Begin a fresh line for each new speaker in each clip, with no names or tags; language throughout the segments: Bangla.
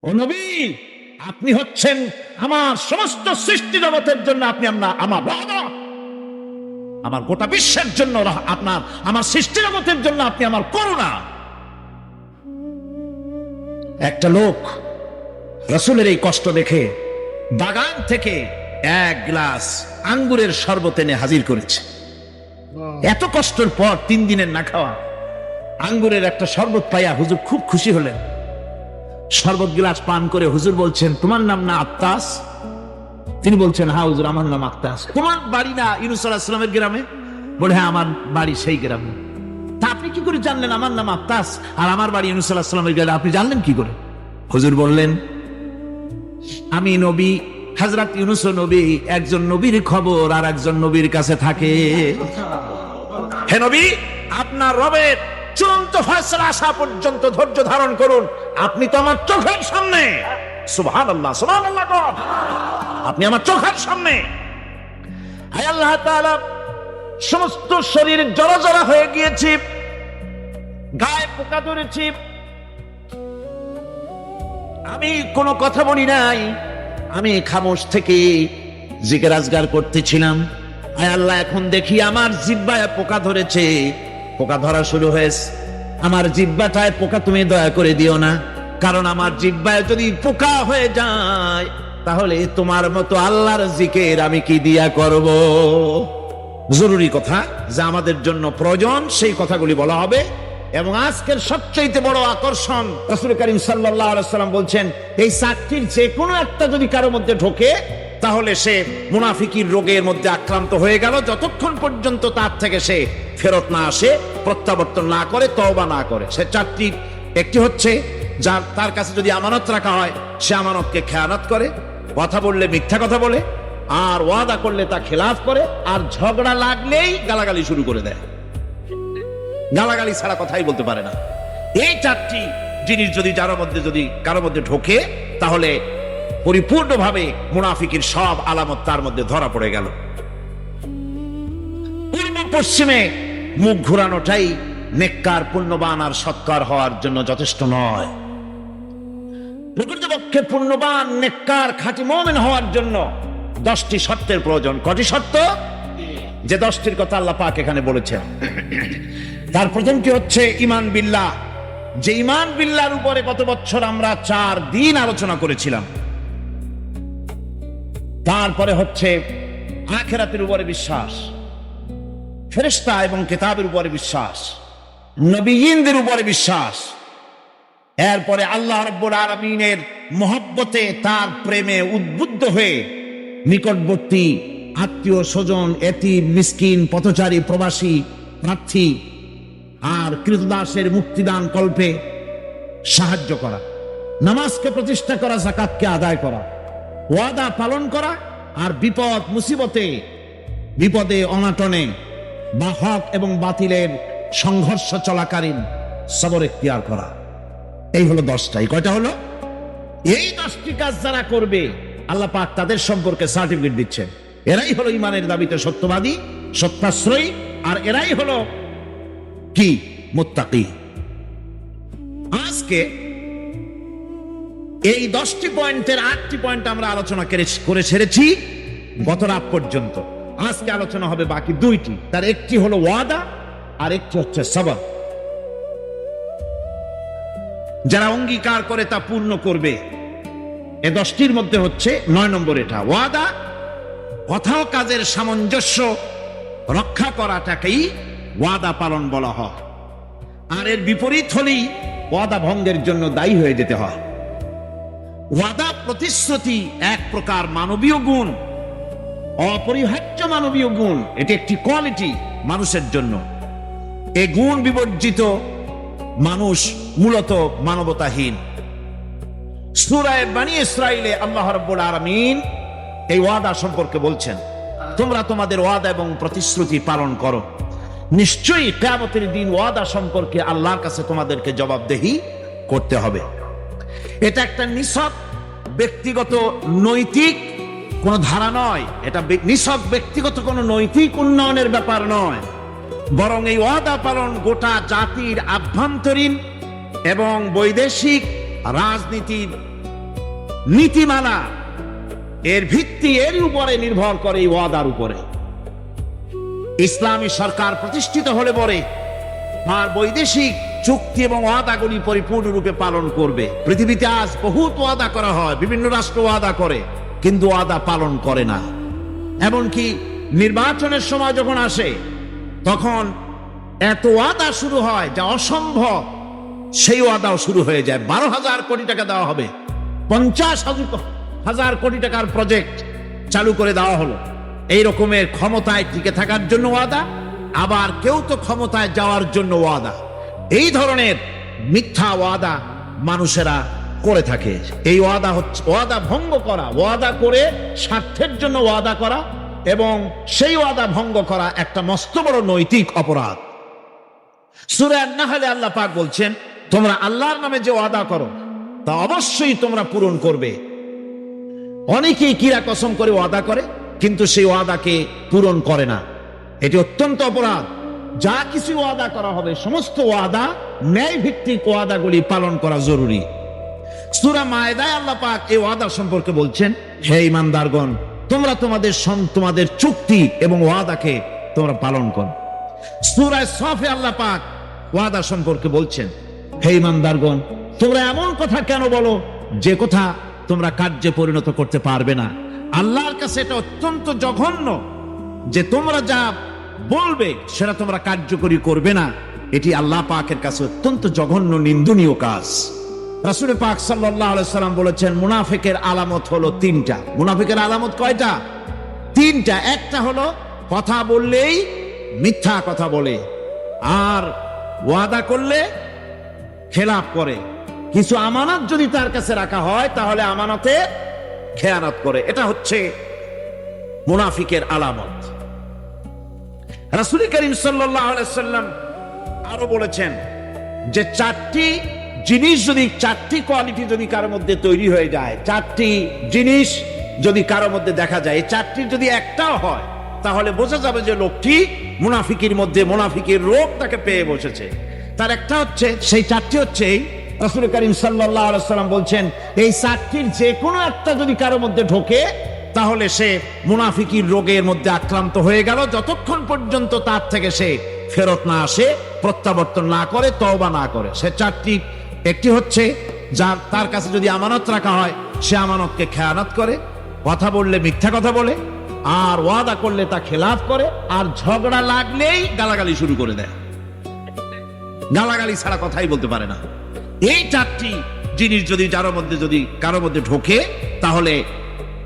ও নবী, আপনি হচ্ছেন আমার সমস্ত সৃষ্টি জগতের জন্য আপনি আমার বাবা, আমার গোটা বিশ্বের জন্য আপনার, আমার সৃষ্টি জগতের জন্য আপনি আমার করুণা। একটা লোক রাসূলের এই কষ্ট দেখে বাগান থেকে এক গ্লাস আঙ্গুরের শরবত এনে হাজির করেছে। এত কষ্টের পর 3 দিনের না খাওয়া আঙ্গুরের একটা শরবত পাইয়া হুজুর খুব খুশি হলেন। শরবত গ্লাস পান করে হুজুর বলছেন, তোমার নাম না আত্তাস? তিনি বলছেন, হ্যাঁ হুজুর, আমার নাম আত্তাস। তোমার বাড়ি না ইউনূস আলাইহিস সালামের গ্রামে? বলে, হ্যাঁ আমার বাড়ি সেই গ্রামে। তা আপনি কি করে জানলেন আমার নাম আত্তাস আর আমার বাড়ি ইউনূস আলাইহিস সালামের গ্রামে? আপনি জানলেন কি করে? হুজুর বললেন, আমি নবী, হযরত ইউনূস নবী, একজন নবীর খবর আর একজন নবীর কাছে থাকে। হে নবী, আপনার রবের চূড়ান্ত ফয়সালা আসা পর্যন্ত ধৈর্য ধারণ করুন। আপনি তো আমার চোখের সামনে। সুবহানাল্লাহ, সুবহানাল্লাহ। আপনি আমার চোখের সামনে। হে আল্লাহ তাআলা, সমস্ত শরীর জড়জড়া হয়ে গিয়েছে, গায়ে পোকা ধরেছে, আমি কোনো কথা বলি নাই, আমি খামোশ থেকে জিকির আজগার করতেছিলাম। হে আল্লাহ, এখন দেখি আমার জিহ্বায় পোকা ধরেছে, পোকা ধরা শুরু হয়েছে। আমার জিহ্বাটায় পোকা তুমি দয়া করে দিও না, কারণ আমার জিহ্বায় যদি পোকা হয়ে যায় তাহলে তোমার মতো আল্লাহর জিকির আমি কি দিয়া করব? জরুরি কথা যা আমাদের জন্য প্রয়োজন সেই কথাগুলি বলা হবে। এবং আজকের সবচেয়ে বড় আকর্ষণ, রাসূল করিম সাল্লাল্লাহু আলাইহি ওয়াসাল্লাম বলছেন, এই চারটির যে কোনো একটা যদি কারোর মধ্যে ঢোকে তাহলে সে মুনাফিকির রোগের মধ্যে আক্রান্ত হয়ে গেল, যতক্ষণ পর্যন্ত তার থেকে সে ফেরত না আসে, প্রত্যাবর্তন না করে, তওবা না করে। সে চারটি, একটি হচ্ছে যার তার কাছে যদি আমানত রাখা হয় সে আমানতকে খেয়ানত করে, কথা বললে মিথ্যা কথা বলে, আর ওয়াদা করলে তা খেলাফ করে, আর ঝগড়া লাগলেই গালাগালি শুরু করে দেয়, গালাগালি ছাড়া কথাই বলতে পারে না। এই চারটি জিনিস যদি কারোর মধ্যে ঢোকে তাহলে পরিপূর্ণভাবে মুনাফিকের সব আলামত তার মধ্যে ধরা পড়ে গেল। পূর্ব পশ্চিমে মুখ ঘুরানোটাই নেককার, পুণ্যবান আর সৎকার হওয়ার জন্য যথেষ্ট নয়। প্রকৃতপক্ষে পুণ্যবান, নেককার, খাঁটি মুমিন হওয়ার জন্য 10টি শর্তের প্রয়োজন। কটি শর্ত? যে 10টির কথা আল্লাহ পাক এখানে বলেছেন। তার প্রথমটি হচ্ছে ঈমান বিল্লাহ। যে ঈমান বিল্লাহর উপরে গত বছর আমরা 4 দিন আলোচনা করেছিলাম। তারপরে হচ্ছে আখিরাতের উপরে বিশ্বাস, ফেরেশতা এবং কিতাবের উপরে বিশ্বাস, নবীয়িনদের উপরে বিশ্বাস। এরপরে আল্লাহ রাব্বুল আলামিনের মহব্বতে, তার প্রেমে উদ্বুদ্ধ হয়ে নিকটবর্তী আত্মীয় স্বজন, এতিম, মিসকিন, পথচারী, প্রবাসী, প্রার্থী আর কৃতদাসের মুক্তিদান কল্পে সাহায্য করা, নামাজকে প্রতিষ্ঠা করা, যাকাতকে আদায় করা, ওয়াদা পালন করা, আর বিপদ মুসিবতে, বিপদে অনাটনে বা হক এবং বাতিলের সংঘর্ষ চলাকালীন সবর ইখতিয়ার করা। এই হলো 10টাই। কয়টা হলো? এই 10টি কাজ যারা করবে আল্লাহ পাক তাদের সম্পর্কে সার্টিফিকেট দিচ্ছেন। এরাই হলো ঈমানের দাবিতে সত্যবাদী, সত্যাশ্রয়ী, আর এরাই হলো কি? মুত্তাকি। আজকে এই 10টি পয়েন্টের 8টি পয়েন্ট আমরা আলোচনা করে ছেড়েছি গত রাত পর্যন্ত। আজকে আলোচনা হবে বাকি 2টি। তার একটি হলো ওয়াদা আর একটি হচ্ছে সবর। যারা অঙ্গীকার করে তা পূর্ণ করবে। এই 10টির মধ্যে হচ্ছে 9 নম্বর এটা, ওয়াদা। কথা ও কাজের সামঞ্জস্য রক্ষা করাটাকেই ওয়াদা পালন বলা হয়। আর এর বিপরীত হলেই ওয়াদা ভঙ্গের জন্য দায়ী হয়ে যেতে হয়। ওয়াদা, প্রতিশ্রুতি এক প্রকার মানবীয় গুণ, অপরিহার্য মানবীয় গুণ। এটি একটি কোয়ালিটি মানুষের জন্য। এই গুণ বিবর্জিত মানুষ মূলত মানবতাহীন। সূরা বনী ইসরাঈলে আল্লাহ রাব্বুল আলামিন এই ওয়াদা সম্পর্কে বলছেন, তোমরা তোমাদের ওয়াদা এবং প্রতিশ্রুতি পালন করো, নিশ্চয়ই কিয়ামতের দিন ওয়াদা সম্পর্কে আল্লাহর কাছে তোমাদেরকে জবাবদেহি করতে হবে। এটা একটা নিছক ব্যক্তিগত নৈতিক কোন ধারা নয়, এটা নিছক ব্যক্তিগত কোন নৈতিক উন্নয়নের ব্যাপার নয়, বরং এই ওয়াদা পালন গোটা জাতির আভ্যন্তরীণ এবং বৈদেশিক রাজনীতির নীতিমালা, এর ভিত্তি এর উপরে নির্ভর করে, এই ওয়াদার উপরে। ইসলামী সরকার প্রতিষ্ঠিত হলে পরে আর বৈদেশিক চুক্তি এবং ওয়াদাগুলি পরিপূর্ণরূপে পালন করবে। পৃথিবীতে আজ বহুত ওয়াদা করা হয়, বিভিন্ন রাষ্ট্র ওয়াদা করে, কিন্তু ওয়াদা পালন করে না। এমনকি নির্বাচনের সময় যখন আসে তখন এত ওয়াদা শুরু হয় যা অসম্ভব, সেই ওয়াদাও শুরু হয়ে যায়। 12,000 কোটি টাকা দেওয়া হবে, 50,000 কোটি টাকার প্রজেক্ট চালু করে দেওয়া হলো। এই রকমের ক্ষমতায় টিকে থাকার জন্য ওয়াদা, আবার কেউ তো ক্ষমতায় যাওয়ার জন্য ওয়াদা। এই ধরনের মিথ্যা ওয়াদা মানুষেরা করে থাকে। এই ওয়াদা হচ্ছে ওয়াদা ভঙ্গ করা, ওয়াদা করে স্বার্থের জন্য ওয়াদা করা, এবং সেই ওয়াদা ভঙ্গ করা একটা মস্ত বড় নৈতিক অপরাধ। সূরা আন-নাহলে আল্লাহ পাক বলছেন, তোমরা আল্লাহর নামে যে ওয়াদা করো তা অবশ্যই তোমরা পূরণ করবে। অনেকেই কিরা কসম করে ওয়াদা করে, কিন্তু সেই ওয়াদাকে পূরণ করে না। এটি অত্যন্ত অপরাধ। যা কিছু ওয়াদা করা হবে, সমস্ত ওয়াদা, ন্যায় ভিত্তিক ওয়াদাগুলি পালন করা জরুরি। সূরা মায়েদায় আল্লাহ পাক এই ওয়াদা সম্পর্কে বলছেন, হে ঈমানদারগণ, তোমরা তোমাদের চুক্তি এবং ওয়াদাকে তোমরা পালন করো। সূরা সফে আল্লাহ পাক ওয়াদা সম্পর্কে বলছেন, হে ঈমানদারগণ, তোমরা এমন কথা কেন বলো যে কথা তোমরা কার্যে পরিণত করতে পারবে না। আল্লাহর কাছে এটা অত্যন্ত জঘন্য যে তোমরা যা বলবে সেটা তোমরা কার্যকরী করবে না। এটি আল্লাহ পাকের কাছে অত্যন্ত জঘন্য, নিন্দনীয় কাজ। রাসূল পাক সাল্লাল্লাহু আলাইহি সাল্লাম বলেছেন, মুনাফিকের আলামত হলো 3টা। মুনাফিকের আলামত কয়টা? 3টা। একটা হলো কথা বললেই মিথ্যা কথা বলে, আর ওয়াদা করলে খেলাফ করে। কিছু আমানত যদি তার কাছে রাখা হয় তাহলে আমানতে খেয়ানত করে। এটা হচ্ছে মুনাফিকের আলামত। রাসূল করিম সাল্লাল্লাহু আলাইহি সাল্লাম আরো বলেছেন যে 4টি জিনিস যদি, 4টি কোয়ালিটি যদি কারোর মধ্যে তৈরি হয়ে যায়, 4টি জিনিস যদি কারোর মধ্যে দেখা যায়, এই 4টির যদি একটাও হয় তাহলে বোঝা যাবে যে লোকটি মুনাফিকের মধ্যে, মুনাফিকের রোগ তাকে পেয়ে বসেছে। তার একটা হচ্ছে, সেই 4টি হচ্ছে, রাসূল করিম সাল্লাল্লাহু আলাইহি সাল্লাম বলছেন, এই 4টির যে কোনো একটা যদি কারোর মধ্যে ঢোকে তাহলে সে মুনাফিকির রোগের মধ্যে আক্রান্ত হয়ে গেল, যতক্ষণ পর্যন্ত তার থেকে সে ফেরত না আসে, প্রত্যাবর্তন না করে, তওবা না করে। সে 4টি, একটি হচ্ছে যার তার কাছে যদি আমানত রাখা হয় সে আমানতকে খেয়ানত করে, কথা বললে মিথ্যা কথা বলে, আর ওয়াদা করলে তা খেলাফ করে, আর ঝগড়া লাগলেই গালাগালি শুরু করে দেয়। গালাগালি ছাড়া কথাই বলতে পারে না। এই 4টি জিনিস যদি কারোর মধ্যে ঢোকে তাহলে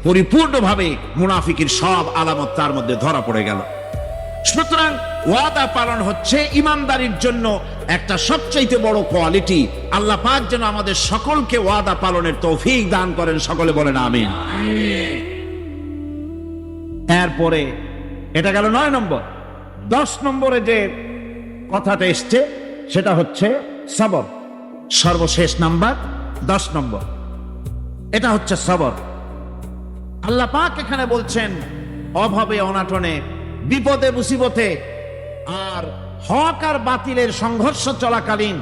পরিপূর্ণভাবে মুনাফিকের সব আলামত তার মধ্যে ধরা পড়ে গেল। সুতরাং ওয়াদা পালন হচ্ছে ঈমানদারির জন্য একটা সবচাইতে বড় কোয়ালিটি। আল্লাহ পাক যেন আমাদের সকলকে ওয়াদা পালনের তৌফিক দান করেন, সকলে বলেন আমিন। এরপরে এটা গেল 9 নম্বর। 10 নম্বরে যে কথাটা এসছে সেটা হচ্ছে সবর। সর্বশেষ নাম্বার 10 নম্বর, এটা হচ্ছে সবর। আল্লাহ পাক এখানে বলছেন, অভাবে, অনাটনে, বিপদে, মুসিবতে, আর হক আর বাতিলের সংঘর্ষ চলাকালীন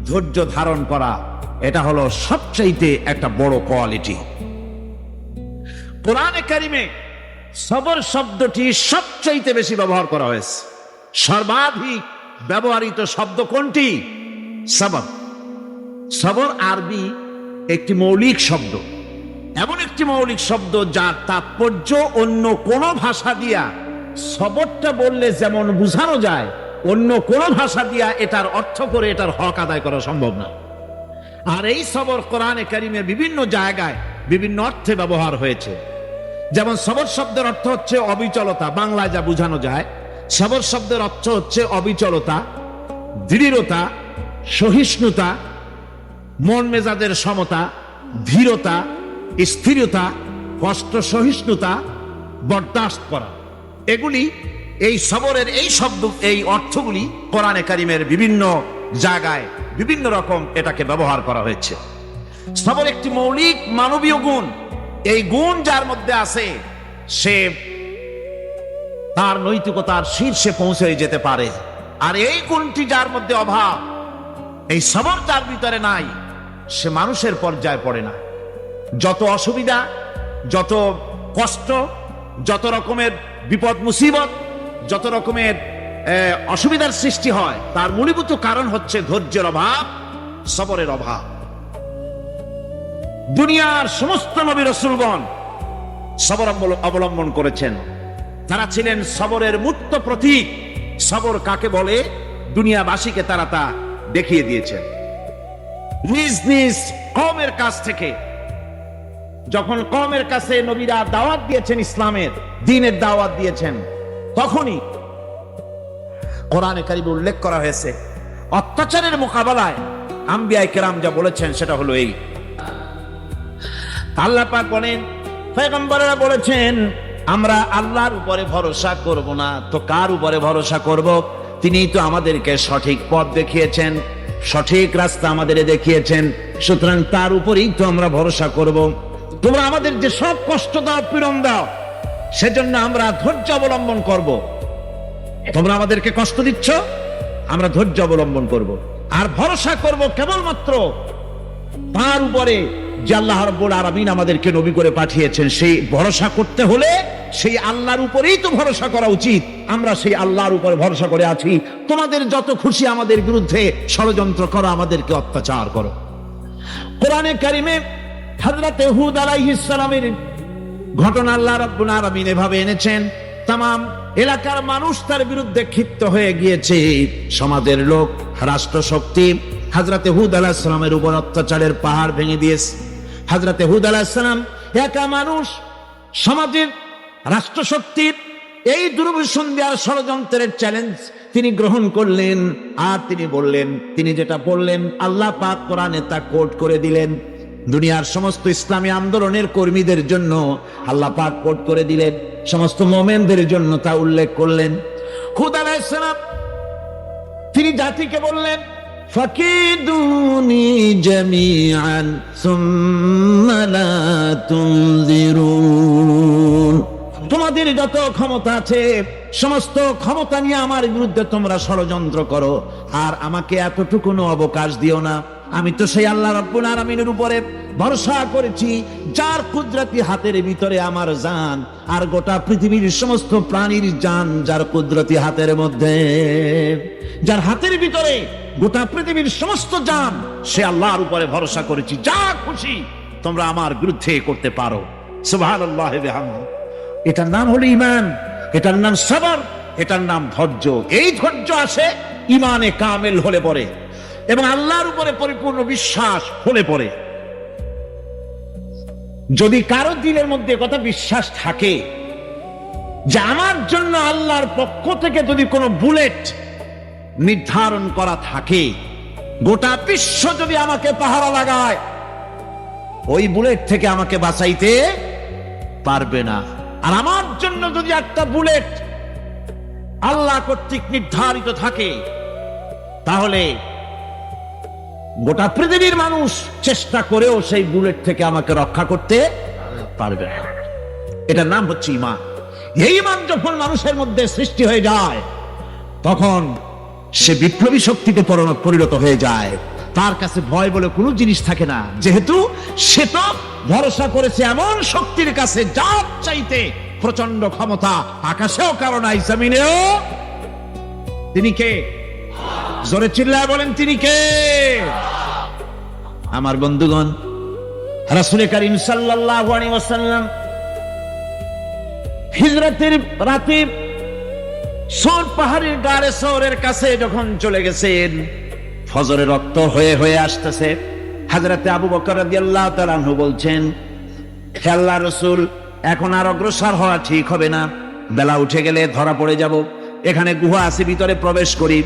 ধৈর্য ধারণ করা, এটা হলো সবচাইতে একটা বড় কোয়ালিটি। কোরআনে কারিমে সবর শব্দটি সবচাইতে বেশি ব্যবহার করা হয়েছে। সর্বাধিক ব্যবহৃত শব্দ কোনটি? সবর। সবর আরবি একটি মৌলিক শব্দ, এমন একটি মৌলিক শব্দ যার তাৎপর্য অন্য কোন ভাষা দিয়া সবরটা বললে যেমন বোঝানো যায়, অন্য কোন ভাষা দিয়া এটার অর্থ করে এটার হক আদায় করা সম্ভব না। আর এই সবর কোরআনে কারিমে বিভিন্ন জায়গায় বিভিন্ন অর্থে ব্যবহার হয়েছে। যেমন সবর শব্দের অর্থ হচ্ছে অবিচলতা, বাংলায় যা বোঝানো যায়। সবর শব্দের অর্থ হচ্ছে অবিচলতা, দৃঢ়তা, সহিষ্ণুতা, মন মেজাজের সমতা, ধীরতা, স্থিরতা, কষ্ট সহিষ্ণুতা, বরদাস্ত করা। এগুলি এই সবরের এই অর্থগুলি কোরআনে কারিমের বিভিন্ন জায়গায় বিভিন্ন রকম এটাকে ব্যবহার করা হয়েছে। সবর একটি মৌলিক মানবীয় গুণ। এই গুণ যার মধ্যে আছে সে তার নৈতিকতার শীর্ষে পৌঁছে যেতে পারে। আর এই গুণটি যার মধ্যে অভাব, এই সবর যার ভিতরে নাই, সে মানুষের পর্যায়ে পড়ে না। যত অসুবিধা, যত কষ্ট, যত রকমের বিপদ মুসিবত, যত রকমের অসুবিধার সৃষ্টি হয়, তার মূলীভূত কারণ হচ্ছে ধৈর্যের অভাব, সবরের অভাব। দুনিয়ার সমস্ত নবী রাসূলগণ সবর অবলম্বন করেছেন। তারা ছিলেন সবরের মূর্ত প্রতীক। সবর কাকে বলে দুনিয়াবাসীকে তারা তা দেখিয়ে দিয়েছেন। নিজ নিজ কওমের কাছ থেকে যখন কওমের কাছে নবীরা দাওয়াত দিয়েছেন, ইসলামের দ্বীনের দাওয়াত দিয়েছেন, তখনই কোরআনে কারিমে উল্লেখ করা হয়েছে অত্যাচারের মোকাবেলায় আম্বিয়া কেরাম যা বলেছেন সেটা হলো এই। আল্লাহ পাক বলেন, পয়গম্বররা বলেছেন আমরা আল্লাহর উপরে ভরসা করব না তো কার উপরে ভরসা করব? তিনিই তো আমাদেরকে সঠিক পথ দেখিয়েছেন, সঠিক রাস্তা আমাদের দেখিয়েছেন, সুতরাং তার উপরেই তো আমরা ভরসা করব। তোমরা আমাদের যে সব কষ্ট দাও, পীড়ন দাও, সেজন্য আমরা ধৈর্য অবলম্বন করব। তোমরা আমাদেরকে কষ্ট দিচ্ছ, আমরা ধৈর্য অবলম্বন করব আর ভরসা করব কেবলমাত্র তার উপরে যে আল্লাহ রাব্বুল আলামিন আমাদেরকে নবী করে পাঠিয়েছেন। সেই ভরসা করতে হলে সেই আল্লাহর উপরেই তো ভরসা করা উচিত। আমরা সেই আল্লাহর উপরে ভরসা করে আছি। তোমাদের যত খুশি আমাদের বিরুদ্ধে ষড়যন্ত্র করো, আমাদেরকে অত্যাচার করো। কোরআনে কারিমে হযরত হুদ আলাইহিস সালামের ঘটনা আল্লাহ রাব্বুল আলামিন এভাবে এনেছেন। তামাম এলাকার মানুষ তার বিরুদ্ধে ক্ষিপ্ত হয়ে গিয়েছে। সমাজের লোক, রাষ্ট্রশক্তি হযরত হুদ আলাইহিস সালামের উপর অত্যাচারের পাহাড় ভেঙে দিয়েছে। হযরত হুদ আলাইহিস সালাম একা মানুষ, সমাজের রাষ্ট্রশক্তির এই দুর্বিষণ দেওয়ার ষড়যন্ত্রের চ্যালেঞ্জ তিনি গ্রহণ করলেন। আর তিনি বললেন, তিনি যেটা বললেন আল্লাহ পাক কোরআনে তা কোট করে দিলেন। দুনিয়ার সমস্ত ইসলামী আন্দোলনের কর্মীদের জন্য আল্লাহ পাক কোট করে দিলেন, সমস্ত মুমিনদের জন্য তা উল্লেখ করলেন। হুদ আলাইহিস সালাম তিনি জাতিকে বললেন, ফাকিদুনি জামিআন সুম্মা লা তুনজিরুন। তোমাদের যত ক্ষমতা আছে সমস্ত ক্ষমতা নিয়ে আমার বিরুদ্ধে তোমরা ষড়যন্ত্র করো, আর আমাকে এতটুকুনো অবকাশ দিও না। আমি তো সেই আল্লাহ রাব্বুল আলামিনের উপরে ভরসা করেছি, যার কুদরতি হাতের ভিতরে আমার জান, আর গোটা পৃথিবীর সমস্ত প্রাণীর জান যার কুদরতি হাতের মধ্যে। যার হাতের ভিতরে গোটা পৃথিবীর সমস্ত জান, সে আল্লাহর উপরে ভরসা করেছি। যা খুশি তোমরা আমার বিরুদ্ধে করতে পারো। সুবহানাল্লাহ ওয়া বিহামদিহি। এটার নাম হলো ঈমান, এটার নাম সবর, এটার নাম ধৈর্য। এই ধৈর্য আসে ঈমানে কামেল হলে পরে এবং আল্লাহর উপরে পরিপূর্ণ বিশ্বাস হলে পরে। যদি কারো দিলের মধ্যে কথা বিশ্বাস থাকে যে আমার জন্য আল্লাহর পক্ষ থেকে যদি কোনো বুলেট নির্ধারণ করা থাকে, গোটা বিশ্ব যদি আমাকে পাহারা লাগায়, ওই বুলেট থেকে আমাকে বাঁচাইতে পারবে না। আর আমার জন্য যদি একটা বুলেট আল্লাহ কর্তৃক নির্ধারিত থাকে, তাহলে গোটা পৃথিবীর মানুষ চেষ্টা করেও সেই বুলেট থেকে আমাকে রক্ষা করতে পারবে না। এটার নাম হচ্ছে ঈমান। এই ঈমান যখন মানুষের মধ্যে সৃষ্টি হয়ে যায়, তখন সে বিপ্লবী শক্তিতে পরিণত হয়ে যায়। তার কাছে ভয় বলে কোনো জিনিস থাকে না, যেহেতু সে তো ভরসা করেছে এমন শক্তির কাছে যার চাইতে প্রচন্ড ক্ষমতা আকাশেও কারো নাই, জমিনেও। তিনি কে? জোরে চিল্লায় বলেন, তিনি কে? আমার বন্ধুগণ, রাসূল করিম সাল্লাল্লাহু আলাইহি ওয়াসাল্লাম হিজরতের রাতে সৌর পাহাড়ের গাড়ে সৌরের কাছে যখন চলে গেছেন, ফজরের রক্ত হয়ে হয়ে আসতেছে। হযরতে আবু বকর রাদিয়াল্লাহু তাআলা আনহু বলছেন, হে আল্লাহর রাসূল, এখন আর অগ্রসর হওয়া ঠিক হবে না, বেলা উঠে গেলে ধরা পড়ে যাব। এখানে গুহা আছে, ভিতরে প্রবেশ করি।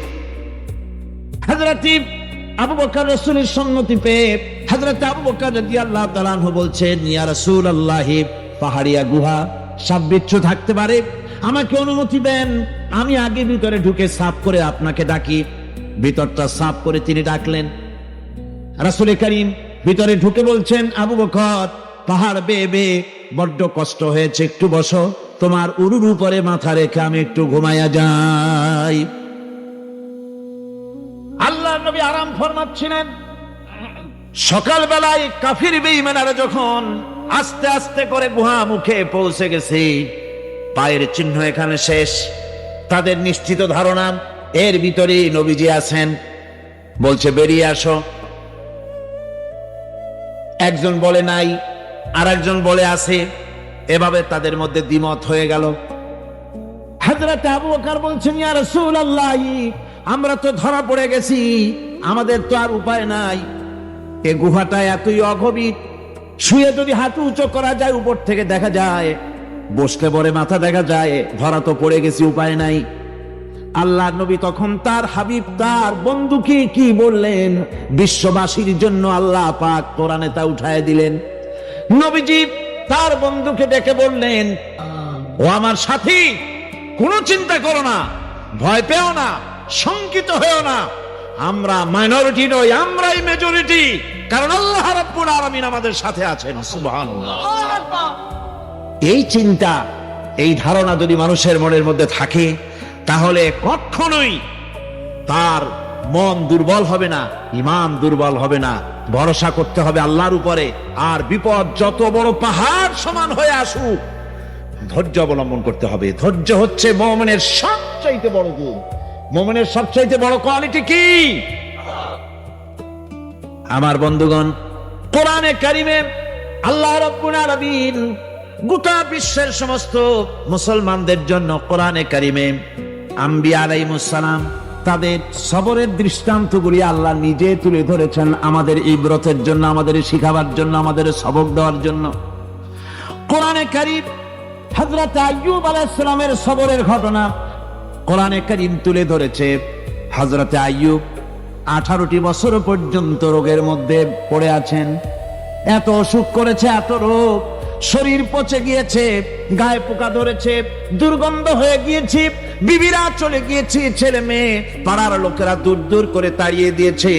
হযরতে আবু বকর রাসূলের সম্মতি পেয়ে হযরতে আবু বকর রাদিয়াল্লাহু তাআলা আনহু বলছেন, ইয়া রাসূলুল্লাহ, পাহাড়িয়া গুহা, সাপ বিচ্ছু থাকতে পারে, আমাকে অনুমতি দেন, আমি আগে ভিতরে ঢুকে সাফ করে আপনাকে ডাকি। ভিতরটা সাফ করে তিনি ডাকলেন। রাসূল করিম ভিতরে ঢুকে বলছেন, আবু বকর, পাহাড় বেয়ে বেয়ে বড্ড কষ্ট হয়েছে, একটু বসো, তোমার উরুর উপরে মাথা রেখে আমি একটু ঘুমাইয়া যাই। আল্লাহর নবী আরাম ফরমাচ্ছিলেন। সকালবেলায় কাফির বেঈমানেরা যখন আস্তে আস্তে করে গুহা মুখে পৌঁছে গেছে, পায়ের চিহ্ন এখানে শেষ, তাদের নিশ্চিত ধারণা এর ভিতরে নবীজি আছেন। বলছে বেরিয়ে আসো। একজন বলে নাই, আর একজন বলে আছে। এভাবে তাদের মধ্যে দ্বিমত হয়ে গেল। হযরত আবু বকর বলছেন, ইয়া রাসূলুল্লাহ, আমরা তো ধরা পড়ে গেছি, আমাদের তো আর উপায় নাই। এ গুহাটা এতই অগভীর, শুয়ে যদি হাঁটু উঁচু করা যায় উপর থেকে দেখা যায়, বসলে পরে মাথা দেখা যায়, ধরা তো পড়ে গেছি, উপায় নাই। আল্লাহ নবী তখন তার হাবিব, তার বন্ধুকে কি বললেন? বিশ্ববাসীর জন্য আল্লাহ পাক কোরআনে তা উঠায় দিলেন। নবীজি তার বন্ধুকে ডেকে বললেন, ও আমার সাথী, কোনো চিন্তা করো না, ভয় পেও না, শঙ্কিত হয়েও না। আমরা মাইনরিটি নই, আমরাই মেজরিটি, কারণ আল্লাহ রাব্বুল আলামিন আমাদের সাথে আছেন। সুবহানাল্লাহ। এই চিন্তা, এই ধারণা যদি মানুষের মনের মধ্যে থাকে, তাহলে কখনোই তার মন দুর্বল হবে না, ঈমান দুর্বল হবে না। ভরসা করতে হবে আল্লাহর উপরে। আর বিপদ যত বড় পাহাড় সমান হয়ে আসুক, ধৈর্য অবলম্বন করতে হবে। ধৈর্য হচ্ছে মুমিনের সবচাইতে বড় গুণ। মুমিনের সবচাইতে বড় কোয়ালিটি কি? আমার বন্ধুগণ, কোরআনে কারিমে আল্লাহ রাব্বুল আলামিন গোটা বিশ্বের সমস্ত মুসলমানদের জন্য কোরআনে কারিমে আম্বিয়া আলাইহিস সালাম তাদের সবরের দৃষ্টান্তগুলি আল্লাহ নিজে তুলে ধরেছেন, আমাদের ইবরতের জন্য, আমাদের শিখাবার জন্য, আমাদের সবক দেওয়ার জন্য। কোরআনে কারিম হযরত আইয়ুব আলাইহিস সালামের সবরের ঘটনা কোরআনে কারিম তুলে ধরেছে। হযরত আইয়ুব 18টি বছর পর্যন্ত রোগের মধ্যে পড়ে আছেন। এত অসুখ করেছে, এত রোগ, শরীর পচে গিয়েছে, গায়ে পোকা ধরেছে, দুর্গন্ধ হয়ে গিয়েছে, বিবিরা চলে গিয়েছে, ছেলে মেয়ে পাড়ার লোকেরা দূর দূর করে তাড়িয়ে দিয়েছে।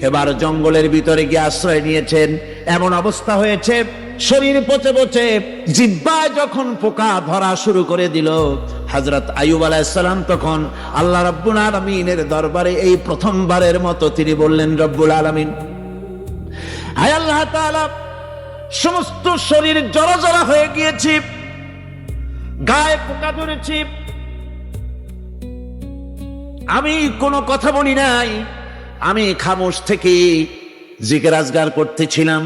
এবার জঙ্গলের ভিতরে গিয়ে আশ্রয় নিয়েছেন। এমন অবস্থা হয়েছে, শরীর পচে পচে জিহ্বায় যখন পোকা ধরা শুরু করে দিল, হযরত আইয়ুব আলাইহিস সালাম তখন আল্লাহ রাব্বুল আলামিনের দরবারে এই প্রথমবারের মতো তিনি বললেন, রব্বুল আলামিন, আয় আল্লাহ তাআলা, সমস্ত শরীর জড়জড়া হয়ে গিয়েছে, গায়ে পোকা ধরেছে, আমি কোনো কথা বলি নাই, আমি খামোশ থেকে জিকির আজগার করতেছিলাম।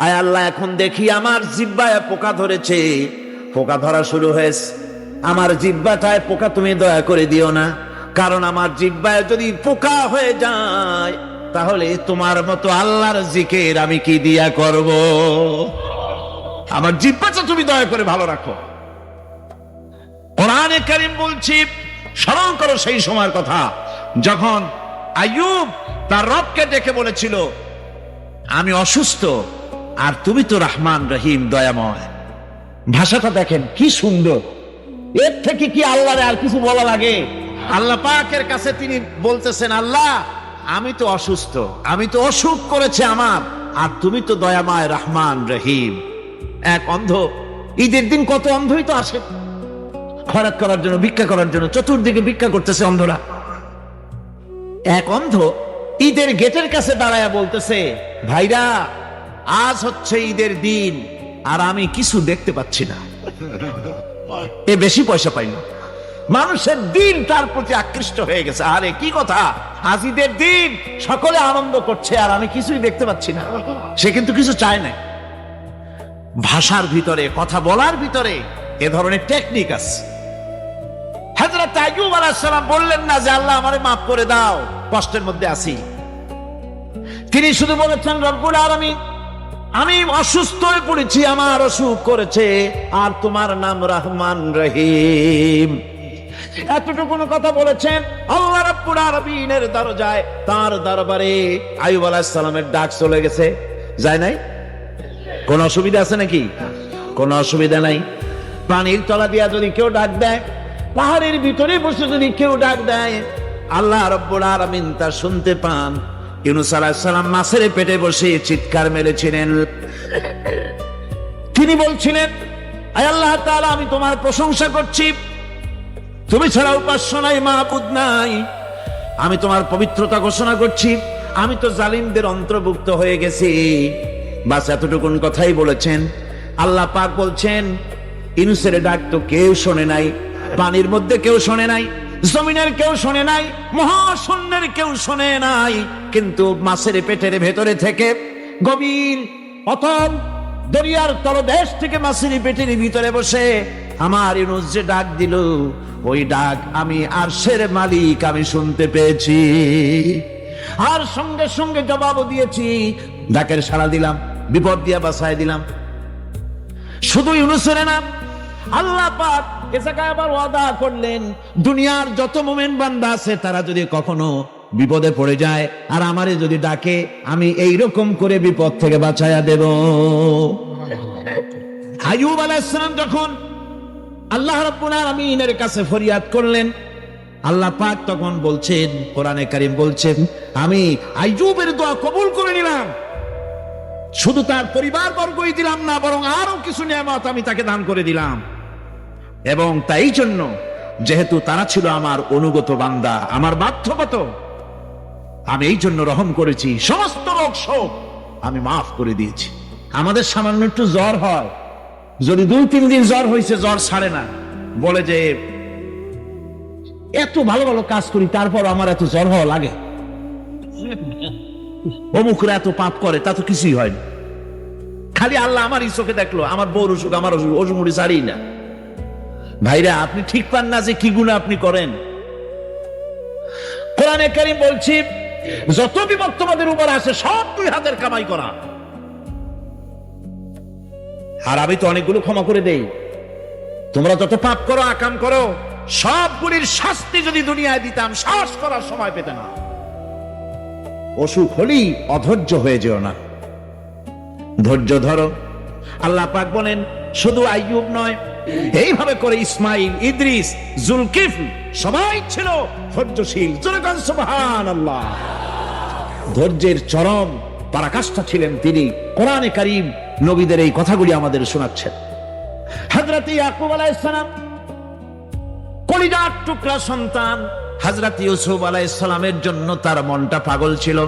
আয় আল্লাহ, এখন দেখি আমার জিহ্বায় পোকা ধরেছে, পোকা ধরা শুরু হয়েছে। আমার জিহ্বাটায় পোকা তুমি দয়া করে দিও না, কারণ আমার জিহ্বায় যদি পোকা হয়ে যায়, তাহলে তোমার মতো আল্লাহর জিকির আমি কি দিয়া করব? আমার জিহ্বাটা তুমি দয়া করে ভালো রাখো। কোরআনে কারীম বলছি, স্মরণ করো সেই সময়ের কথা যখন আইয়ুব তার রবকে ডেকে বলেছিল, আমি অসুস্থ, আর তুমি তো রহমান রহিম, দয়াময়। ভাষাটা দেখেন কি সুন্দর। এর থেকে কি আল্লাহরে আর কিছু বলা লাগে? আল্লাহ পাকের কাছে তিনি বলতেছেন, আল্লাহ, আমি তো অসুস্থ, আমি তো অসুখ করেছে আমার, আর তুমি তো দয়াময় রহমান রহিম। এক অন্ধ, ঈদের দিন কত অন্ধই তো আসে খয়রাত করার জন্য, ভিক্ষা করার জন্য, চতুর্দিকে ভিক্ষা করতেছে অন্ধরা। এক অন্ধ ঈদের গেটের কাছে দাঁড়ায়া বলতেছে, ভাইরা, আজ হচ্ছে ঈদের দিন, আর আমি কিছু দেখতে পাচ্ছি না। এ বেশি পয়সা পাইল, মানুষের দিন তার প্রতি আকৃষ্ট হয়ে গেছে। আরে কি কথা, আজ ঈদের দিন, সকলে আনন্দ করছে, আর আমি কিছুই দেখতে পাচ্ছি না। সে কিন্তু কিছু চায় না। ভাষার ভিতরে, কথা বলার ভিতরে এ ধরনের টেকনিক আছে। হযরত আইয়ুব আলাইহিস সালাম বললেন না যে আল্লাহ আমারে মাফ করে দাও, কষ্টের মধ্যে আছি। তিনি শুধু বলেছেন, রব্বুল আলামিন, আমি অসুস্থ হয়ে পড়েছি, আমার অসুখ করেছে, আর তোমার নাম রহমান রহিম। এতটুকু কথা বলেছেন। আল্লাহ রাব্বুল আলামিনের দরজায়, তার দরবারে আইয়ুব আলাইহিস সালামের ডাক চলে গেছে। যায় নাই? কোন অসুবিধা আছে নাকি? কোন অসুবিধা নাই। পানির তলা দিয়া যদি কেউ ডাক দেয়, পাহাড়ের ভিতরে বসে যদি কেউ ডাক দেয়, আল্লাহ রাব্বুল আলামিন তা শুনতে পান। ইউনূস আলাইহিস সালাম মাছের পেটে বসে চিৎকার মেরেছিলেন। তিনি বলছিলেন, আয় আল্লাহ তাআলা, আমি তোমার প্রশংসা করছি, তুমি ছাড়া উপাস্য নাই, মাবুদ নাই। আমি তোমার পবিত্রতা ঘোষণা করছি, আমি তো জালিমদের অন্তর্ভুক্ত হয়ে গেছি। বাস এতটুকুন কথাই বলেছেন। আল্লাহ পাক বলছেন, ইউনূসের ডাক তো কেউ শোনে নাই, পানির মধ্যে কেউ শোনে নাই, জমিনের কেউ শোনে নাই, মহাশূন্যের কেউ শোনে নাই, কিন্তু মাছের পেটের ভেতরে থেকে গভীর অতল দরিয়ার তলদেশ থেকে মাছের পেটের ভিতরে বসে আমার ইউনূস যে ডাক দিল, ওই ডাক আমি আরশের মালিক আমি শুনতে পেয়েছি, আর সঙ্গে সঙ্গে জবাবও দিয়েছি, ডাকের সাড়া দিলাম, বিপদ দিয়া বাঁচায় দিলাম। শুধু ইউনূসের না, আল্লাহ পাক এ জায়গায় আবার ওয়াদা করলেন, দুনিয়ার যত মুমিন বান্দা আছে তারা যদি কখনো বিপদে পড়ে যায় আর আমারে যদি ডাকে, আমি এইরকম করে বিপদ থেকে বাঁচায়া দেব। আইয়ুব আলাইহিস সালাম যখন আল্লাহ রাব্বুল আলামিনের কাছে ফরিয়াদ করলেন, আল্লাহ পাক তখন বলছেন, কোরআনে কারীম বলছেন, আমি আইয়ুবের দোয়া কবুল করে নিলাম। শুধু তার পরিবার বর্গই দিলাম না, বরং আরো কিছু নিয়ামত আমি তাকে দান করে দিলাম। এবং তাই জন্য যেহেতু তারা ছিল আমার অনুগত বান্দা, আমার বাধ্যগত, আমি এই জন্য রহম করেছি, সমস্ত রোগ শোক আমি মাফ করে দিয়েছি। আমাদের সামান্য একটু জ্বর হয়, যদি 2-3 দিন জ্বর হয়েছে, জ্বর ছাড়ে না, বলে যে এত ভালো ভালো কাজ করি তারপর আমার এত জ্বর হওয়া লাগে, অমুকরা এত পাপ করে, তা তো কিছুই হয় না, খালি আল্লাহ আমার চোখে দেখলো, আমার বউর অসুখ, আমার অসুখ, ওষুধ মুড়ি ছাড়ি না। ভাইরা, আপনি ঠিক পান না যে কি গুনাহ আপনি করেন। কোরআনে কারীম বলছি, যত বিপদ তোমাদের উপর আসে সব 2 হাতের কামাই করা। আর আমি তো অনেকগুলো ক্ষমা করে দেই। তোমরা যত পাপ করো, আকাম করো, সবগুলির শাস্তি যদি দুনিয়ায় দিতাম, শ্বাস করার সময় পেতে না। অসুখ হলেই অধৈর্য হয়ে যেও না, ধৈর্য ধরো। আল্লাহ পাক বলেন, শুধু আইয়ুব নয়, এইভাবে করে ইসমাইল, ইদ্রিস, জুলকিফল সবাই ছিল ধৈর্যশীল। জোরে সুবহানাল্লাহ। ধৈর্যের চরম পরাকাষ্ঠা ছিলেন তিনি। কোরআনে কারীম নবীদের এই কথাগুলি আমাদের শোনাচ্ছেন। হযরত ইয়াকুব আলাইহিস সালাম কলিজার টুকরা সন্তান হযরত ইউসুফ আলাইহিস সালামের জন্য তার মনটা পাগল ছিল।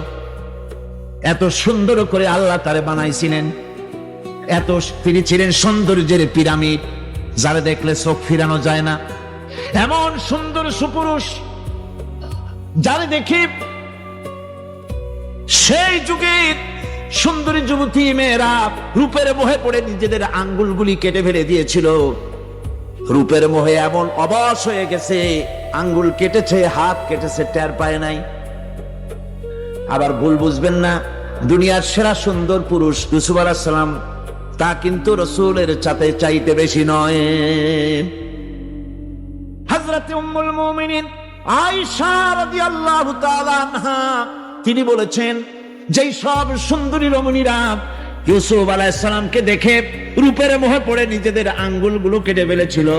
এত সুন্দর করে আল্লাহ তারে বানাইছিলেন, এত তিনি ছিলেন সৌন্দর্যের পিরামিড, যারে দেখলে চোখ ফিরানো যায় না, এমন সুন্দর সুপুরুষ, যারে দেখি সেই যুগের সুন্দরী যুবতী মেয়েরা রূপের মোহে পড়ে নিজেদের আঙ্গুলগুলি কেটে ফেলে দিয়েছিল। রূপের মোহে এমন অবশ হয়ে গেছে, আঙ্গুল কেটেছে, হাত কেটেছে, টের পায় নাই। আবার ভুল বুঝবেন না, দুনিয়ার সেরা সুন্দর পুরুষ ইউসুফ আলাইহিস সালাম, তা কিন্তু রাসূলের চাইতে বেশি নয়। হযরত উম্মুল মুমিনিন আয়েশা রাদিয়াল্লাহু তাআলা আনহা তিনি বলেছেন, যেই সব সুন্দরী রমণীরা ইউসুফ আলাইহিস সালামকে দেখে রূপের মোহে পড়ে নিজেদের আঙ্গুলগুলো কেটে ফেলেছিল,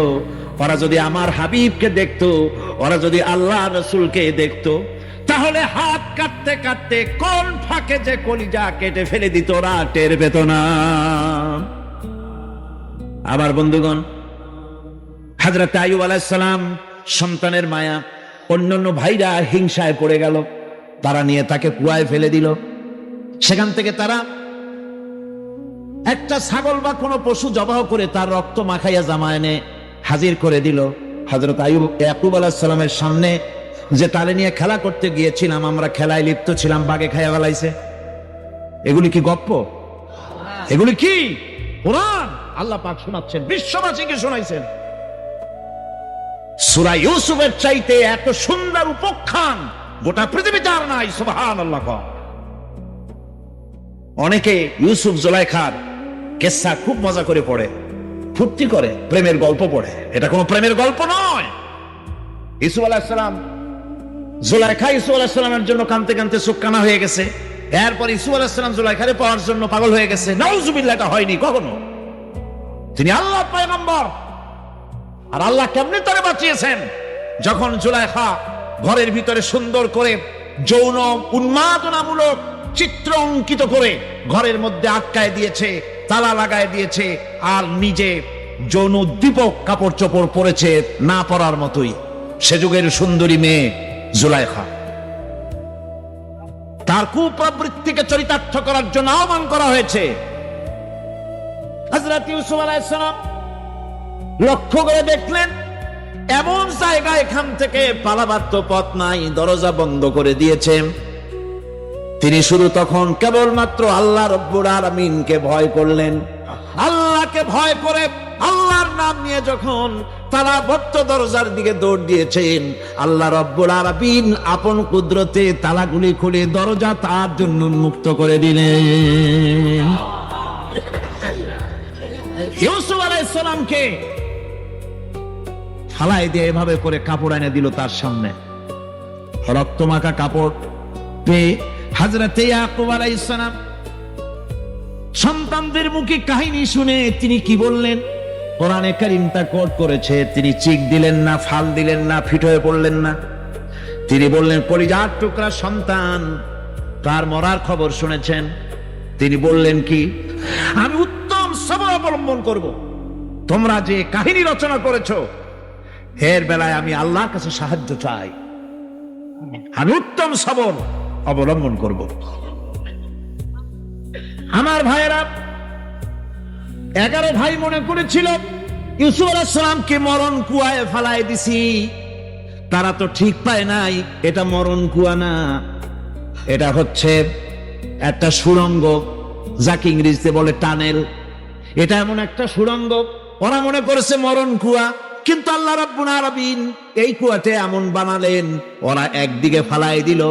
ওরা যদি আমার হাবিবকে দেখতো, ওরা যদি আল্লাহ রাসূলকে দেখতো, তাহলে হাত কাটতে কাটতে কোন ফাঁকে যে কলিজা কেটে ফেলে দিত, ওরা টের পেত না। আবার বন্ধুগণ, হযরত আইয়ুব আলাইহিস সালাম সন্তানের মায়া, অন্যান্য ভাইরা হিংসায় পড়ে গেল, তারা নিয়ে তাকে কুয়ায় ফেলে দিল। সেখান থেকে তারা একটা ছাগল বা কোনো পশু জবাহ করে তার রক্ত মাখাইয়া জামা এনে হাজির করে দিল। হযরত ইয়াকুব আলাইহিস সালামের সামনে যে তালে নিয়ে খেলা করতে গিয়েছিলাম, আমরা খেলায় লিপ্ত ছিলাম, বাগে খাইয়া ফেলাইছে। এগুলি কি গপ্প? এগুলি কি কোরআন? আল্লাহ পাক শোনাচ্ছেন, বিশ্ববাসীকে শোনাইছেন। সূরা ইউসুফের চাইতে এত সুন্দর উপাখ্যান গোটা পৃথিবীতে আর নাই। সুবহানাল্লাহ। অনেকে ইউসুফ জুলাইখার কিসসা খুব মজা করে পড়ে, ফুর্তি করে, প্রেমের গল্প পড়ে। এটা কোনো প্রেমের গল্প নয়। ইউসুফ আলাইহিস সালাম, জুলাইখা ইউসুফ আলাইহিস সালামের জন্য কাঁদতে কাঁদতে চোখ কানা হয়ে গেছে। এরপর ইউসুফ আলাইহিস সালাম জুলাইখারে পাওয়ার জন্য পাগল হয়ে গেছে। নাউজুবিল্লাহ, এটা হয়নি কখনো। তিনি আল্লাহর পয়গম্বর, আর আল্লাহ কেমনে তারে বাঁচিয়েছেন? যখন জুলাইখা ঘরের ভিতরে সুন্দর করে যৌন উন্মাদনামূলক চিত্র অঙ্কিত করে ঘরের মধ্যে আটকায় দিয়েছে, তালা লাগায় দিয়েছে, আর নিজে যৌন উদ্দীপক কাপড় চোপড় পরেছে না পরার মতোই। সে যুগের সুন্দরী মেয়ে জুলাইখা, তার কুপ্রবৃত্তিকে চরিতার্থ করার জন্য আহ্বান করা হয়েছে। হযরত ইউসুফ আলাইহিস সালাম লক্ষ্য করে দেখলেন এমন জায়গা, এখান থেকে পালাবার তো পথ নাই, দরজা বন্ধ করে দিয়েছে। তিনি শুধু তখন কেবলমাত্র আল্লাহ রব্বুল আলামিনকে ভয় করলেন। আল্লাহকে ভয় করে আল্লাহর নাম নিয়ে যখন তালাবদ্ধ দরজার দিকে দৌড় দিয়েছেন, আল্লাহ রব্বুল আলামিন আপন কুদরতে তালাগুলি খুলে দরজা তার জন্য উন্মুক্ত করে দিলেন। ইউসুফ আলাইহিস সালামকে ফালাই দিয়ে এভাবে করে কাপড় এনে দিল তার সামনে, রক্তমাখা কাপড় পেয়ে হযরত ইয়াকুব আলাইহিস সালাম সন্তানদের মুখে কাহিনী শুনে তিনি কি বললেন? কোরআনে কারীম তা কোট করেছে, তিনি চিক দিলেন না, ফাল দিলেন না, ফিট হয়ে পড়লেন না। তিনি বললেন, কলিজার টুকরা সন্তান, তার মরার খবর শুনেছেন? তিনি বললেন কি? আমি উত্তম সবর অবলম্বন করব। তোমরা যে কাহিনী রচনা করেছো এর বেলায় আমি আল্লাহর কাছে সাহায্য চাই, আমি উত্তম সবর অবলম্বন করব। আমার ভাইয়েরা, 11 ভাই মনে করেছিল ইউসুফ আলাইহিস সালামকে মরণ কুয়ায় ফালায় দিছি। তারা তো ঠিক পায় নাই এটা মরণ কুয়া না, এটা হচ্ছে একটা সুড়ঙ্গ, যাকে ইংরেজিতে বলে টানেল। এটা এমন একটা সুড়ঙ্গ, ওরা মনে করেছে মরণ কুয়া, কিন্তু আল্লাহ রাব্বুল আলামিন এই কুয়াতে এমন বানালেন, ওরা একদিকে ফালাই দিল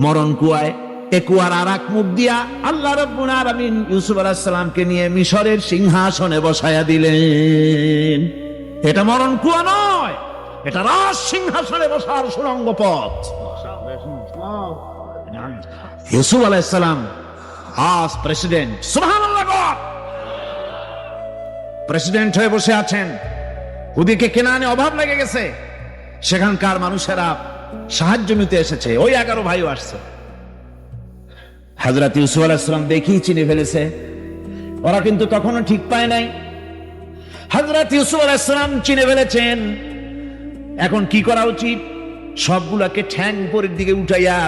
মরণ কুয়ায়, এ কুয়ার আর এক মুখ দিয়া আল্লাহ রাব্বুল আলামিন ইউসুফ আলাইহিস সালামকে নিয়ে মিশরের সিংহাসনে বসায়া দিলেন। এটা মরণ কুয়া নয়, এটা রাজ সিংহাসনে বসার সুড়ঙ্গ পথ। ইউসুফ আলাইহিস সালাম আজ প্রেসিডেন্ট, সুবহানাল্লাহ, প্রেসিডেন্ট হয়ে বসে আছেন। ওদিকে কেনানে অভাব লেগে গেছে, সেখানকার মানুষেরা সাহায্য নিতে এসেছে, ওই 11 ভাইও আসছে। হযরত ইউসুফ আলাইহিস সালাম দেখেই চিনে ফেলেছে, ওরা কিন্তু তখনও ঠিক পায় নাই। হযরত ইউসুফ আলাইহিস সালাম চিনে ফেলেছেন। এখন কি করা উচিত? সবগুলাকে ঠ্যাং উপরের দিকে উঠাইয়া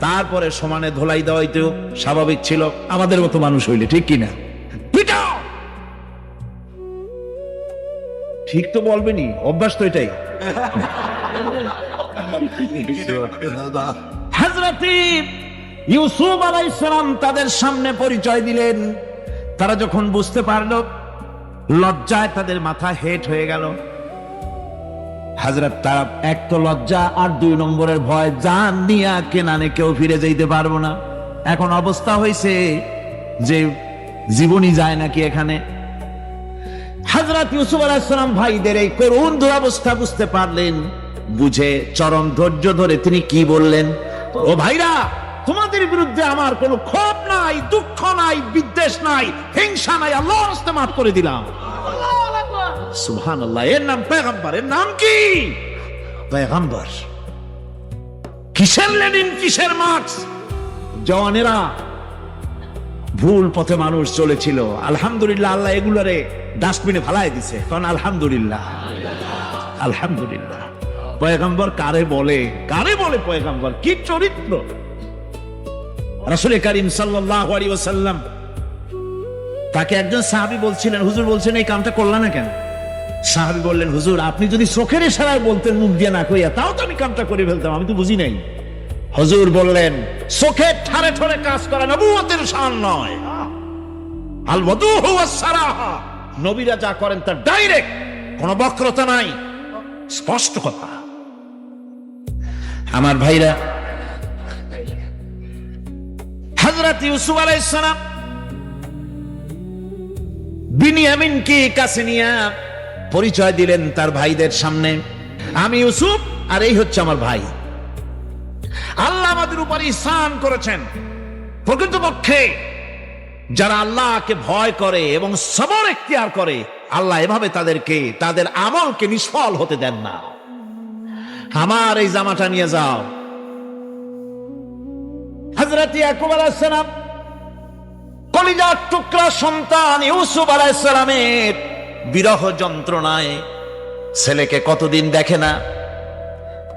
তারপরে সমানে ধোলাই দেওয়াই তো স্বাভাবিক ছিল, আমাদের মতো মানুষ হইলে, ঠিক কিনা? পিটাও, ঠিক তো বলবেনি, অভ্যাস তো এটাই। হযরত ইউসুফ আলাইহিস সালাম তাদের সামনে পরিচয় দিলেন। তারা যখন বুঝতে পারল, লজ্জায় তাদের মাথা হেট হয়ে গেল। হযরত, তারা এক তো লজ্জা, আর 2 নম্বরের ভয়, জান নিয়া কেনানে কেউ ফিরে যাইতে পারবো না। এখন অবস্থা হয়েছে যে জীবনই যায় নাকি এখানে। হযরত ইউসুফ আলাইহিস সালাম ভাইদের এই করুণ দুরবস্থা বুঝতে পারলেন, বুঝে চরম ধৈর্য ধরে তিনি কি বললেন? ও ভাইরা, তোমাদের বিরুদ্ধে আমার কোনো ক্ষোভ নাই, দুঃখ নাই, বিদ্বেষ নাই, হিংসা নাই, আল্লাহর রাস্তায় মাফ করে দিলাম। সুবহানাল্লাহ। এর নাম পয়গম্বর। এর নাম কি? পয়গম্বর। কিসের লেনিন, কিসের মার্কস? জওয়ানেরা, ভুল পথে মানুষ চলেছিল, আলহামদুলিল্লাহ আল্লাহ এগুলারে ডাস্টবিনে ফালাই দিছে। কারণ আলহামদুলিল্লাহ, আলহামদুলিল্লাহ। পয়গম্বর কারে বলে? কারে বলে পয়গম্বর? কি চরিত্র! রাসূল কারীম সাল্লাল্লাহু আলাইহি ওয়াসাল্লাম, তাকে একজন সাহাবী বলছিলেন, হুজুর বলছেন এই কামটা করলা না কেন? সাহাবী বললেন, হুজুর আপনি যদি চোখের ইশারায় বলতেন মুখ দিয়ে না কইয়া, তাও তো আমি কামটা করে ফেলতাম, আমি তো বুঝি নাই। হুজুর বললেন, চোখের ঠারে ঠারে কাজ করা নবুয়তের শান নয়। আল ওয়াদুহু ওয়াস সারাহা, নবীরা যা করেন তা ডাইরেক্ট, কোনো বক্রতা নাই, স্পষ্ট কথা। আমার ভাইরা, হযরত ইউসুফ আলাইহিস সালাম বিনিয়ামিনকে কাছে নিয়ে পরিচয় দিলেন তার ভাইদের সামনে, আমি ইউসুফ আর এই হচ্ছে আমার ভাই। আল্লাহ আমাদের উপর ইহসান করেছেন। প্রকৃতপক্ষে যারা আল্লাহকে ভয় করে এবং সবর ইখতিয়ার করে, আল্লাহ এভাবে তাদেরকে, তাদের আমলকে নিষ্ফল হতে দেন না। আমার এই জামাটা নিয়ে যাও। হযরত ইয়াকুব আলাইহিস সালাম কলিজার টুকরা সন্তান ইউসুফ আলাইহিস সালামের বিরহ যন্ত্রণায়, ছেলেকে কতদিন দেখে না,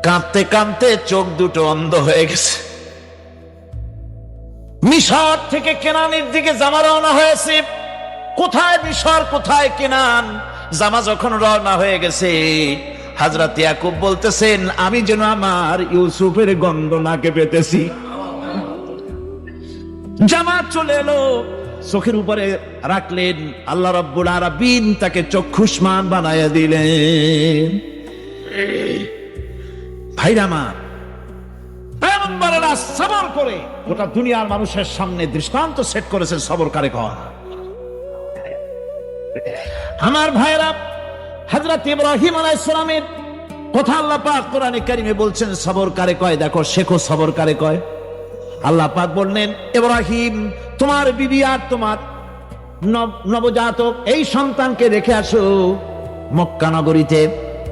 কাঁদতে কাঁদতে চোখ দুটো অন্ধ হয়ে গেছে। মিশর থেকে কেনানের দিকে জামা রওনা হয়েছে। কোথায় মিশর, কোথায় কেনান? জামা যখন রওনা হয়ে গেছে, হযরত ইয়াকুব বলতেছেন, আমি যেন আমার ইউসুফের গন্ধ নাকে পেতেছি। জামা চলে এলো, চোখের উপরে রাখলেন, আল্লাহ রাব্বুল আলামিন তাকে চক্ষুষ্মান বানায়া দিলেন। ভাইরা আমার, পয়গম্বরেরা সবর করে গোটা দুনিয়ার মানুষের সামনে দৃষ্টান্ত সেট করেছেন সবর কারে কয়। আমার ভাইরা, হযরত ইব্রাহিম আলাইহিস সালামের কথা আল্লাহ পাক কোরআনে কারিমে বলছেন সবর কারে কয়। দেখো, শেখো সবর কারে কয়। আল্লাহ পাক বললেন, ইব্রাহিম, তোমার বিবি আর তোমার নবজাতক এই সন্তানকে রেখে আসো মক্কা নগরীতে।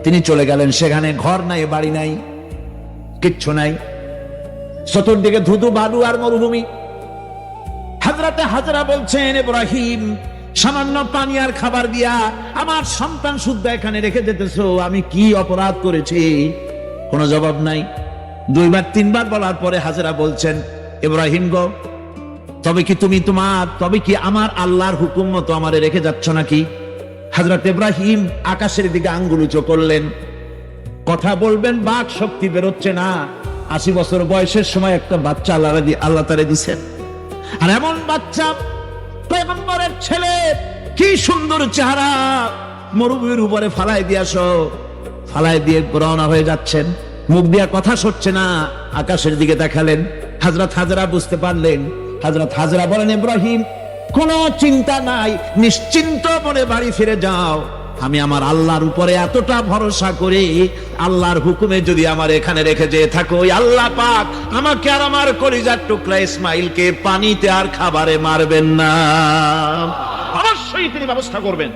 তিনি চলে গেলেন, সেখানে ঘর নাই, বাড়ি নাই, কিচ্ছু নাই, চতুর্দিকে ধুধু বালু আর মরুভূমি। হযরতে হাজরা বলছেন, ইব্রাহিম, সামান্য পানি আর খাবার দিয়া আমার সন্তান শুদ্ধ এখানে রেখে যেতেছো, আমি কি অপরাধ করেছি? কোনো জবাব নাই। দুইবার তিনবার বলার পরে হাজরা বলছেন, ইব্রাহিম গো, তবে কি আমার আল্লাহর হুকুম মতো আমারে রেখে যাচ্ছ নাকি? হযরত ইব্রাহিম আকাশের দিকে আঙ্গুল উঁচু করলেন। কথা বলবেন, বাক শক্তি বেরোচ্ছে না। 80 বছর বয়সের সময় একটা বাচ্চা আল্লাহ তারে দিছেন, আর এমন বাচ্চা, পয়গম্বরের ছেলে, কি সুন্দর চেহারা, মরুভূমির উপরে ফালাই দিয়ে রওনা হয়ে যাচ্ছেন। মুখ দিয়া কথা সরছে না, আকাশের দিকে দেখালেন। হযরত হাজরা বুঝতে পারলেন। হযরত হাজরা বলেন, ইব্রাহিম, কোনো চিন্তা নাই, নিশ্চিন্ত মনে বাড়ি ফিরে যাও। আমি আমার আল্লাহর উপরে এতটা ভরসা করে আল্লাহর হুকুমে যদি আমার এখানে রেখে যেয়ে থাকো, ওই আল্লাহ পাক আমাকে আর আমার কলিজার টুকরা ইসমাইলকে পানিতে আর খাবারে মারবেন না, অবশ্যই তিনি ব্যবস্থা করবেন।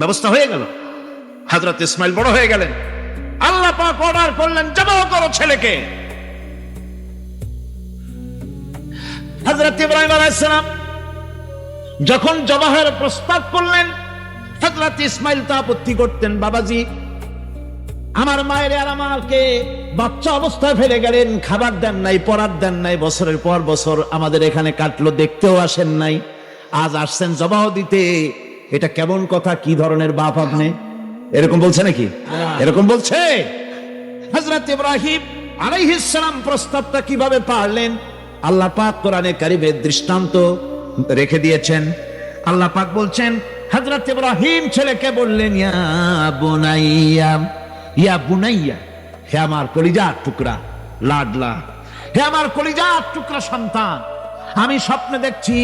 ব্যবস্থা হয়ে গেল। হযরত ইসমাইল বড় হয়ে গেলেন। আল্লাহ পাক অর্ডার করলেন, জবাহ করো ছেলেকে। হযরত ইব্রাহিম আলাইহিস সালাম যখন জবাহের প্রস্তাব করলেন, হযরত ইসমাইল তা আপত্তি করতেন, বাবাজি, আমার মায়ের আর আমাকে বাচ্চা অবস্থায় ফেলে গেলেন, খাবার দেন নাই, পরার দেন নাই, বছরের পর বছর আমাদের এখানে কাটলো, দেখতেও আসেন নাই, আজ আসছেন জবাহ দিতে। এটা কেমন কথা? কি ধরনের বাপ আপনি? এরকম বলছে নাকি? এরকম বলছে? হযরত ইব্রাহিম আলাইহিস সালাম প্রস্তাবটা কিভাবে পারলেন? আল্লাহ পাক কোরআনে কারিমে দৃষ্টান্ত রেখে দিয়েছেন। আল্লাহ পাক বলছেন, হযরত ইব্রাহিম ছেলেকে বললেন, ইয়া বুনাইয়া, হে আমার কলিজার টুকরা লাডলা, হে আমার কলিজার টুকরা সন্তান, আমি স্বপ্নে দেখছি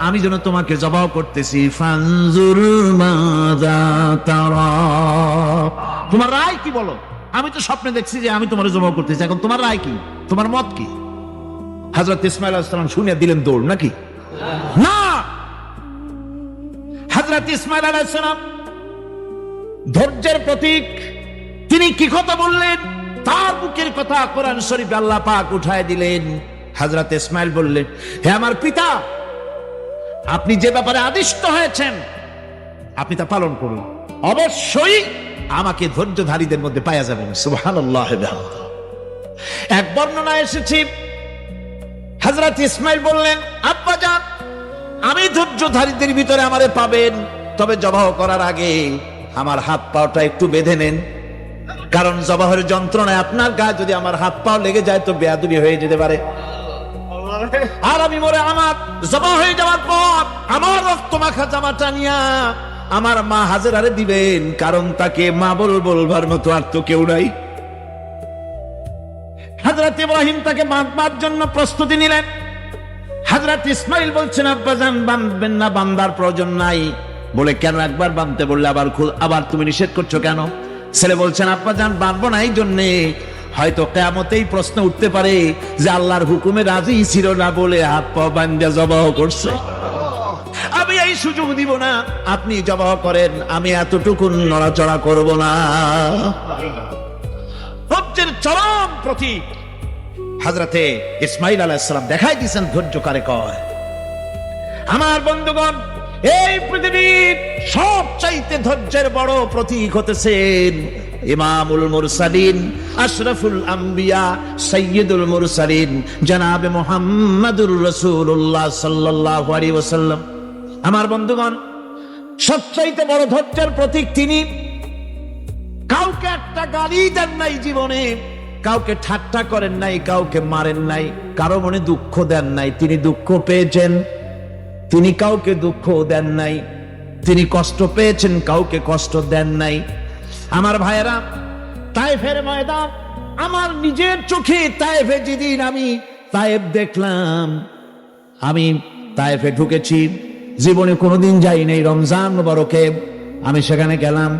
আমি যেন তোমাকে জবাহ করতেছি। ফানজুর মাযা তারা, তোমার রায় কি বলো? আমি তো স্বপ্নে দেখছি যে আমি তোমার জবাহ করতেছি, এখন তোমার রায় কি? তোমার মত কি? হযরত ইসমাঈল আলাইহিস সালাম শুনে দিলেন দৌড়, নাকি? না, হযরত ইসমাঈল আলাইহিস সালাম ধৈর্যের প্রতীক। তিনি কি কথা বললেন? তার বুকের কথা কোরআন শরীফে আল্লাহ পাক উঠায় দিলেন। হযরত ইসমাঈল বললেন, হে আমার পিতা, আপনি যে ব্যাপারে আদিষ্ট হয়েছেন আপনি তা পালন করুন, অবশ্যই আমাকে ধৈর্যধারীদের মধ্যে পাওয়া যাবেন। সুবহানাল্লাহ। এক বর্ণনায় এসেছে, হযরত ইসমাঈল বললেন, আব্বাজান, আমি ধৈর্যধারীদের ভিতরে আমারে পাবেন, তবে জবাহ করার আগে আমার হাত পাটা একটু বেঁধে নেন, কারণ জবাহের যন্ত্রণায় আপনার গায়ে যদি আমার হাত পা লেগে যায় তো বেয়াদবি হয়ে যেতে পারে। আর আমি মরে আমার জবাহ হয়ে যাওয়ার পর আমার রক্ত মাখা জামাটা নিয়া আমার মা হাজেরারে দিবেন, কারণ তাকে মা বলবার মতো আর তো কেউ নাই। হযরত ইব্রাহিম তাকে বাঁধবার জন্য প্রস্তুতি নিলেন। হযরত ইসমাঈল বলছেন, আব্বাজান, বাঁধবেন না, বান্দার প্রয়োজন নাই। বলে, কেন? একবার বাঁধতে বললে আবার তুমি নিষেধ করছো কেন? ছেলে বলছেন, আব্বাজান, বাঁধবো না এই জন্যে, হয়তো কিয়ামতেই প্রশ্ন উঠতে পারে যে আল্লাহর হুকুমে রাজি ছিল না বলে হাত পা বাঁধা জবাহ করছে। আমি এই সুযোগ দিব না, আপনি জবাহ করেন, আমি এতটুকু নড়াচড়া করব না। ধৈর্যের চরম প্রতীক হযরতে ইসমাঈল আলাইহিস সালাম দেখাই দিয়েছেন ধৈর্য কারে কয়। আমার বন্ধুগণ, এই পৃথিবীর সবচাইতে ধৈর্যের বড় প্রতীক হতেছেন ইমামুল মুরসালিন, আশরাফুল আম্বিয়া, সাইয়্যিদুল মুরসালিন জনাবে মুহাম্মাদুর রাসূলুল্লাহ সাল্লাল্লাহু আলাইহি ওয়াসাল্লাম। আমার বন্ধুগণ, সবচাইতে বড় ধৈর্যের প্রতীক তিনি। কাউকে একটা গালি দেন নাই জীবনে, কাউকে ঠাট্টা করেন নাই, কাউকে মারেন নাই, কারো মনে দুঃখ দেন নাই। তিনি দুঃখ পেয়েছেন, তিনি কাউকে দুঃখ দেন নাই। তিনি কষ্ট পেয়েছেন, কাউকে কষ্ট দেন নাই। আমার ভাইয়েরা, তায়েফের ময়দান, আমার নিজের চোখে তায়েফে যেদিন আমি তায়েফ দেখলাম, আমি তায়েফে ঢুকেছি, জীবনে কোনোদিন যাই নাই। রমজান মুবারকে আমি সেখানে গেলাম,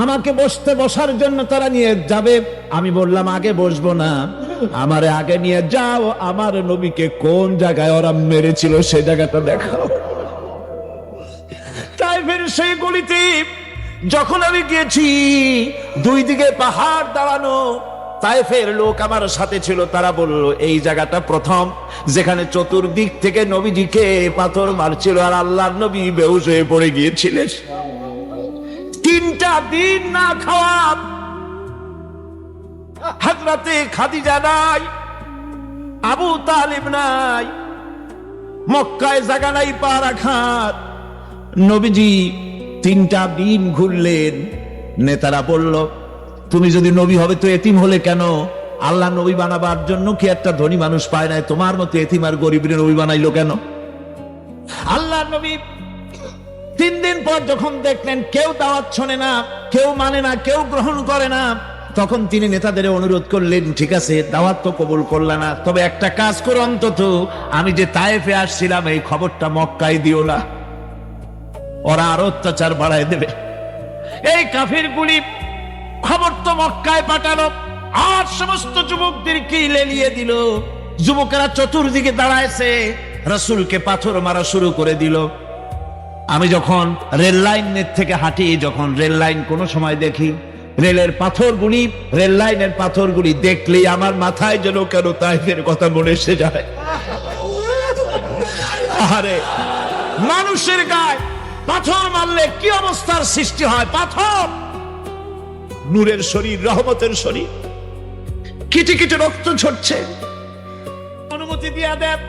আমাকে বসার জন্য তারা নিয়ে যাবে। আমি বললাম আগে বসবো না, আমারে আগে নিয়ে যাও, আমার নবীকে কোন জায়গায় ওরা মেরেছিল সেই জায়গাটা দেখাও। তাইফের সেই গলিতে যখন আমি গিয়েছি, দুই দিকে পাহাড় দাঁড়ানো, তাইফের লোক আমার সাথে ছিল। তারা বলল এই জায়গাটা প্রথম যেখানে চতুর্দিক থেকে নবীজিকে পাথর মারছিল আর আল্লাহর নবী বেহুশ হয়ে পড়ে গিয়েছিলেন। 3টা দিন না খাওয়া, হযরতে খাদিজা নাই, আবু তালিব নাই, মক্কায় জায়গা নাই পা রাখার। নবীজি 3টা দিন ঘুরলেন। নেতারা বলল তুমি যদি নবী হবে তো এতিম হলে কেন? আল্লাহ নবী বানাবার জন্য কি একটা ধনী মানুষ পায় নাই? তোমার মতো এতিম আর গরিবের নবী বানাইলো কেন? আল্লাহ নবী 3 দিন পর যখন দেখলেন কেউ দাওয়াত শোনে না, কেউ মানে না, কেউ গ্রহণ করে না, তখন তিনি নেতাদের অনুরোধ করলেন, ঠিক আছে দাওয়াত তো কবুল করলে না, তবে একটা কাজ করো, অন্তত আমি যে তায়েফে আসছিলাম এই খবরটা মক্কায় দিও না, ওরা আরো অত্যাচার বাড়ায় দেবে। এই কাফিরগুলি খবর তো মক্কায় পাঠালো আর সমস্ত যুবকদেরকে লেলিয়ে দিল। যুবকেরা চতুর্দিকে দাঁড়ায়ছে, রাসূলকে পাথর মারা শুরু করে দিল। আমি যখন রেল লাইনের থেকে হাঁটি, যখন রেল লাইন কোনো সময় দেখি, রেলের পাথরগুলি, রেল লাইনের পাথরগুলি দেখলেই আমার মাথায় যেন কেন তাইফের কথা মনে এসে যায়। আরে মানুষের গায়ে পাথর মারলে কি অবস্থার সৃষ্টি হয়? পাথর নূরের শরীর, রহমতের শরীর, কিটি কিটি রক্ত ঝরছে। অনুমতি দিয়া দেন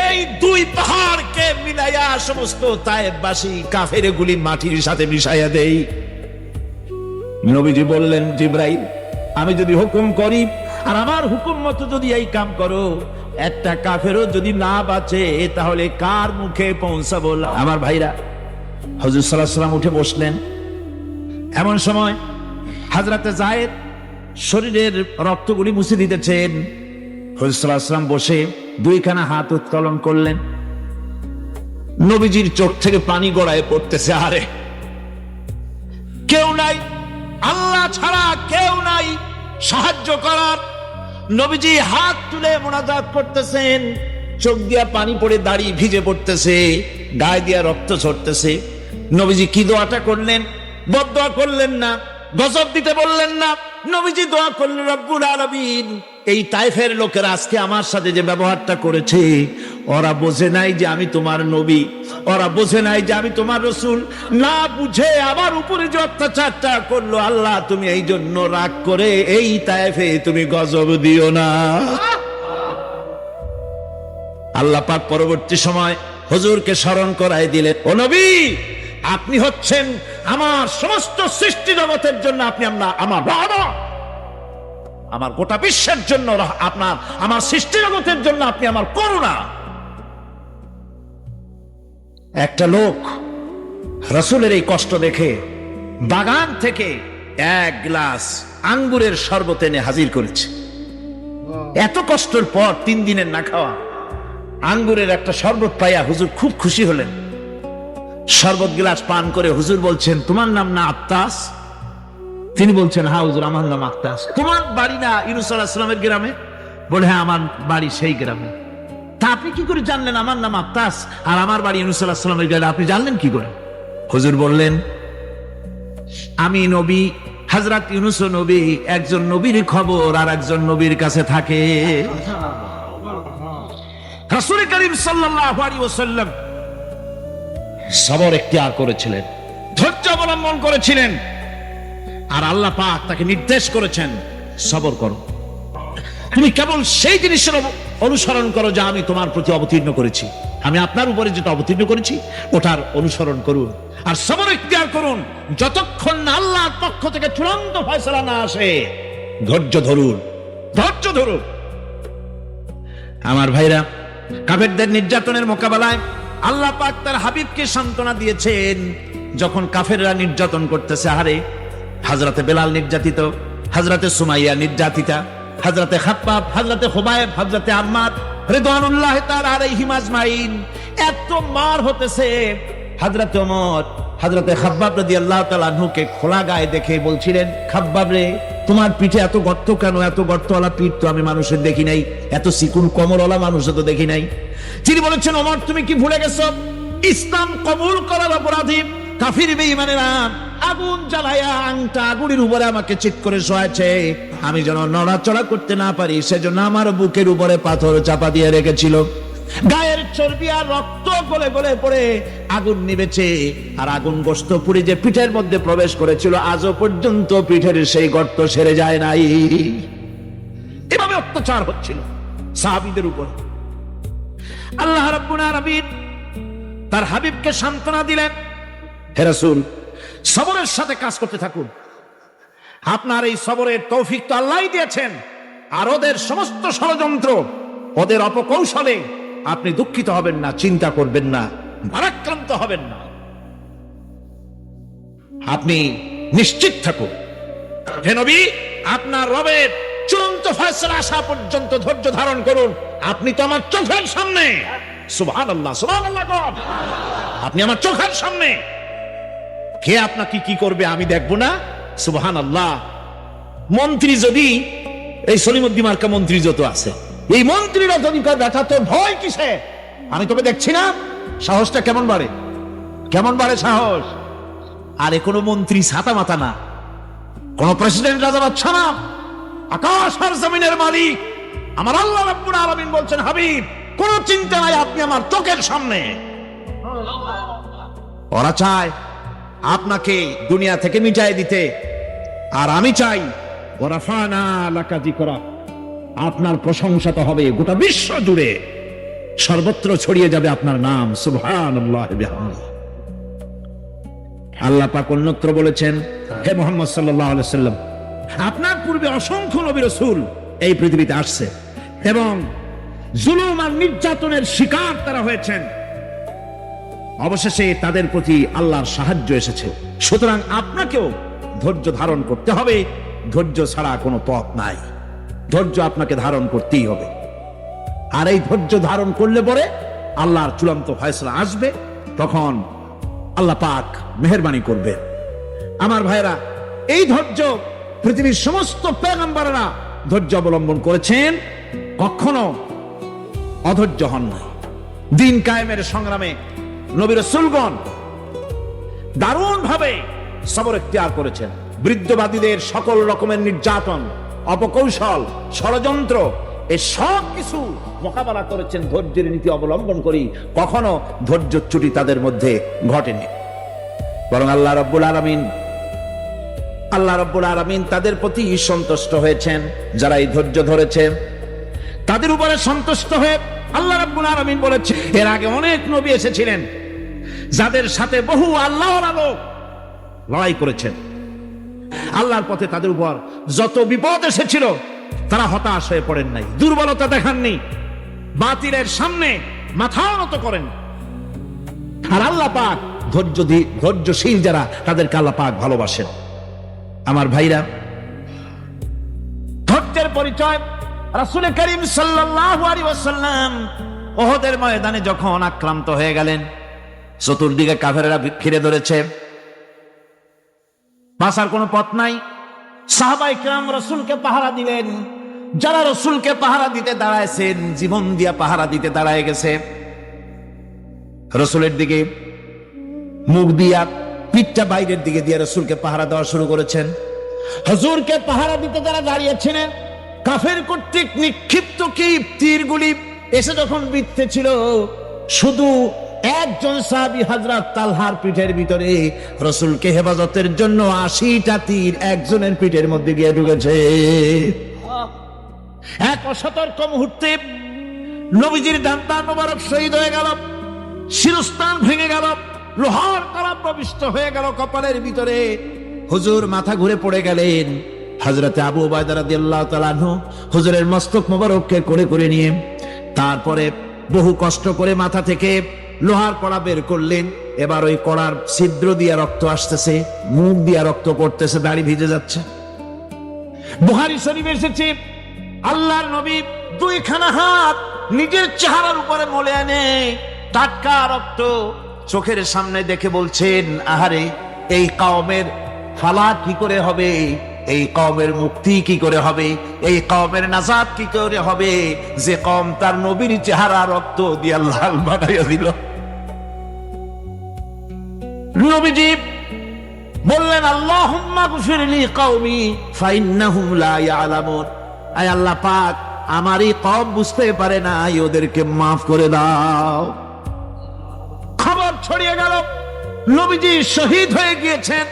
এই 2 পাহাড়কে মিলাইয়া সমস্ত তায়েফবাসী কাফের গুলি মাটির সাথে মিশাইয়া দেই। নবীজি বললেন, জিবরাইল আমি যদি হুকুম করি আর আমার হুকুম মতো যদি এই কাম করো, একটা কাফেরও যদি না বাঁচে তাহলে কার মুখে পৌঁছাবো? আমার ভাইরা, হুজুর সাল্লাল্লাহু আলাইহি ওয়াসাল্লাম উঠে বসলেন। এমন সময় হযরতে যায়েদ শরীরের রক্তগুলি মুছে দিতেছেন। হুজুর সাল্লাল্লাহু আলাইহি ওয়াসাল্লাম বসে 2খানা হাত উত্তোলন করলেন। নবীজির চোখ থেকে পানি গড়ায় পড়তেছে। আরে কেউ নাই, আল্লাহ ছাড়া কেউ নাই সাহায্য করার। নবীজি হাত তুলে মুনাজাত করতেছেন, চোখ দিয়া পানি পড়ে দাড়ি ভিজে পড়তেছে, গায়ে দিয়া রক্ত ঝরতেছে। নবীজি কি দোয়াটা করলেন? বদদোয়া করলেন না, গজব দিতে বললেন না। নবীজি দোয়া করলেন, রব্বুল আলামিন এই তায়েফের লোকেরা আজকে আমার সাথে যে ব্যবহারটা করেছে, ওরা বোঝে নাই যে আমি তোমার নবী, ওরা বোঝে নাই যে আমি তোমার রাসূল, না বুঝে আমার উপরে যে অত্যাচারটা করলো, আল্লাহ তুমি এই জন্য রাগ করে এই তায়েফে তুমি গজব দিও না। আল্লাহ পাক পরবর্তী সময় হুজুরকে স্মরণ করায় দিলেন, ও নবী আপনি হচ্ছেন আমার সমস্ত সৃষ্টি জগতের জন্য আপনি আমার রহমত, আমার গোটা বিশ্বের জন্য আপনার, আমার সৃষ্টি জগতের জন্য আপনি আমার করুণা। একটা লোক রাসূলের এই কষ্ট দেখে বাগান থেকে 1 গ্লাস আঙ্গুরের শরবত এনে হাজির করেছে। এত কষ্টের পর 3 দিনের না খাওয়া আঙ্গুরের একটা শরবত পাইয়া হুজুর খুব খুশি হলেন। শরবত গ্লাস পান করে হুজুর বলছেন, তোমার নাম না আত্তাস? তিনি বলছেন, হ্যাঁ হুজুর আমার নাম আত্তাস। তোমার বাড়ি না ইউনূস আলাইহিস সালামের গ্রামে? বলে, হ্যাঁ আমার বাড়ি সেই গ্রামে। তা আপনি কি করে জানলেন আমার নাম আত্তাস আর আমার বাড়ি ইউনূস আলাইহিস সালামের গ্রামে? আপনি জানলেন কি করে? হুজুর বললেন, আমি নবী, হযরত ইউনূস নবী, একজন নবীর খবর আর একজন নবীর কাছে থাকে। রাসূল করিম সাল্লাল্লাহু আলাইহি ওয়াসাল্লাম সবর ইখতিয়ার করেছিলেন, অবলম্বন করেছিলেন, আর আল্লাহ পাক তাকে নির্দেশ করেছেন সবর করো, তুমি কেবল সেই জিনিসের অনুসরণ করো যা আমি তোমার প্রতি অবতীর্ণ করেছি, আমি আপনার উপরে যেটা অবতীর্ণ করেছি ওটার অনুসরণ করুন, আর সবর ইখতিয়ার করুন যতক্ষণ না আল্লাহর পক্ষ থেকে চূড়ান্ত ফয়সালা না আসে। ধৈর্য ধরুন, ধৈর্য ধরুন। আমার ভাইরা, কাফেরদের নির্যাতনের মোকাবেলায় আল্লাহ পাক তার হাবিবকে সান্ত্বনা দিয়েছেন। যখন কাফেররা নির্যাতন করতেছে, হারে হযরতে বেলাল নির্যাতিত, হযরতে সুমাইয়া নির্যাতিতা, হযরতে খাব্বাব, হযরতে খুবাইব, হযরতে আম্মার রিদওয়ানুল্লাহি তাআলা আলাইহিম আজমাইন, এত মার হতেছে। হযরতে ওমর হযরতে খাব্বাব রাদিয়াল্লাহু তাআলা আনহুকে খোলা গায়ে দেখে বলছিলেন, খাব্বাব রে, তোমার পিঠে এত গর্ত কেন? এত গর্তওয়ালা পিঠ তো আমি মানুষের দেখি নাই, এত চিকুন কোমরওয়ালা মানুষও তো দেখি নাই। তিনি বলেছেন, ওমর তুমি কি ভুলে গেছো? ইসলাম কবুল করার অপরাধী কাফির বেঈমানেরা আগুন জ্বালায়া আংটা আগুনের উপরে আমাকে চিৎ করে শোয়াছে, আমি যেন নড়াচড়া করতে না পারি সেজন্য আমার বুকের উপরে পাথর চাপা দিয়ে রেখেছিল। গায়ের চর্বি আর রক্ত গলে গলে পড়ে আগুন নিবেছে, আর আগুন গোশত পুড়ে যে পিঠের মধ্যে প্রবেশ করেছিল আজও পর্যন্ত পিঠের সেই গর্ত সেরে যায় নাই। এভাবে অত্যাচার হচ্ছিল সাহাবীদের উপর। আল্লাহ রাব্বুল আলামিন তার হাবিবকে সান্ত্বনা দিলেন, হে রাসূল, সবরের সাথে কাজ করতে থাকুন, আপনার এই সবরের তৌফিক তো আল্লাহই দিয়েছেন, আর ওদের সমস্ত ষড়যন্ত্র, ওদের অপকৌশলে আপনি দুঃখিত হবেন না, চিন্তা করবেন না, ভারাক্রান্ত হবেন না, আপনি নিশ্চিত থাকুন। হে নবী, আপনার রবের চূড়ান্ত ফয়সালা আসা পর্যন্ত ধৈর্য ধারণ করুন। আপনি তো আমার চোখের সামনে, সুবহানাল্লাহ, সুবহানাল্লাহ, আপনি আমার চোখের সামনে, কে আপনাকে কি করবে আমি দেখবো না? সুবহানাল্লাহ। মন্ত্রী যদি, এই সলিমুদ্দিন মার্কা মন্ত্রী যত আছে, এই মন্ত্রীরা যদি দেখা তো ভয় কিসে? আমি তোকে দেখছি না, সাহসটা কেমন বাড়ে, কেমন বাড়ে সাহস। আর এ কোনো মন্ত্রী ছাতা মাথা না, কোন প্রেসিডেন্ট রাজা বাচ্চা না, আকাশ আর জমিনের মালিক আমার আল্লাহ রাব্বুল আলামিন বলছেন, হাবিব কোন চিন্তা নাই, আপনি আমার চোখের সামনে। ওরা চায় আপনাকে দুনিয়া থেকে মিটাই দিতে, আর আমি চাই ওরাফানা লাকা যিকরা, আপনার প্রশংসা তো হবে গোটা বিশ্ব জুড়ে, সর্বত্র ছড়িয়ে যাবে আপনার নাম, সুবহানাল্লাহি বিহামদিহি। আল্লাহ পাক অন্যত্র বলেছেন, হে মুহাম্মদ সাল্লাল্লাহু আলাইহি সাল্লাম, আপনার পূর্বে অসংখ্য নবী রাসূল এই পৃথিবীতে আসছে এবং জুলুম আর নির্যাতনের শিকার তারা হয়েছেন, অবশেষে তাদের প্রতি আল্লাহর সাহায্য এসেছে। সুতরাং আপনাকেও ধৈর্য ধারণ করতে হবে, ধৈর্য ছাড়া কোনো পথ নাই, ধৈর্য আপনাকে ধারণ করতেই হবে। আর এই ধৈর্য ধারণ করলে পরে আল্লাহর চূড়ান্ত ফয়সালা আসবে, তখন আল্লাহ পাক মেহেরবানি করবে। আমার ভাইরা, এই ধৈর্য পৃথিবীর সমস্ত পয়গম্বররা ধৈর্য অবলম্বন করেছেন, কখনো অধৈর্য হন না। দিন কায়েমের সংগ্রামে নবী রাসূলগণ দারুণ ভাবে সবর ইখতিয়ার করেছেন। বৃদ্ধবাদীদের সকল রকমের নির্যাতন, অপকৌশল, ষড়যন্ত্র, এই সব কিছু মোকাবেলা করেছেন ধৈর্যের নীতি অবলম্বন করি, কখনো ধৈর্যচ্যুতি তাদের মধ্যে ঘটেনি। বরং আল্লাহ রাব্বুল আলামিন তাদের প্রতি সন্তুষ্ট হয়েছেন। যারা এই ধৈর্য ধরেছে তাদের উপরে সন্তুষ্ট হয়ে আল্লাহ রাব্বুল আলামিন বলেছে, এর আগে অনেক নবী এসেছিলেন যাদের সাথে বহু আল্লাহর আলো লড়াই করেছেন। আল্লাহর পথে তাদের উপর যত বিপদ এসেছিল তারা হতাশ হয়ে পড়েন নাই, দুর্বলতা দেখাননি, বাতিলের সামনে মাথা নত করেন। আর আল্লাহ পাক ধৈর্যশীল যারা, তাদেরকে আল্লাহ পাক ভালোবাসেন। আমার ভাইরা, ধৈর্যের পরিচয় রাসূল করিম সাল্লাল্লাহু আলাইহি ওয়াসাল্লাম উহুদের ময়দানে যখন আক্রান্ত হয়ে গেলেন, চতুর্দিকে কাফেররা ঘিরে ধরেছে, বাঁচার কোনো পথ নাই। সাহাবায়ে কিরাম রাসূলকে পাহারা দিলেন। যারা রাসূলকে পাহারা দিতে দাঁড়ায়ছেন, জীবন দিয়া পাহারা দিতে দাঁড়ায় গেছে, রাসূলের দিকে মুখ দিয়া, পিঠটা বাইরের দিকে দিয়ে রাসূলকে পাহারা দেওয়া শুরু করেছেন। হুজুরকে পাহারা দিতে যারা দাঁড়িয়েছিলেন, কাফের কর্তৃক নিক্ষিপ্ত কি তীরগুলি এসে যখন বিঁধতেছিল, শুধু একজন সাহাবী হযরত তালহার পিঠের ভিতরে রাসূলকে হেফাজতের জন্য 80টা তীর একজনের পিঠের মধ্যে গিয়ে ঢুকেছে। এক অসতর্ক মুহূর্তে নবীজির দান্তা মোবারক শহীদ হয়ে গেল, শিরস্থান ভেঙে গেল, লোহার কড়া প্রবিষ্ট হয়ে গেল কপালের ভিতরে। হুজুর মাথা ঘুরে পড়ে গেলেন। হযরতে আবু উবাইদা রাদিয়াল্লাহু তাআলা আনহু হুজুরের মস্তক মোবারককে করে করে নিয়ে তারপরে বহু কষ্ট করে মাথা থেকে লোহার কড়া বের করলেন। এবার ওই কড়ার ছিদ্র দিয়ে রক্ত আসতেছে, মুখ দিয়ে রক্ত পড়তেছে, দাড়ি ভিজে যাচ্ছে। বুখারী শরীফে এসেছে আল্লাহর নবী দুইখানা হাত নিজের চেহারার উপরে মলে আনে টাটকা রক্ত চোখের সামনে দেখে বলছেন, আহারে, এই কওমের ফালাক কি করে হবে, এই কওমের মুক্তি কি করে হবে, এই কওমের নাজাত কি করে হবে, যে কওম তার নবীর চেহারা রক্ত দিয়ে লাল বানাইয়া দিল। নবীজি বললেন, আল্লাহুম্মা গফির লি কওমি ফাইন্নাহুম লা ইয়ালামুন। আয় আল্লাহ পাক, আমার এই কওম বুঝতে পারে না, ওদেরকে মাফ করে দাও। খবর ছড়িয়ে গেল নবীজি শহীদ হয়ে গিয়েছেন।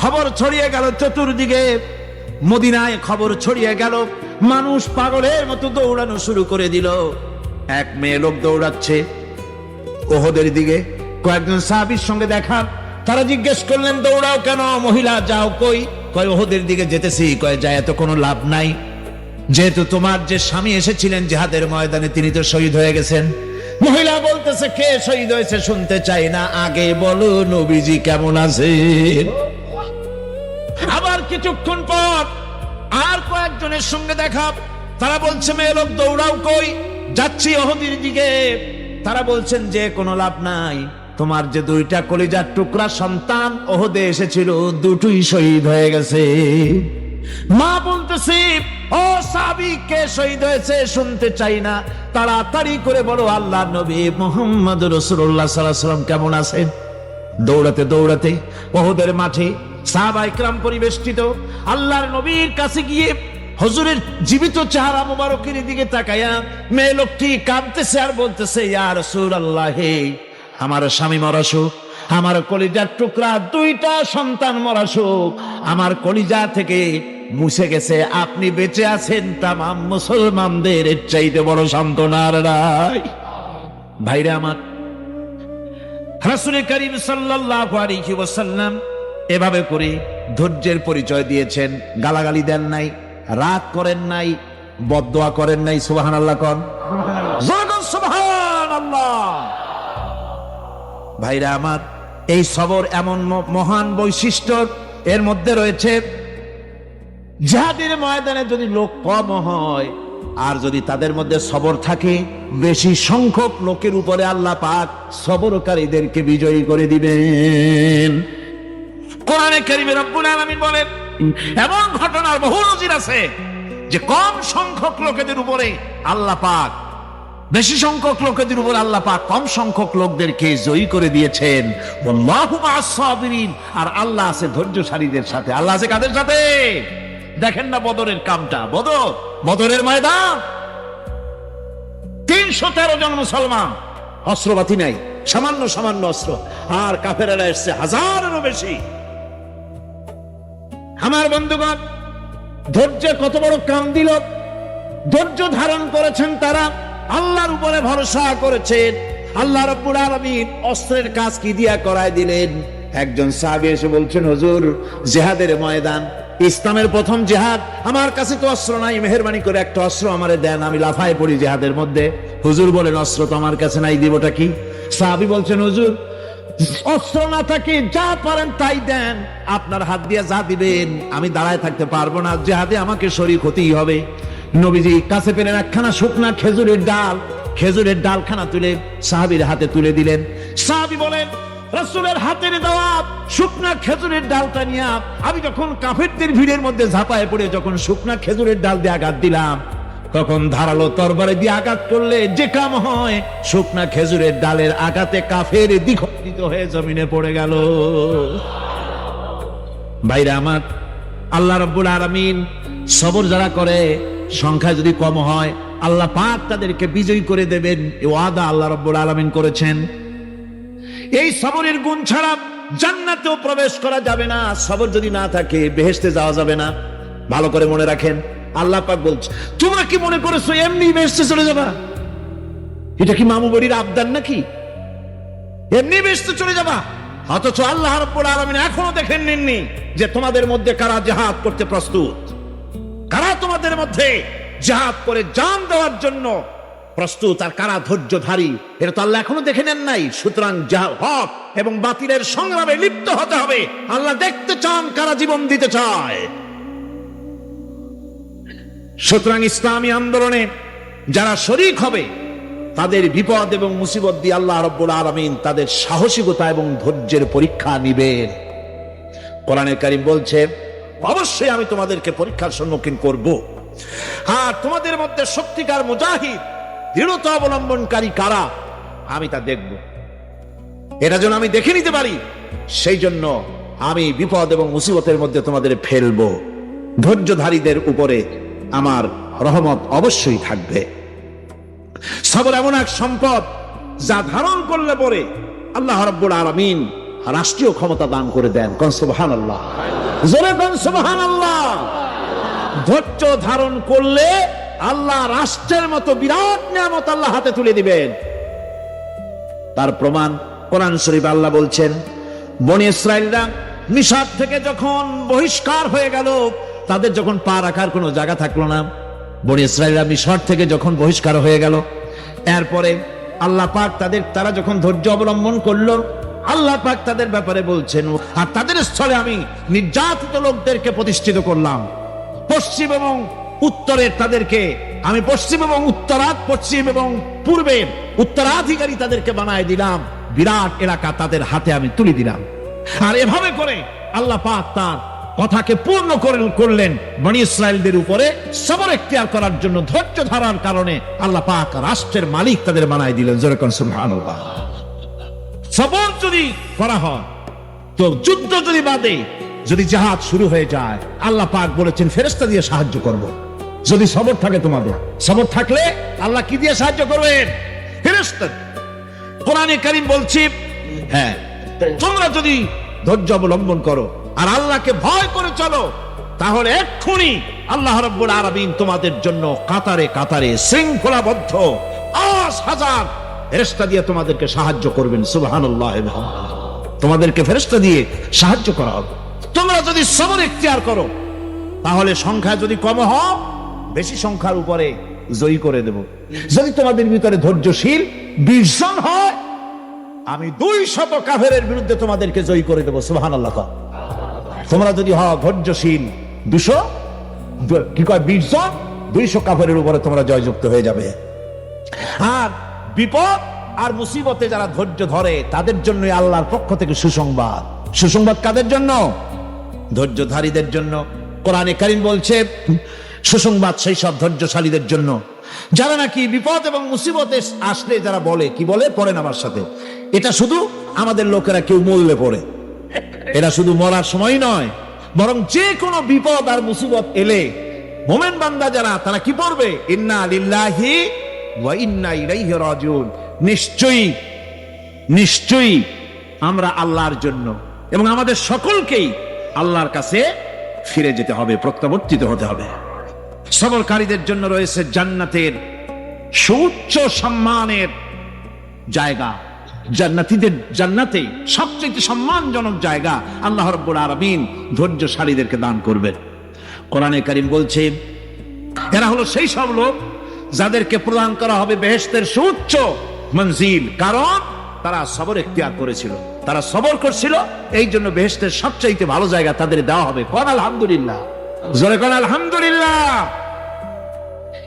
খবর ছড়িয়ে গেল চতুর্দিকে, মদিনায় খবর ছড়িয়ে গেল। মানুষ পাগলের মতো দৌড়ানো শুরু করে দিল। এক মেয়ে লোক দৌড়াচ্ছে ওহদের দিকে। কয়েকজন সাহাবীর সঙ্গে দেখা, তারা জিজ্ঞেস করলেন, দৌড়াও কেন মহিলা, যাও কই? কয় ওহদের দিকে যেতেছি। কয় যায় তো কোনো লাভ নাই, যেহেতু তোমার যে স্বামী এসেছিলেন জিহাদের ময়দানে তিনি তো শহীদ হয়ে গেছেন। মহিলা বলতেছে, কে শহীদ হয়েছে শুনতে চাই না, আগে বলো নবীজি কেমন আছেন। আবার কিছুক্ষণ পর আর কয়েকজনের সঙ্গে দেখা, তারা বলছে, মেয়ে লোক দৌড়াও কই? যাচ্ছি ওহদের দিকে। তারা বলছেন যে কোনো লাভ নাই, তোমার যে দুইটা কলিজার টুকরা সন্তান ওহদে এসেছিল দুটোই শহীদ হয়ে গেছে। মা বলতেছে, ও সাহাবী, কে শহীদ হয়েছে শুনতে চাই না, তাড়াতাড়ি করে বলো আল্লাহর নবী মুহাম্মদ রাসূলুল্লাহ সাল্লাল্লাহু আলাইহি ওয়াসাল্লাম কেমন আছেন। দৌড়াতে দৌড়াতে ওহদের মাঠে সাহাবায়ে কেরাম পরিবেষ্টিত। আল্লাহর নবীর কাছে গিয়ে হুজুরের জীবিত চেহারা মোবারকের দিকে তাকায়া মেয়ে লোকটি কাঁদতেছে আর বলতেছে, ইয়া রাসূলুল্লাহ, হে আমার স্বামী মরা শোক, আমার কলিজার টুকরা দুইটা সন্তান মরা শোক আমার কলিজা থেকে মুছে গেছে, আপনি বেঁচে আছেন, তামাম মুসলমানদের এর চাইতে বড় সান্ত্বনা আর নাই। ভাইরা আমার, রাসূল করিম সাল্লাল্লাহু আলাইহি ওয়াসাল্লাম এভাবে করে ধৈর্যের পরিচয় দিয়েছেন। গালাগালি দেন নাই, রাগ করেন নাই, বদদোয়া করেন নাই। সুবহানাল্লাহ কোন, সুবহানাল্লাহ। ভাইরা আমার, এই সবর এমন মহান বৈশিষ্ট্য এর মধ্যে রয়েছে। জিহাদের ময়দানে যদি লোক কম হয় আর যদি তাদের মধ্যে সবর থাকে, বেশি সংখ্যক লোকের উপরে আল্লাহ পাক সবরকারীদেরকে বিজয়ী করে দিবেন। কোরআনে কারীমে রব্বুল আলামিন বলেন, এমন ঘটনার বহু নজির আছে যে কম সংখ্যক লোকেদের উপরে আল্লাহ পাক, বেশি সংখ্যক লোকেদের উপর আল্লাহ পাক কম সংখ্যক লোকদেরকে জয়ী করে দিয়েছেন। আল্লাহু মা'আস সাবিরিন, আর আল্লাহ আছে ধৈর্যশালীদের সাথে। আল্লাহ আছে কাদের সাথে? দেখেন না বদরের কামটা, বদরের ময়দান, 313 জন মুসলমান, অস্ত্রপাতি নাই, সামান্য সামান্য অস্ত্র, আর কাফেরেরা এসছে হাজারেরও বেশি। আমার বন্ধুগণ, ধৈর্য কত বড় কাম দিল, ধৈর্য ধারণ করেছেন তারা, আল্লাহর উপরে ভরসা করেছেন। আল্লাহ রাব্বুল আলামিন অস্ত্রের কাজ কি দিয়া করায় দিলেন। একজন সাহাবী এসে বলছেন, হুজুর, জিহাদের ময়দান, ইসলামের প্রথম জিহাদ, আমার কাছে তো অস্ত্র নাই, মেহেরবানি করে একটা অস্ত্র আমারে দেন, আমি লাফায় পড়ি জিহাদের মধ্যে। হুজুর বলেন, অস্ত্র তো আমার কাছে নাই, দিবটা কি? সাহাবী বলছেন, হুজুর, অস্ত্র না থাকে যা পারেন তাই দেন, আপনার হাত দিয়ে যা দিবেন আমি দাঁড়ায় থাকতে পারবো না, জিহাদে আমাকে শরীক হতেই হবে। নবীজি কাছে পেলেন একখানা শুকনা খেজুরের ডালখানা তুলে সাহাবীর হাতে তুলে দিলেন। সাহাবী বলেন, রাসূলের হাতের দেওয়া শুকনা খেজুরের ডালটা নিয়ে আমি যখন কাফেরদের ভিড়ের মধ্যে ঝাঁপায় পড়ে যখন শুকনা খেজুরের ডাল দিয়ে আঘাত দিলাম, তখন ধারালো তরবারে দিয়ে আঘাত করলে যে কাম হয়, শুকনা খেজুরের ডালের আঘাতে কাফের দ্বিখণ্ডিত হয়ে জমিনে পড়ে গেল। ভাইরা আমার, আল্লাহ রাব্বুল আলামিন সবর যারা করে, সংখ্যা যদি কম হয়, আল্লাহ পাক তাদেরকে বিজয়ী করে দেবেন, এই ওয়াদা আল্লাহ রাব্বুল আলামিন করেছেন। এই সবরের গুণ ছাড়া জান্নাতেও প্রবেশ করা যাবে না। সবর যদি না থাকে বেহেশতে যাওয়া যাবে না। ভালো করে মনে রাখেন, আল্লাহ পাক বলছে, তোমরা কি মনে করেছো এমনি বেহেশতে চলে যাবা? এটা কি মামু বাড়ির আবদার নাকি? এমনি বেহেশতে চলে যাবা? অথচ আল্লাহ রাব্বুল আলামিন এখনো দেখেন নিননি যে তোমাদের মধ্যে কারা জিহাদ করতে প্রস্তুত, কারা তোমাদের মধ্যে জিহাদ করে জান দেওয়ার জন্য প্রস্তুত, আর কারা ধৈর্যধারী, এটা তো আল্লাহ এখনো দেখে নেন নাই। সুতরাং হক এবং বাতিলের সংগ্রামে লিপ্ত হতে হবে। আল্লাহ দেখতে চান কারা জীবন দিতে চায়। সুতরাং ইসলামী আন্দোলনে যারা শরীক হবে তাদের বিপদ এবং মুসিবত দিয়ে আল্লাহ রাব্বুল আলামিন তাদের সাহসিকতা এবং ধৈর্যের পরীক্ষা নিবেন। কোরআনে কারীম বলছে, অবশ্যই আমি তোমাদেরকে পরীক্ষার সম্মুখীন করব, আর তোমাদের মধ্যে সত্যিকার মুজাহিদ দৃঢ়তা অবলম্বনকারী কারা আমি তা দেখব। এটা যেন আমি দেখে নিতে পারি, সেই জন্য আমি বিপদ এবং মুসিবতের মধ্যে তোমাদের ফেলবো। ধৈর্যধারীদের উপরে আমার রহমত অবশ্যই থাকবে। সবর এমন এক সম্পদ যা ধারণ করলে পরে আল্লাহ রাব্বুল আলামিন রাষ্ট্রীয় ক্ষমতা দান করে দেন। কোন সুবহানাল্লাহ, জোরে কোন সুবহানাল্লাহ। ধৈর্য ধারণ করলে আল্লাহ রাষ্ট্রের মতো বিরাট নিয়ামত আল্লাহ হাতে তুলে দিবেন। তার প্রমাণ কোরআন শরীফ আল্লাহ বলছেন, বনি ইসরাইলরা মিশর থেকে যখন বহিষ্কার হয়ে গেল, তাদের যখন পা রাখার কোনো জায়গা থাকলো না, বনি ইসরাইলরা মিশর থেকে যখন বহিষ্কার হয়ে গেল, এরপরে আল্লাহ পাক তারা যখন ধৈর্য অবলম্বন করলো, আল্লাহ পাক তাদের ব্যাপারে বলছেন, আর তাদের স্থলে আমি নির্যাতিত লোকদেরকে প্রতিষ্ঠিত করলাম। পশ্চিম এবং উত্তরের তাদেরকে আমি পশ্চিম এবং পশ্চিম এবং পূর্বে উত্তরাধিকারী তাদেরকে বানায় দিলাম। বিরাট এলাকা তাদের হাতে আমি তুলে দিলাম। আর এভাবে করে আল্লাহ পাক তার কথাকে পূর্ণ করলেন। বনি ইসরাইলদের উপরে সবর এখতিয়ার করার জন্য, ধৈর্য ধারার কারণে আল্লাহ পাক রাষ্ট্রের মালিক তাদের বানায় দিলেন। জোরে কোন সুবহানাল্লাহ। সবর যদি করা হয় তো, যুদ্ধ যদি বাদে, যদি জিহাদ শুরু হয়ে যায়, আল্লাহ পাক বলেছেন ফেরেশতা দিয়ে সাহায্য করব। যদি সবর থাকে তোমাদের, সবর থাকলে আল্লাহ কি দিয়ে সাহায্য করবেন? ফেরেশতা। কোরআনে কারীম বলছে, হ্যাঁ, তোমরা যদি ধৈর্য অবলম্বন করো আর আল্লাহকে ভয় করে চলো, তাহলে এক্ষুনি আল্লাহ রাব্বুল আলামিন তোমাদের জন্য কাতারে কাতারে শৃঙ্খলাবদ্ধ 10,000 ফেরেশতা দিয়ে তোমাদেরকে সাহায্য করবেন। সুবহানাল্লাহ। তোমাদেরকে ফেরেশতা দিয়ে সাহায্য করা হবে। তোমরা যদি সবর এখতিয়ার করো, তাহলে সংখ্যা যদি কম হয়, বেশি সংখ্যার উপরে জয়ী করে দেব। যদি তোমাদের ভিতরে ধৈর্যশীল 20 জন হয়, আমি 200 কাফেরের বিরুদ্ধে তোমাদেরকে জয়ী করে দেব। সুবহানাল্লাহ। তোমরা যদি হও ধৈর্যশীল 20 জন, 200 কাফেরের উপরে তোমরা জয়যুক্ত হয়ে যাবে। আর বিপদ আর মুসিবতে যারা ধৈর্য ধরে, তাদের জন্য আল্লাহর পক্ষ থেকে সুসংবাদ। সুসংবাদ কাদের জন্য? ধৈর্যধারীদের জন্য। কোরআনে কারীম বলছে, সুসংবাদ সেই সব ধৈর্যশালীদের জন্য যারা নাকি বিপদ এবং মুসিবতে আসলে যারা বলে, কি বলে? পড়েন আমার সাথে, এটা শুধু আমাদের লোকেরা কেউ মরলে পড়ে, এটা শুধু মরার সময় নয়, বরং যে কোনো বিপদ আর মুসিবত এলে মোমেন বান্দা যারা, তারা কি পড়বে? ইন্না লিল্লাহি ওয়া ইন্না ইলাইহি রাজিউন। নিশ্চয়ই নিশ্চয়ই আমরা আল্লাহর জন্য এবং আমাদের সকলকেই আল্লাহর কাছে ফিরে যেতে হবে, প্রত্যাবর্তিত হতে হবে। সবরকারীদের জন্য রয়েছে জান্নাতের সুউচ্চ সম্মানের জায়গা। জান্নাতে সবচেয়ে সম্মানজনক জায়গা আল্লাহ রাব্বুল আলামিন ধৈর্যশালীদেরকে দান করবেন। কোরআনে কারীম বলছে, এরা হলো সেই সব লোক যাদেরকে প্রদান করা হবে বেহেশতের সুউচ্চ মঞ্জিল, কারণ তারা সবর এখতিয়ার করেছিল, তারা সবর করছিল, এই জন্য বেহেশতের সবচাইতে ভালো জায়গা তাদের দেওয়া হবে। কোন আলহামদুলিল্লাহ, জোরে কোন আলহামদুলিল্লাহ।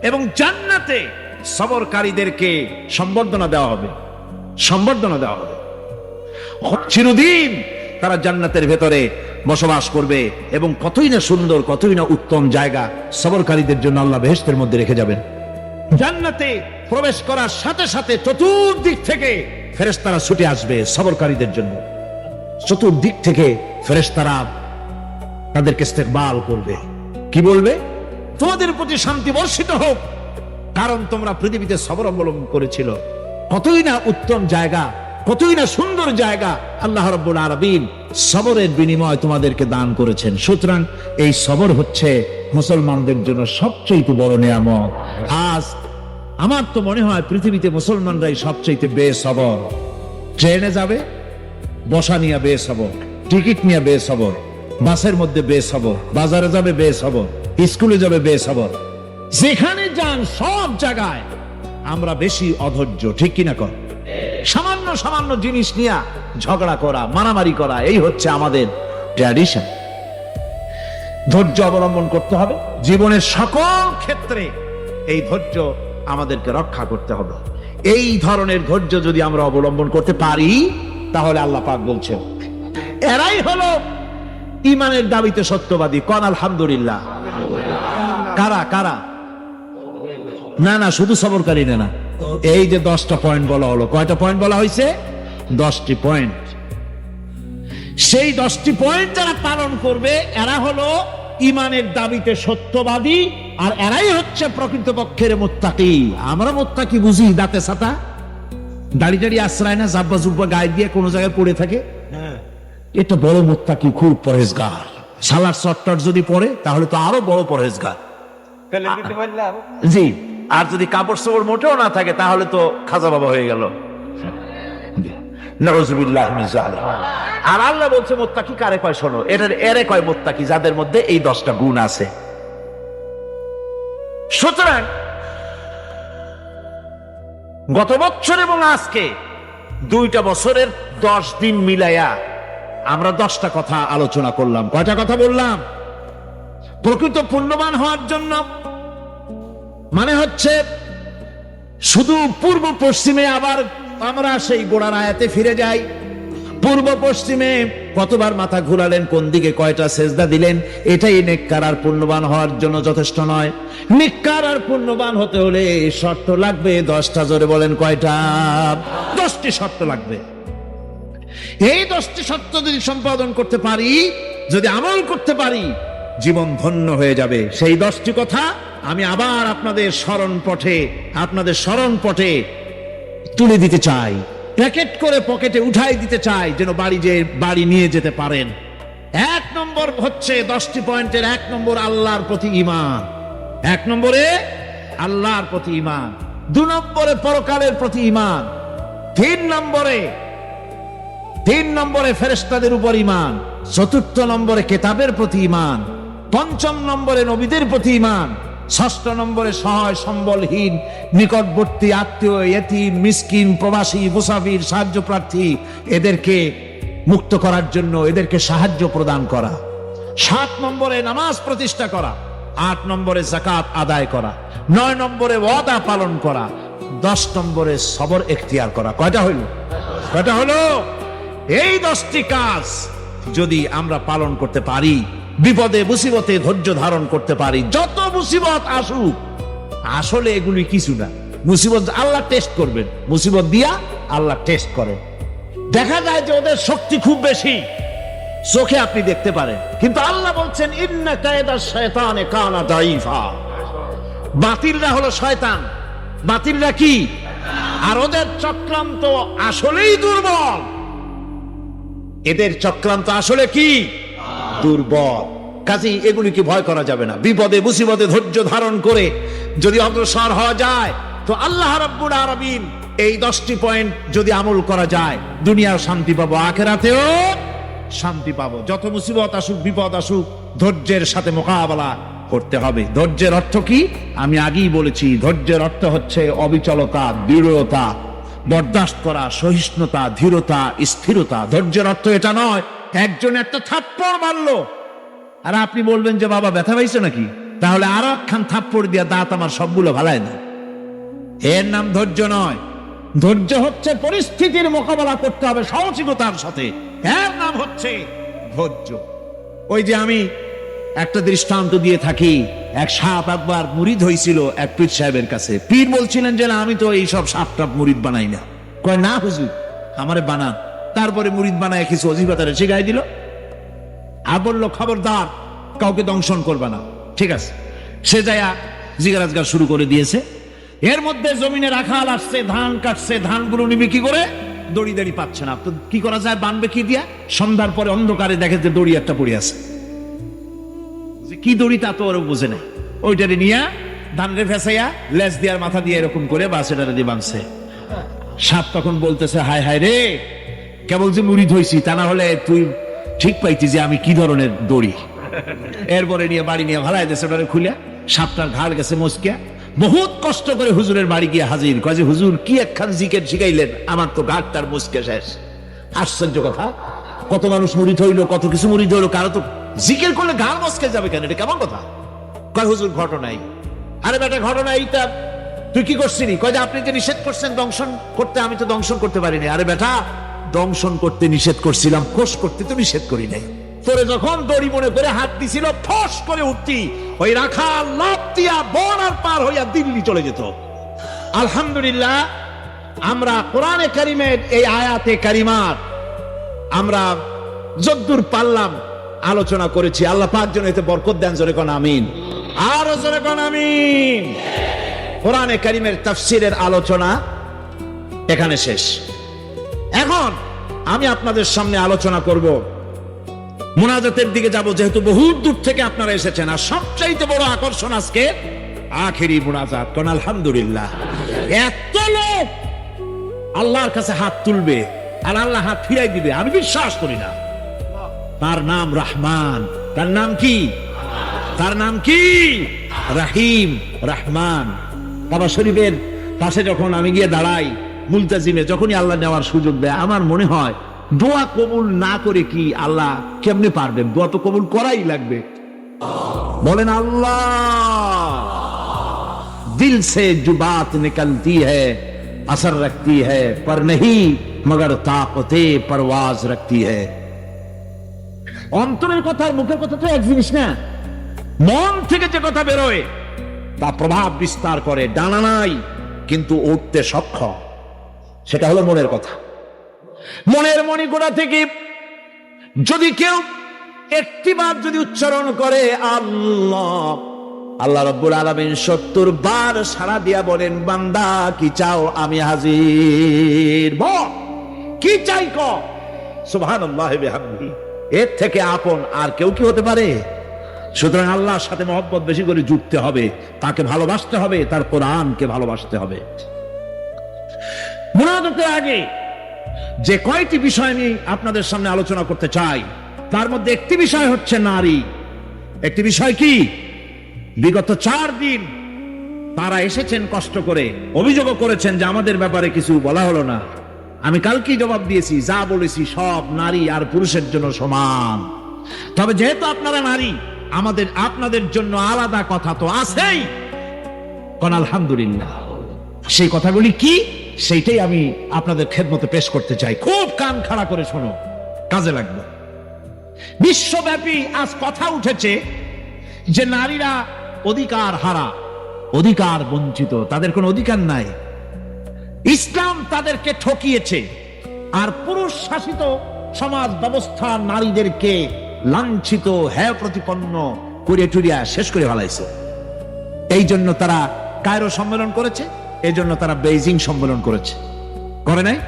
এবং জান্নাতে সবরকারীদেরকে সম্বর্ধনা দেওয়া হবে, সম্বর্ধনা দেওয়া হবে। চিরদিন তারা জান্নাতের ভেতরে বসবাস করবে এবং কতই না সুন্দর, কতই না উত্তম জায়গা সবরকারীদের জন্য আল্লাহ বেহেশতের মধ্যে রেখে যাবেন। জান্নাতে প্রবেশ করার সাথে সাথে চতুর্দিক থেকে ফেরেশতারা ছুটে আসবে সবরকারীদের জন্য। চতুর্দিক থেকে ফেরেশতারা তাদেরকে ইস্তেকবাল করবে। কি বলবে? তোমাদের প্রতি শান্তি বর্ষিত হোক, কারণ তোমরা পৃথিবীতে সবর অবলম্বন করেছিল। কতই না উত্তম জায়গা কতই না সুন্দর জায়গা আল্লাহ রাব্বুল আলামিন সবরের বিনিময় তোমাদেরকে দান করেছেন। সুতরাং এই সবর হচ্ছে মুসলমানদের জন্য সবচেয়ে বড় নিয়ামত। আজ আমার তো মনে হয় পৃথিবীতে মুসলমানরাই সবচেয়ে বেসবর। ট্রেনে যাবে, বসা নিয়ে বেসবর, টিকিট নিয়ে বেসবর, বাসের মধ্যে বেসবর, বাজারে যাবে বেসবর, স্কুলে যাবে বেসবর, যেখানে যান সব জায়গায় আমরা বেশি অধৈর্য, ঠিক কিনা কর? সামান্য সামান্য জিনিস নিয়ে ঝগড়া করা, মারামারি করা, এই হচ্ছে আমাদের ট্র্যাডিশন। ধৈর্য অবলম্বন করতে হবে জীবনের সকল ক্ষেত্রে। এই ধৈর্য আমাদেরকে রক্ষা করতে হবে। এই ধরনের ধৈর্য যদি আমরা অবলম্বন করতে পারি, তাহলে আল্লাহ পাক বলছেন এরাই হলো ঈমানের দাবিতে সত্যবাদী। কোন আলহামদুলিল্লাহ। কারা কারা? না না, শুধু সবরকারী না। এই যে 10টা পয়েন্ট বলা হলো, কয়টা পয়েন্ট বলা হয়েছে? 10টি পয়েন্ট। সেই 10টি পয়েন্ট যারা পালন করবে এরা হলো ঈমানের দাবিতে সত্যবাদী, আর এরাই হচ্ছে প্রকৃতপক্ষের মুত্তাকি। আমরা মুত্তাকি বুঝি দাঁতে ছাতা, দাড়ি দাড়ি আশ্রয় না, জাব্বা জুব্বা গায়ে দিয়ে কোনো জায়গায় পড়ে থাকে, এটা বড় মুত্তাকি, খুব পরহেজগার। সালার চট্টর যদি পড়ে তাহলে তো আরো বড় পরহেজগার। জি, আর যদি কাপড় চোপড় মোটেও না থাকে তাহলে তো খাজা বাবা হয়ে গেল। নাউযুবিল্লাহ মিন যালিক। আর আল্লাহ বলছে মুত্তাকি কারে কয় শোনো, এরে কয় মুত্তাকি যাদের মধ্যে এই 10টা গুণ আছে। সুতরাং গত বছর এবং আজকে 2টা বছরের 10 দিন মিলাইয়া আমরা 10টা কথা আলোচনা করলাম। কয়টা কথা বললাম? প্রকৃত পুণ্যবান হওয়ার জন্য মানে হচ্ছে শুধু পূর্ব পশ্চিমে, আবার আমরা সেই গোড়ার আয়াতে ফিরে যাই। পূর্ব পশ্চিমে কতবার মাথা ঘুরালেন, কোন দিকে কয়টা সেজদা দিলেন, এটাই নেককার আর পুণ্যবান হওয়ার জন্য যথেষ্ট নয়। নেককার আর পুণ্যবান হতে হলে শর্ত লাগবে 10টা। জোরে বলেন কয়টা? 10টি শর্ত লাগবে। এই 10টি শর্ত যদি সম্পাদন করতে পারি, যদি আমল করতে পারি, জীবন ধন্য হয়ে যাবে। সেই 10টি কথা আমি আবার আপনাদের স্মরণ পটে তুলে দিতে চাই, প্যাকেট করে পকেটে উঠাই দিতে চাই, যেন বাড়ি নিয়ে যেতে পারেন। 1 নম্বর হচ্ছে 10টি পয়েন্টের 1 নম্বর আল্লাহর প্রতি ঈমান। 1 নম্বরে আল্লাহর প্রতি ঈমান, 2 নম্বরে পরকালের প্রতি ঈমান, 3 নম্বরে ফেরেশতাদের উপর ঈমান, 4র্থ নম্বরে কিতাবের প্রতি ঈমান, 5ম নম্বরে নবীদের প্রতি ঈমান, 6ষ্ঠ নম্বরে সহায় সম্বলহীন নিকটবর্তী আত্মীয়, ইতিম, মিসকিন, প্রবাসী, মুসাফির, সাহায্য প্রার্থী, এদেরকে মুক্ত করার জন্য এদেরকে সাহায্য প্রদান করা। 7 নম্বরে নামাজ প্রতিষ্ঠা করা, 8 নম্বরে যাকাত আদায় করা, 9 নম্বরে ওয়াদা পালন করা, 10 নম্বরে সবর এখতিয়ার করা। কয়টা হলো? এই 10টি কাজ যদি আমরা পালন করতে পারি, বিপদে মুসিবতে ধৈর্য ধারণ করতে পারি, যত মুসিবত আসুক, আসলে এগুলি কিছু না। মুসিবত আল্লাহ টেস্ট করবেন, মুসিবত দিয়া আল্লাহ টেস্ট করেন। দেখা যায় যে ওদের শক্তি খুব বেশি, চোখে আপনি দেখতে পারেন, কিন্তু আল্লাহ বলছেন ইন্না কায়দাশ শায়তানে কানা দাঈফা। বাতিলরা হলো শয়তান, বাতিলরা কি? আর ওদের চক্রান্ত আসলেই দুর্বল। এদের চক্রান্ত আসলে কি? দুর্বল। কাজেই এগুলিকে ভয় করা যাবে না। বিপদে মুসিবতে ধৈর্য ধারণ করে যদি অগ্রসর হওয়া যায়, তো আল্লাহ রাব্বুল আলামিন এই 10টি পয়েন্ট যদি আমল করা যায়, দুনিয়ার শান্তি পাবো, আখিরাতেও শান্তি পাবো। যত মুসিবত আসুক, বিপদ আসুক, ধৈর্যের সাথে মোকাবেলা করতে হবে। ধৈর্যের অর্থ কি? আমি আগেই বলেছি, ধৈর্যের অর্থ হচ্ছে অবিচলতা, দৃঢ়তা, বরদাস্ত করা, সহিষ্ণুতা, ধীরতা, স্থিরতা। ধৈর্যের অর্থ এটা নয় একজন একটা থাপ্পড় মারলো আর আপনি বলবেন যে বাবা ব্যথা পাইছে নাকি, তাহলে আরো একখান থাপ্পড় দিয়া দাঁত আমার সবগুলো ভালায় না। এর নাম ধৈর্য নয়। ধৈর্য হচ্ছে পরিস্থিতির মোকাবেলা করতে হবে সাহসিকতার সাথে, এর নাম হচ্ছে ধৈর্য। ওই যে আমি একটা দৃষ্টান্ত দিয়ে থাকি, এক সাপ একবার মুরিদ হয়েছিল এক পীর সাহেবের কাছে। পীর বলছিলেন যে না, আমি তো এইসব সাপ টাপ মুরিদ বানাই না। কয় না হুজুর, আমারে বানান। তারপরে মুরিদ বানায় কিছু অজিবাতারে শিখাই দিল, আর বললো খবরদার কাউকে দংশন করবে না। ঠিক আছে, সে যায়া জিগারাজগার শুরু করে দিয়েছে। এর মধ্যে জমিনে রাখাল আসছে, ধান কাটছে, ধানগুলো নিবে কি করে? দড়ি দাড়ি পাচ্ছে না, তো কি করা যায়, বানবে কি দিয়া? সন্ধ্যার পরে অন্ধকারে দেখে যে দড়ি একটা পড়ে আছে, কি দড়ি তা তো ওরা বুঝে নেই, ওইটারে নিয়ে ধানরে ফেসাইয়া লেজ দিয়ার মাথা দিয়ে এরকম করে বাসেটারে দিয়ে বানছে। সাপ তখন বলতেছে, হায় হায় রে, কেবল যে মুড়ি ধইছি, তা না হলে তুই ঠিক পাইতি যে আমি কি ধরনের দড়ি। এরপরে নিয়ে বাড়ি নিয়ে ভালাই দিয়েছে, ওটারে খুলে সাপটার ঘাড় গেছে মস্কিয়া। বহুত কষ্ট করে হুজুরের বাড়ি গিয়ে হাজির, কয় যে হুজুর কি একখান জিকের শিখাইলেন, আমার তো ঘাটটার মস্কে শেষ। আশ্চর্য কথা, কত মানুষ মুড়ি ধইলো, কত কিছু মুড়ি ধইলো, কারো তো জিকের করলে ঘাড় মস্কে যাবে কেন, এটা কেমন কথা? কয় হুজুর ঘটনাই। আরে বেটা ঘটনা এইটা, তুই কি করছিলি? কয় যে আপনি যে নিষেধ করছেন দংশন করতে, আমি তো দংশন করতে পারিনি। আরে বেটা, দংশন করতে নিষেধ করছিলাম, কোষ করতে তো নিষেধ করি নাই। তোরে যখন দড়ি মনে করে হাত দিছিল, ফস করে উঠতি, ওই রাখা লাফ দিয়া বন আর পার হইয়া দিল্লি চলে যেত। আলহামদুলিল্লাহ, আমরা কোরআনে কারিমের এই আয়াতে কারিমার আমরা যদ্দূর পারলাম আলোচনা করেছি। আল্লাহ পাক যেন এতে বরকত দেন, জোরে কোন আমিন, আরো জোরে কোন আমিন। কোরআনে কারিমের তাফসীরের আলোচনা এখানে শেষ। এখন আমি আপনাদের সামনে আলোচনা করব, মুনাজাতের দিকে যাব, যেহেতু বহুত দূর থেকে আপনারা এসেছেন। আর সবচাইতে বড় আকর্ষণ আজকে আখেরি মুনাজাত। কোন আলহামদুলিল্লাহ। এত লোক আল্লাহর কাছে হাত তুলবে আর আল্লাহ হাত ফিরাই দিবে, আমি বিশ্বাস করি না। তার নাম রহমান। তার নাম কি? তার নাম কি? রাহিম, রহমান। কাবা শরীফের পাশে যখন আমি গিয়ে দাঁড়াই মুলতাজিমে, যখনই আল্লাহ নেওয়ার সুযোগ দেয়, আমার মনে হয় দোয়া কবুল না করে কি আল্লাহ কেমনে পারবেন? দোয়া তো কবুল করাই লাগবে। বলেন আল্লাহ। দিল সে जो बात निकलती है असर रखती है पर नहीं मगर ताकते परवाज रखती है। অন্তরের কথা আর মুখের কথা তো এক জিনিস না। মন থেকে যে কথা বেরোয় তা প্রভাব বিস্তার করে। ডানা নাই কিন্তু উঠতে সক্ষম, সেটা হলো মনের কথা। মনের মণিকোণা থেকে যদি কেউ একটিবার যদি উচ্চারণ করে আল্লাহ, আল্লাহ রাব্বুল আলামিন 70 বার সাড়া দিয়া বলেন, বান্দা কি চাও, আমি হাজির। বল কি চাই, ক সুবহানাল্লাহি বিহামদিহি। এর থেকে আপন আর কেউ কি হতে পারে? সুতরাং আল্লাহর সাথে মহব্বত বেশি করে জুড়তে হবে, তাকে ভালোবাসতে হবে, তার কোরআনকে ভালোবাসতে হবে। মুনাজাতের আগে যে কয়টি বিষয় আমি আপনাদের সামনে আলোচনা করতে চাই, তার মধ্যে একটি বিষয় হচ্ছে নারী। একটি বিষয় কি? বিগত 4 দিন তারা এসেছেন কষ্ট করে, অভিযোগও করেছেন যে আমাদের ব্যাপারে কিছু বলা হলো না। আমি কালকেই জবাব দিয়েছি, যা বলেছি সব নারী আর পুরুষের জন্য সমান। তবে যেহেতু আপনারা নারী, আমাদের আপনাদের জন্য আলাদা কথা তো আছেই। কোন আলহামদুলিল্লাহ। সেই কথাগুলি কি, সেইটাই আমি আপনাদের খেদমতে পেশ করতে চাই। খুব কান খাড়া করে শোনো, কাজে লাগবে। বিশ্বব্যাপী আজ কথা উঠেছে যে নারীরা অধিকার হারা, অধিকার বঞ্চিত, তাদের কোনো অধিকার নাই। ইসলাম তাদেরকে ঠকিয়েছে, আর পুরুষ শাসিত সমাজ ব্যবস্থা নারীদেরকে লাঞ্ছিত, হ্যায় প্রতিপন্ন করে টুরিয়া শেষ করে ফেলাইছে। এই জন্য তারা কায়রো সম্মেলন করেছে, এই জন্য তারা বেইজিং সম্মেলন করেছে। করে নাই?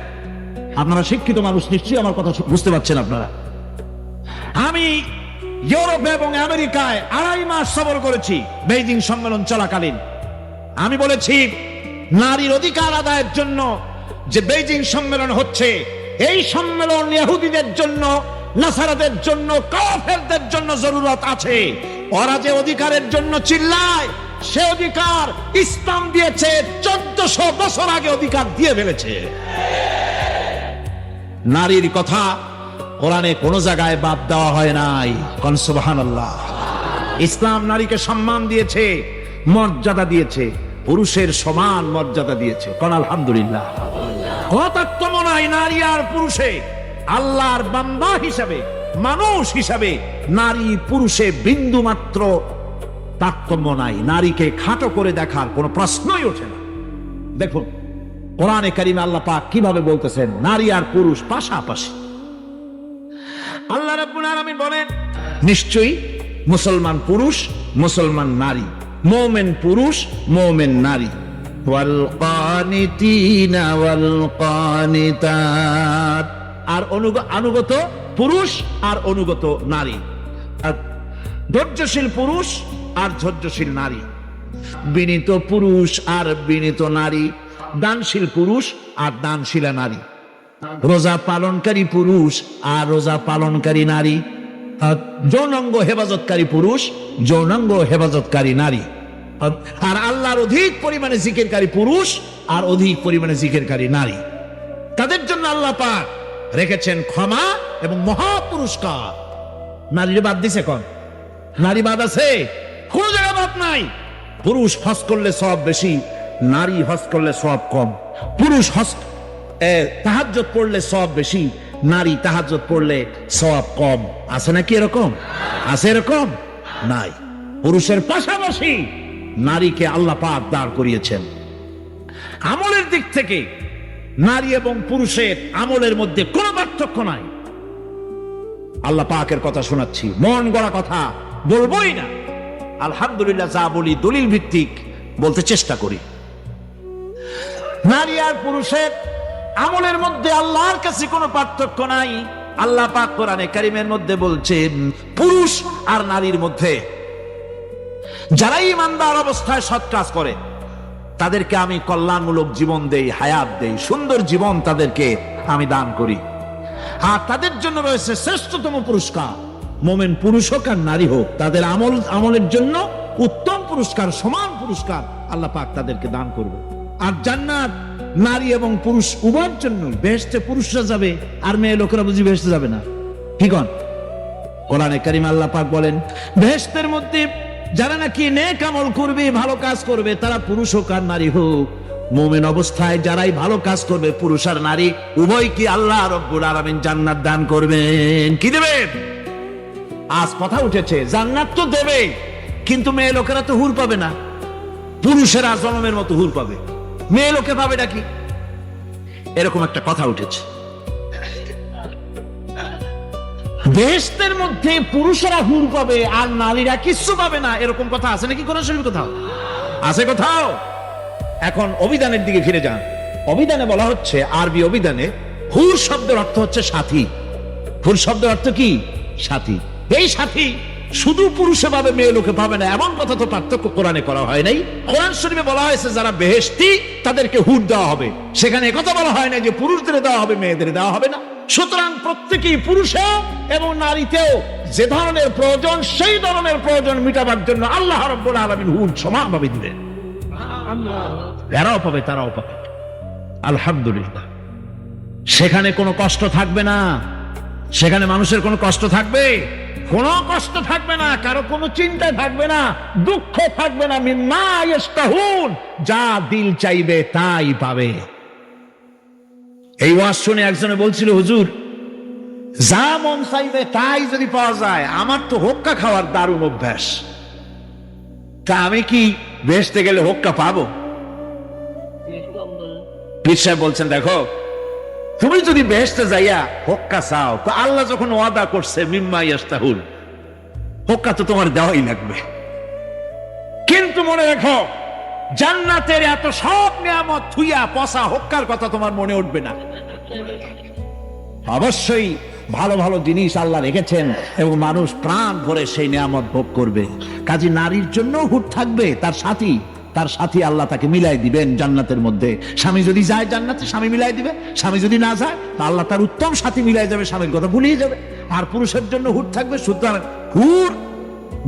আপনারা শিক্ষিত মানুষ, নিশ্চয়ই আমার কথা বুঝতে পারছেন আপনারা। আমি ইউরোপ এবং আমেরিকায় 2.5 মাস সফর করেছি বেইজিং সম্মেলন চলাকালীন। আমি বলেছি, নারীর অধিকার আদায়ের জন্য যে বেইজিং সম্মেলন হচ্ছে, এই সম্মেলন ইহুদিদের জন্য, নাসারাদের জন্য, কাফেরদের জন্য জরুরত আছে। ওরা যে অধিকারের জন্য চিল্লায়, সে অধিকার ইসলাম দিয়েছে 1400 বছর আগে অধিকার দিয়ে ফেলেছে। নারীর কথা কোরআনে কোন জায়গায় বাদ দেওয়া হয় নাই। কোন সুবহানাল্লাহ। ইসলাম নারীকে সম্মান দিয়েছে, মর্যাদা দিয়েছে, পুরুষের সমান মর্যাদা দিয়েছে। কোন আলহামদুলিল্লাহ। কতক্ষণ নাই নারী আর পুরুষে, আল্লাহর বান্দা হিসাবে, মানুষ হিসাবে নারী পুরুষে বিন্দু মাত্র তারতম্য নাই। নারীকে খাটো করে দেখার কোনো প্রশ্নই ওঠে না। দেখুন কোরআনে কারিমে আল্লাহ পাক কিভাবে বলতেছেন, নারী আর পুরুষ পাশাপাশি। আল্লাহ রাব্বুল আলামিন বলেন, নিশ্চয়ই মুসলমান পুরুষ, মুসলমান নারী, মুমিন পুরুষ, মুমিন নারী। ওয়াল কানিতিনা ওয়াল কানিতাত। আর অনুগত পুরুষ আর অনুগত নারী, আর ধৈর্যশীল পুরুষ আর ধৈর্যশীল নারী, বিনীত পুরুষ আর বিনীত নারী, দানশীল পুরুষ আর দানশীলা নারী, রোজা পালনকারী পুরুষ আর রোজা পালনকারী নারী, যৌনাঙ্গ হেফাজতকারী পুরুষ, যৌনাঙ্গ হেফাজতকারী নারী, আর আল্লাহর অধিক পরিমাণে জিকিরকারী পুরুষ আর অধিক পরিমাণে জিকিরকারী নারী। তাদের জন্য আল্লাহ পাক রেখেছেন ক্ষমা এবং মহা পুরস্কার। নারীর বাদ দিছে কোন? নারী বাদ আছে? কোন জায়গায় বাদ নাই। পুরুষ হজ করলে সওয়াব বেশি, নারী হজ করলে সওয়াব কম। পুরুষ হজ তাহাজ্জুদ পড়লে সওয়াব বেশি, নারী তাহাজ্জুদ পড়লে সওয়াব কম। আছে নাকি এরকম? আছে এরকম? নাই। পুরুষের পাশাপাশি নারীকে আল্লাহ পাক দাঁড় করিয়েছেন। আমলের দিক থেকে নারী এবং পুরুষের আমলের মধ্যে কোনো পার্থক্য নাই। আল্লাহ পাকের কথা শোনাচ্ছি, মন গড়া কথা বলবোই না। আলহামদুলিল্লাহ, যা বলি দলিল ভিত্তিক বলতে চেষ্টা করি। নারী আর পুরুষের আমলের মধ্যে আল্লাহর কাছে কোনো পার্থক্য নাই। আল্লাহ পাক কোরআনে কারীমের মধ্যে বলছেন, পুরুষ আর নারীর মধ্যে যারা ঈমানদার অবস্থায় সৎ কাজ করে তাদেরকে আমি কল্যাণমূলক জীবন দেই, হায়াত দেই, সুন্দর জীবন তাদেরকে আমি দান করি। আর তাদের জন্য রয়েছে শ্রেষ্ঠতম পুরস্কার। মোমেন পুরুষ হোক আর নারী হোক, তাদের আমলের জন্য উত্তম পুরস্কার, সমান পুরস্কার আল্লাহ পাক তাদেরকে দান করবে। আর জান্নাত নারী এবং পুরুষ উভয়ের জন্য। বেহেশতে পুরুষরা যাবে আর মেয়ে লোকেরা বুঝি বেহেশতে যাবে না? ঠিক না? কোরআনে কারীমে আল্লাহ পাক বলেন, বেহেশতের মধ্যে যারা নাকি নেক আমল করবে, ভালো কাজ করবে, তারা পুরুষ হোক আর নারী হোক, মুমিন অবস্থায় যারাই ভালো কাজ করবে, পুরুষ আর নারী উভয় কি আল্লাহ রাব্বুল আলামিন জান্নাত দান করবেন। কি দেবেন? আজ কথা উঠেছে, জান্নাত তো দেবে, কিন্তু মেয়ে লোকেরা তো হুর পাবে না। পুরুষেরা জনমের মতো হুর পাবে, মেয়ে লোকে পাবে নাকি? এরকম একটা কথা উঠেছে। বেহেশতের মধ্যে পুরুষেরা হুর পাবে আর নারীরা কিচ্ছু পাবে না, এরকম কথা আছে নাকি কোরআন শরীফে? কোথাও আছে? কোথাও? এখন অভিধানের দিকে ফিরে যান। অভিধানে বলা হচ্ছে, আরবি অভিধানে হুর শব্দের অর্থ হচ্ছে সাথী। হুর শব্দের অর্থ কি? সাথী। এই সাথী শুধু পুরুষে পাবে, মেয়ে লোকে পাবে না, এমন কথা তো পার্থক্য কোরআনে করা হয় নাই। কোরআন শরীফে বলা হয়েছে যারা বেহেশতি তাদেরকে হুর দেওয়া হবে, সেখানে একথা বলা হয় না যে পুরুষদের দেওয়া হবে, মেয়েদের দেওয়া হবে না। সুতরাং প্রত্যেকেই পুরুষে এবং নারীতেও যে ধরনের প্রয়োজন, সেই ধরনের প্রয়োজন মিটাবার জন্য আল্লাহ রাব্বুল আলামিন হুর সমানভাবে দিবেন। এরাও পাবে, তারাও পাবে। আলহামদুলিল্লাহ। সেখানে কোনো কষ্ট থাকবে না, সেখানে মানুষের কোনো কষ্ট থাকবে? কোনো কষ্ট থাকবে না, কারো কোনো চিন্তা থাকবে না, দুঃখ থাকবে না। মিম্মা ইয়াশতাহুন, যা দিল চাইবে তাই পাবে। এই ওয়াজ শুনে একজনে বলছিল, হুজুর যা মন চাইবে তাই যদি পাওয়া যায়, আমার তো হোক্কা খাওয়ার দারুণ অভ্যাস, তা আমি কি বেহেশতে গেলে হোক্কা পাবো? পীর সাহেব বলছেন, দেখো তুমি যদি বেহেশতে যাইয়া হোক্কা চাও, তো আল্লাহ যখন ওয়াদা করছে মিম্মা ইয়াশতাহুন, হোক্কা তো তোমার দেওয়াই লাগবে। কিন্তু মনে রেখো, জান্নাতের এত সব নিয়ামত থুইয়া পচা হোক্কার কথা তোমার মনে উঠবে না। অবশ্যই ভালো ভালো জিনিস আল্লাহ রেখেছেন এবং মানুষ প্রাণ ভরে সেই নিয়ামত ভোগ করবে। কাজী নারীর জন্য হুট থাকবে, তার সাথী আল্লাহ তাকে মিলাই দিবেন জান্নাতের মধ্যে। স্বামী যদি যায় জান্নাতে, স্বামী মিলাই দিবে। স্বামী যদি না যায়, আল্লাহ তার উত্তম সাথী মিলাই যাবে, স্বামীর কথা ভুলিয়ে যাবে। আর পুরুষের জন্য হুট থাকবে। সুতরাং হুর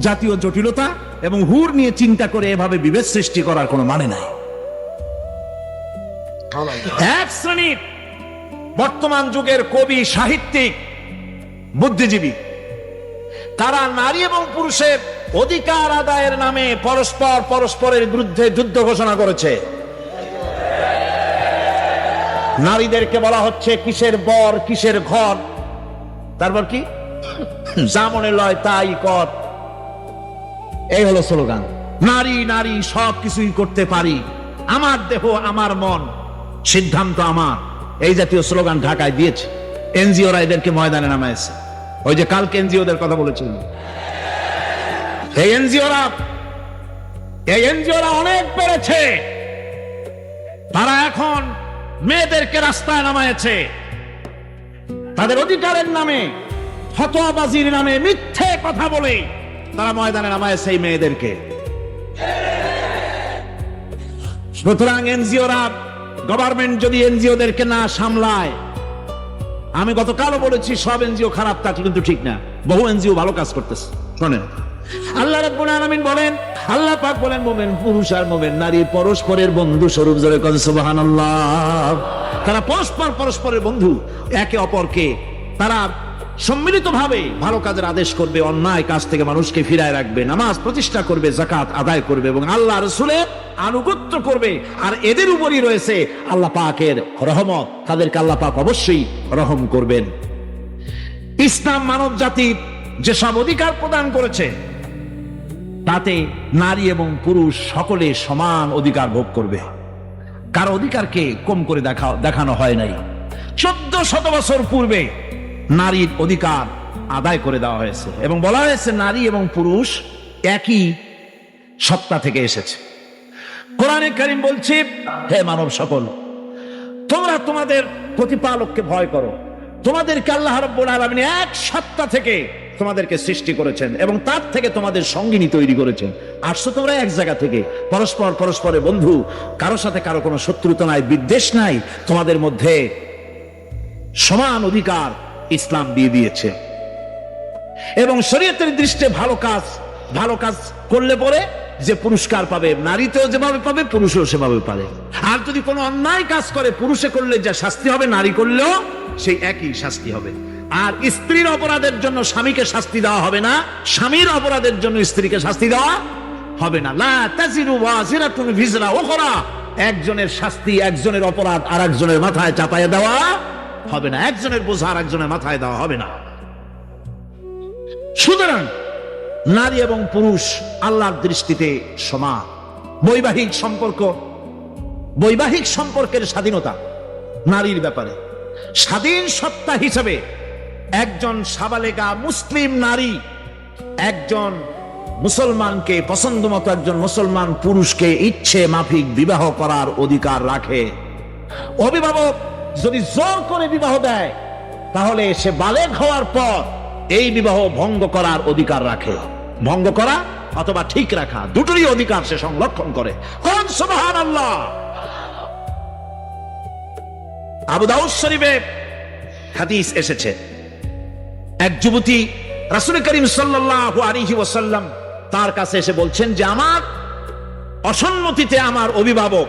জাতীয় জটিলতা এবং হুর নিয়ে চিন্তা করে এভাবে বিভেদ সৃষ্টি করার কোনো মানে নাই। এক শ্রেণীর বর্তমান যুগের কবি, সাহিত্যিক, বুদ্ধিজীবী, তারা নারী এবং পুরুষের অধিকার আদায়ের নামে পরস্পরের বিরুদ্ধে যুদ্ধ ঘোষণা করেছে। নারীদেরকে বলা হচ্ছে কিসের বর, কিসের ঘর, তারপর কি যা মনে লয় তাই কর। এই হলো স্লোগান। নারী নারী সব কিছুই করতে পারি, আমার দেহ আমার মন, সিদ্ধান্ত আমার। এই জাতীয় স্লোগান ঢাকায় দিয়েছে। এনজিওরা এদেরকে ময়দানে নামাইছে। ওই যে কালকে এনজিওদের কথা বলেছিলেন, এই এনজিওরা অনেক বেড়েছে। তারা এখন মেয়েদেরকে রাস্তায় নামায়েছে তাদের অধিকারের নামে, ফতোয়াবাজির নামে, মিথ্যে কথা বলে তারা ময়দানে নামায়েছে এই মেয়েদেরকে। সুতরাং এনজিওরা, গভর্নমেন্ট যদি এনজিওদেরকে না সামলায়, আমি গতকালও বলেছি সব এনজিও খারাপ তা কিন্তু ঠিক না, বহু এনজিও ভালো কাজ করতেছে। শোনেন, আল্লাহ রাব্বুল আলামিন বলেন, আল্লাহ পাক বলেন, মুমিন পুরুষ আর মুমিন নারী পরস্পরের বন্ধু স্বরূপ। জোরে কোন সুবহানাল্লাহ। তারা পরস্পরের বন্ধু, একে অপরকে তারা সম্মিলিতভাবে ভালো কাজের আদেশ করবে, অন্যায় কাজ থেকে মানুষকে ফিরায় রাখবে, নামাজ প্রতিষ্ঠা করবে, যাকাত আদায় করবে এবং আল্লাহ রাসূলের আনুগত্য করবে। আর এদের উপরই রয়েছে আল্লাহ পাকের রহমত, তাদেরকে আল্লাহ পাক অবশ্যই রহম করবেন। ইসলাম মানব জাতির যেসব অধিকার প্রদান করেছে তাতে নারী এবং পুরুষ সকলে সমান অধিকার ভোগ করবে, কারো অধিকারকে কম করে দেখানো হয় নাই। 1400 বছর পূর্বে নারীর অধিকার আদায় করে দেওয়া হয়েছে এবং বলা হয়েছে নারী এবং পুরুষ একই সত্তা থেকে এসেছে। কোরআনে কারীম বলছে, হে মানব সকল, তোমরা তোমাদের প্রতিপালককে ভয় করো। তোমাদেরকে আল্লাহ রাব্বুল আলামিন এক সত্তা থেকে তোমাদেরকে সৃষ্টি করেছেন এবং তার থেকে তোমাদের সঙ্গিনী তৈরি করেছেন। আসছো তোমরা এক জায়গা থেকে, পরস্পরের বন্ধু, কারোর সাথে কারো কোনো শত্রুতা নাই, বিদ্বেষ নাই, তোমাদের মধ্যে সমান অধিকার ইসলাম দিয়ে দিয়েছে। এবং শরীয়তের দৃষ্টিতে ভালো কাজ করলে পরে যে পুরস্কার পাবে, নারীতেও যেভাবে পাবে পুরুষেও সেভাবে পাবে। আর যদি কোনো অন্যায় কাজ করে, পুরুষে করলে যা শাস্তি হবে নারী করলেও সেই একই শাস্তি হবে। আর স্ত্রীর অপরাধের জন্য স্বামীকে শাস্তি দেওয়া হবে না, স্বামীর অপরাধের জন্য স্ত্রীকে শাস্তি দেওয়া হবে না। লা তাজিরু ওয়াজিরাতুন ভিজরা উখরা, একজনের শাস্তি, একজনের অপরাধ আর একজনের মাথায় চাপায় দেওয়া হবে না, একজনের বোঝা আর একজনের মাথায় দেওয়া হবে না। সুতরাং নারী এবং পুরুষ আল্লাহর দৃষ্টিতে সমান। বৈবাহিক সম্পর্কের স্বাধীনতা নারীর ব্যাপারে, স্বাধীন সত্তা হিসেবে একজন সাবালেগা মুসলিম নারী একজন মুসলমানকে, পছন্দ মতো একজন মুসলমান পুরুষকে ইচ্ছে মাফিক বিবাহ করার অধিকার রাখে। অভিভাবক যদি জোর করে বিবাহ দেয় তাহলে সে বালেগ হওয়ার পর এই বিবাহ ভঙ্গ করার অধিকার রাখে। ভঙ্গ করা অথবা ঠিক রাখা, দুটোরই অধিকার সে সংরক্ষণ করে। কোন সুবহানাল্লাহ। আবু দাউদ শরীফে হাদিস এসেছে, এক যুবতী রাসূল করিম সাল্লাল্লাহু আলাইহি ওয়াসাল্লাম তার কাছে এসে বলছেন যে আমার অসম্মতিতে আমার অভিভাবক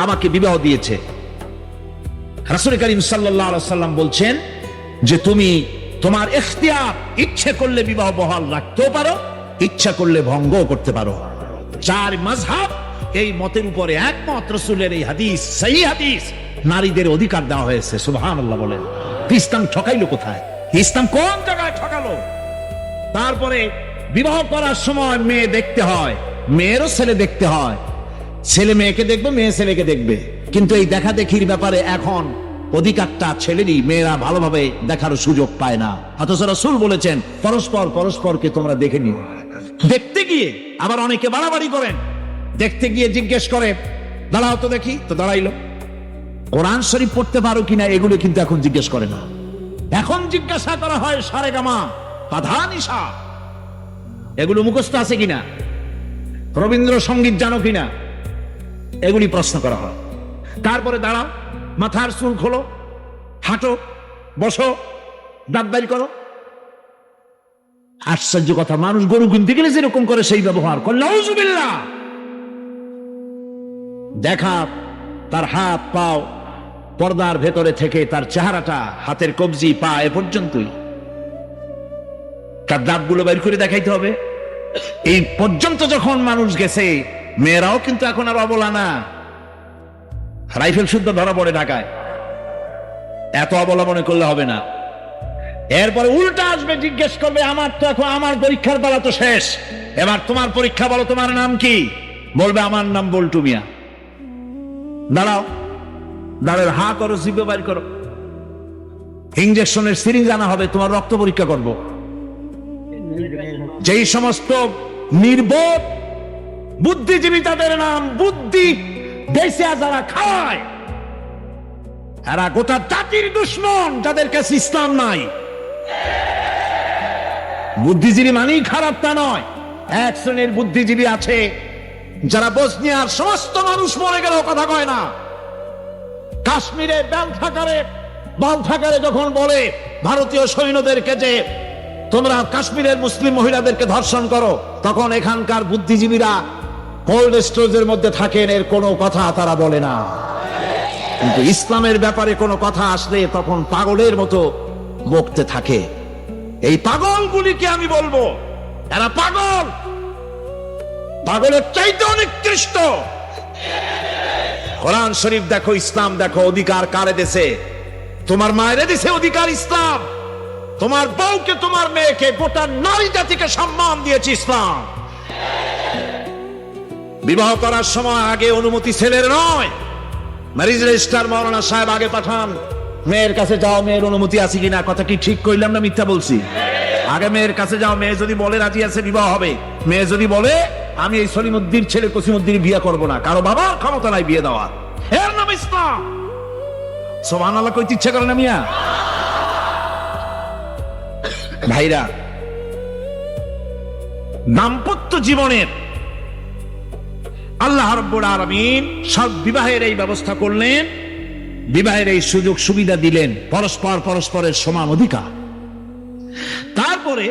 আমাকে বিবাহ দিয়েছে। রাসূল করিম সাল্লাল্লাহু আলাইহি ওয়াসাল্লাম বলছেন যে তুমি তোমার ইখতিয়ার, ইচ্ছে করলে বিবাহ বহাল রাখতেও পারো, ইচ্ছা করলে ভঙ্গ করতে পারো। চার মাযহাব এই মতের উপরে একমত। রাসূলের এই হাদিস সহিহ হাদিস, নারীদের অধিকার দেওয়া হয়েছে। সুবহানাল্লাহ বলেন। ইসলাম ঠকাইলো কোথায়? ইসলাম কোন জায়গায় ঠকালো? তারপরে বিবাহ করার সময় মেয়ে দেখতে হয়, মেয়েরও ছেলে দেখতে হয়, ছেলে মেয়েকে দেখবে, মেয়ে ছেলেকে দেখবে। কিন্তু এই দেখা দেখির ব্যাপারে এখন অধিকারটা ছেলেরই, মেয়েরা ভালোভাবে দেখার সুযোগ পায় না। অথচ রাসূল বলেছেন পরস্পরকে তোমরা দেখে নিও। দেখতে গিয়ে আবার অনেকে বাড়াবাড়ি করেন, দেখতে গিয়ে জিজ্ঞেস করে দাঁড়াও তো দেখি, তো দাঁড়াইলো। কোরআন শরীফ পড়তে পারো কিনা এগুলো কিন্তু এখন জিজ্ঞেস করে না, এখন জিজ্ঞাসা করা হয় সারেগামা পাধা নিশা এগুলো মুখস্থ আছে কিনা, রবীন্দ্রসঙ্গীত জানো কিনা, এগুলি প্রশ্ন করা হয়। তারপরে দাঁড়াও, মাথার চুল খোলো, হাঁটো, বসো, দাঁত বাইর করো। আশ্চর্য কথা, মানুষ গরু কিনতে গেলে যেরকম করে সেই ব্যবহার করে। নাউজুবিল্লাহ। দেখা তার হাত পাও, পর্দার ভেতরে থেকে তার চেহারাটা, হাতের কবজি, পা এ পর্যন্তই, তার দাঁতগুলো বের করে দেখাইতে হবে। এই পর্যন্ত যখন মানুষ গেছে, মেয়েরাও কিন্তু এখন আর অবলা না, রাইফেল শুদ্ধ ধরা পড়ে ঢাকায়। এত অবলা মনে করলে হবে না। এরপরে উল্টা আসবে, জিজ্ঞেস করবে আমার তো এখন আমার পরীক্ষার বেলা তো শেষ, এবার তোমার পরীক্ষা বলো, তোমার নাম কি? বলবে আমার নাম বল্টু মিয়া। দাঁড়াও, দাঁড়াও, হা করো, জিভে বাইর করো, ইনজেকশনের সিরিঞ্জ আনা হবে, তোমার রক্ত পরীক্ষা করব। যেই সমস্ত নির্বোধ বুদ্ধিজীবী, তাদের নাম বুদ্ধি দেশে যারা খায় এরা গোটা জাতির দুশ্মন, যাদের কাছে ইসলাম নাই। বুদ্ধিজীবী মানেই খারাপ তা নয়। এক শ্রেণীর বুদ্ধিজীবী আছে যারা বসনিয়ার সমস্ত মানুষ মরে গেলেও কথা কয় না। কাশ্মীরে বালফাকারে যখন বলে ভারতীয় সৈন্যদেরকে যে তোমরা কাশ্মীরের মুসলিম মহিলাদেরকে ধর্ষণ করো, তখন এখানকার বুদ্ধিজীবীরা কোল্ড স্টোরেজের মধ্যে থাকেন, এর কোনো কথা তারা বলে না। কিন্তু ইসলামের ব্যাপারে কোনো কথা আসলে তখন পাগলের মতো বকতে থাকে। এই পাগলগুলিকে আমি বলবো এরা পাগল, পাগলের চাইতে নিকৃষ্ট। কোরআন শরীফ দেখো, ইসলাম দেখো, অধিকার কারে দেশে? তোমার মায়ের দিছে অধিকার ইসলাম। তোমার বউকে, তোমার মেয়েকে, গোটা নারী জাতিকে সম্মান দিয়েছে ইসলাম। বিবাহ করার সময় আগে অনুমতি ছেলের নয়, ম্যারেজ রেজিস্ট্রার মাওলানা সাহেব আগে পাঠান, মেয়ের কাছে যাও, মেয়ের অনুমতি আছে কিনা। কথা কি ঠিক কইলাম না মিথ্যা বলছি? আগে মেয়ের কাছে যাও, মেয়ে যদি বলে রাজি আছে বিবাহ হবে। মেয়ে যদি বলে আমি এই সলিমুদ্দিন ছেলে কসিমুদ্দিন বিয়ে করব না, কারো বাবার ক্ষমতা নাই বিয়ে দেওয়ার, এর নাম ইসলাম। সুবহানাল্লাহ কইতে ইচ্ছা করে না মিয়া? ভাইরা, দাম্পত্য জীবনের আল্লাহ রাব্বুল আলামিন সব বিবাহের এই ব্যবস্থা করলেন, বিবাহের এই সুযোগ সুবিধা দিলেন, পরস্পরের সমান অধিকার। তারপরে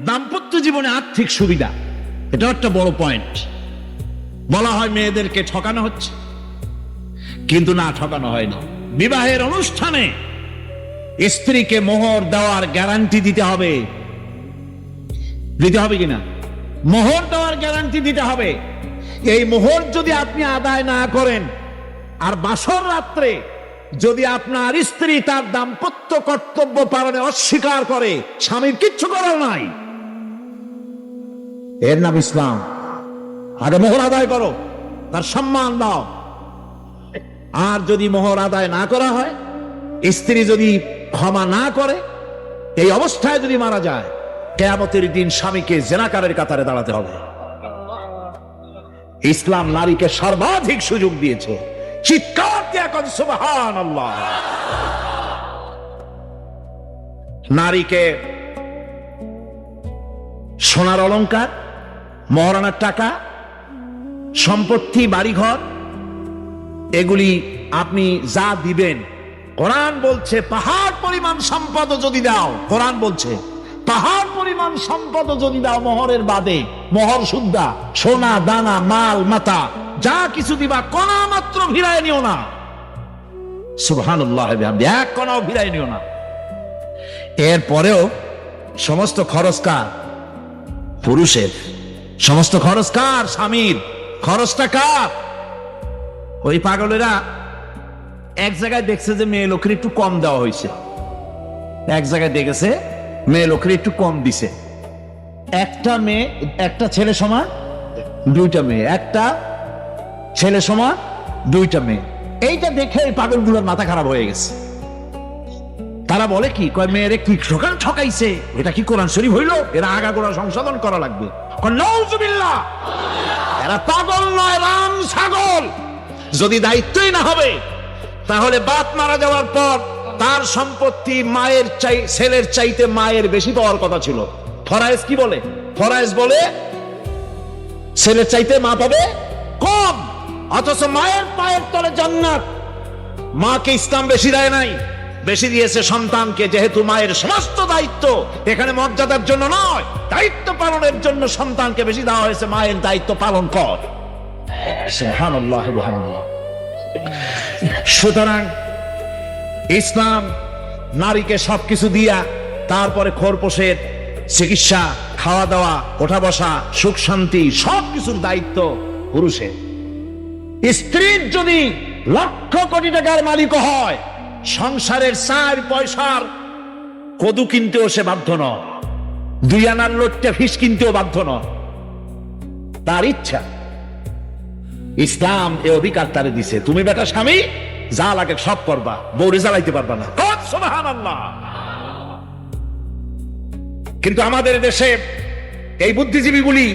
দাম্পত্য জীবনে আর্থিক সুবিধা, এটা একটা বড় পয়েন্ট। বলা হয় মেয়েদেরকে ঠকানো হচ্ছে, কিন্তু না, ঠকানো হয় না। বিবাহের অনুষ্ঠানে স্ত্রীকে মোহর দেওয়ার গ্যারান্টি দিতে হবে। দিতে হবে কিনা? মোহর দেওয়ার গ্যারান্টি দিতে হবে। এই মোহর যদি আপনি আদায় না করেন, আর বাসর রাত্রে যদি আপনার স্ত্রী তার দাম্পত্য কর্তব্য পালনে অস্বীকার করে, স্বামীর কিচ্ছু করার নাই, এর নাম ইসলাম। আগে মোহর আদায় করো, তার সম্মান দাও। আর যদি মোহর আদায় না করা হয়, স্ত্রী যদি ক্ষমা না করে, এই অবস্থায় যদি মারা যায়, কিয়ামতের দিন স্বামীকে জেনাকারের কাতারে দাঁড়াতে হবে। ইসলাম নারীকে সর্বাধিক সুযোগ দিয়েছে। চিৎকার দিয়ে এখন সুবহানাল্লাহ। নারীকে সোনার অলংকার, মহারানার টাকা, সম্পত্তি, বাড়িঘর, এগুলি আপনি যা দিবেন, কোরআন বলছে পাহাড় পরিমাণ সম্পদ যদি দাও, কোরআন বলছে পাহাড় পরিমাণ সম্পদ যদি দাও মোহরের বাদে, মোহর সুদ্ধা, সোনা দানা মাল মাতা যা কিছু দিবা, কণা মাত্র ভিড়ায় নিও না। সুবহানাল্লাহ, এক কণাও ভিড়ায় নিও না। এরপরেও সমস্ত খরচ কার? পুরুষের। সমস্ত খরচ কার? স্বামীর। খরচটা কার? ওই পাগলেরা এক জায়গায় দেখছে যে মেয়ে লোকের একটু কম দেওয়া হয়েছে, এক জায়গায় দেখেছে মেয়ে লোকের একটু কম দিছে। একটা মেয়ে, একটা ছেলে সমান দুইটা মেয়ে, একটা ছেলে সমান দুইটা মেয়ে। এইটা দেখে পাগলগুলোর মাথা খারাপ হয়ে গেছে। তারা বলে কি, কয় মেয়েরে কি ঠকাইছে, এটা কি কোরআন শরীফ হইল? এরা আগাগোড়া সংশোধন করা লাগবে। নাউজুবিল্লাহ, এরা পাগল নয়, রাম ছাগল। যদি দায়িত্বই না হবে, তাহলে বাপ মারা যাওয়ার পর তার সম্পত্তি মায়ের ছেলের চাইতে মায়ের বেশি পাওয়ার কথা ছিল। ফরায়েজ কি বলে? ফরায়েজ বলে ছেলের চাইতে মা পাবে কম, অথচ মায়ের পায়ের তলে জান্নাত। মাকে ইসলাম বেশি দেয় নাই, বেশি দিয়েছে সন্তানকে। যেহেতু মায়ের সমস্ত দায়িত্ব এখানে মর্যাদার জন্য নয়, দায়িত্ব পালনের জন্য সন্তানকে বেশি দেওয়া হয়েছে। মায়ের দায়িত্ব পালন কর। সুবহানাল্লাহ। সুতরাং ইসলাম নারীকে সবকিছু দিয়া, তারপরে খোরপোশের চিকিৎসা, খাওয়া দাওয়া, ওঠা বসা, সুখ শান্তি, সবকিছুর দায়িত্ব পুরুষের। স্ত্রীর যদি লক্ষ কোটি টাকার মালিক হয়, সংসারের 4 পয়সার কদু কিনতেও সে বাধ্য নয়, 2 আনার লোটটা ফিস কিনতেও বাধ্য নয়। তার ইচ্ছা। ইসলাম এ অধিকার তারে দিছে। তুমি বেটা স্বামী যা লাগে সব করবা, বউরে জ্বালাইতে পারবা না। সুবহানাল্লাহ। কিন্তু আমাদের দেশে এই বুদ্ধিজীবীগুলি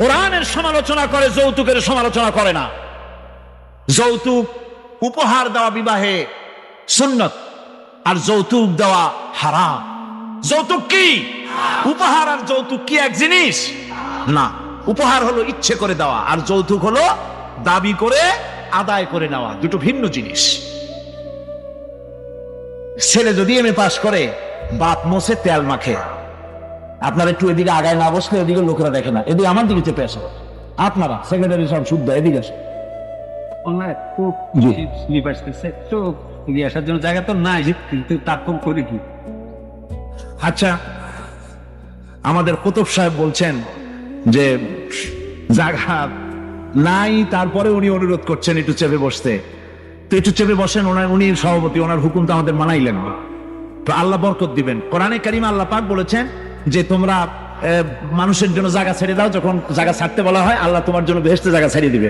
কোরআনের সমালোচনা করে, যৌতুকের সমালোচনা করে না। যৌতুক উপহার দেওয়া বিবাহে সুন্নত, আর যৌতুক দেওয়া হারাম। যৌতুক কি? উপহার আর যৌতুক কি এক জিনিস না। উপহার হলো ইচ্ছে করে দেওয়া, আর যৌতুক হলো দাবি করে আদায় করে নেওয়া, দুটো ভিন্ন জিনিস। ছেলে যদি এমএ পাস করে, বাপ মোছে তেল মাখে। আপনারা একটু এদিকে আগায় না বসলে এদিকে লোকেরা দেখে না, এদিকে আমার দিকে চেপে আসে। আপনারা সেক্রেটারি সব শুদ্ধ, এদিকে আসে।
আসার জন্য জায়গা তো নাই, কিন্তু তারপর করি কি?
আচ্ছা, আমাদের কুতুব সাহেব বলছেন যে জায়গা নাই, তারপরে উনি অনুরোধ করছেন একটু চেপে বসতে। তো একটু চেপে বসেন, উনি সভাপতি, ওনার হুকুম তো আমাদের মানাইলেন না। তো আল্লাহ বরকত দিবেন। কোরআনে কারিমে আল্লাহ পাক বলেছেন যে তোমরা মানুষের জন্য জায়গা ছেড়ে দাও, যখন জায়গা ছাড়তে বলা হয় আল্লাহ তোমার জন্য বেহেশতে জায়গা ছেড়ে দিবে।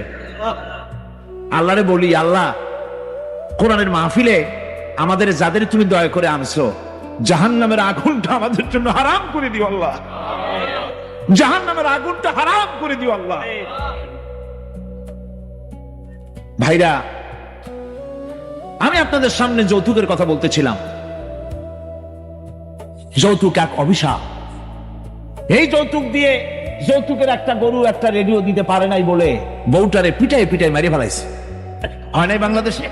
আল্লাহরে বলি, আল্লাহ কোরআনের মাহফিলে আমাদের যাদের তুমি দয়া করে আনছো, জাহান্নামের আগুনটা আমাদের জন্য হারাম করে দিও আল্লাহ, জাহান্নামের আগুনটা হারাম করে দিও আল্লাহ। ভাইরা, আমি আপনাদের সামনে যৌতুকের কথা বলতেছিলাম। যৌতুক এক অভিশাপ। এই যৌতুক দিয়ে, যৌতুকের একটা গরু একটা রেডিও দিতে পারে নাই বলে বউটারে পিটাই পিটাই মেরে ফেলাইছে। হয় নাই বাংলাদেশে?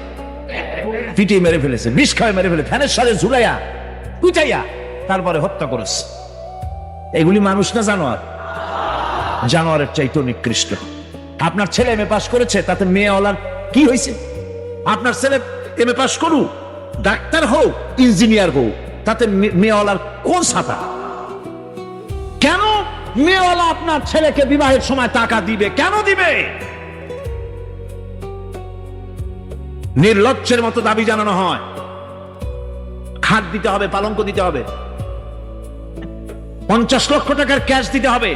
পিটিয়ে মেরে ফেলেছে, বিষ খাওয়ায় মেরে ফেলে, ফ্যানের সাথে ঝুলাইয়া পিটাইয়া তারপরে হত্যা করেছে। এগুলি মানুষ না জানোয়ার? জানোয়ারের চাইতেও নিকৃষ্ট। আপনার ছেলে এমএ পাস করেছে, তাতে মেয়েওয়ালার কি হয়েছে? আপনার ছেলে এমএ পাস করুক, ডাক্তার হোক, ইঞ্জিনিয়ার হোক, তাতে মেয়েওয়ালার কোন ছাতা? কেন মেয়েওয়ালা আপনার ছেলেকে বিবাহের সময় টাকা দিবে? কেন দিবে? নির্লজ্জের মতো দাবি জানানো হয়, খাট দিতে হবে, পালঙ্ক দিতে হবে, 50 লক্ষ টাকার ক্যাশ দিতে হবে,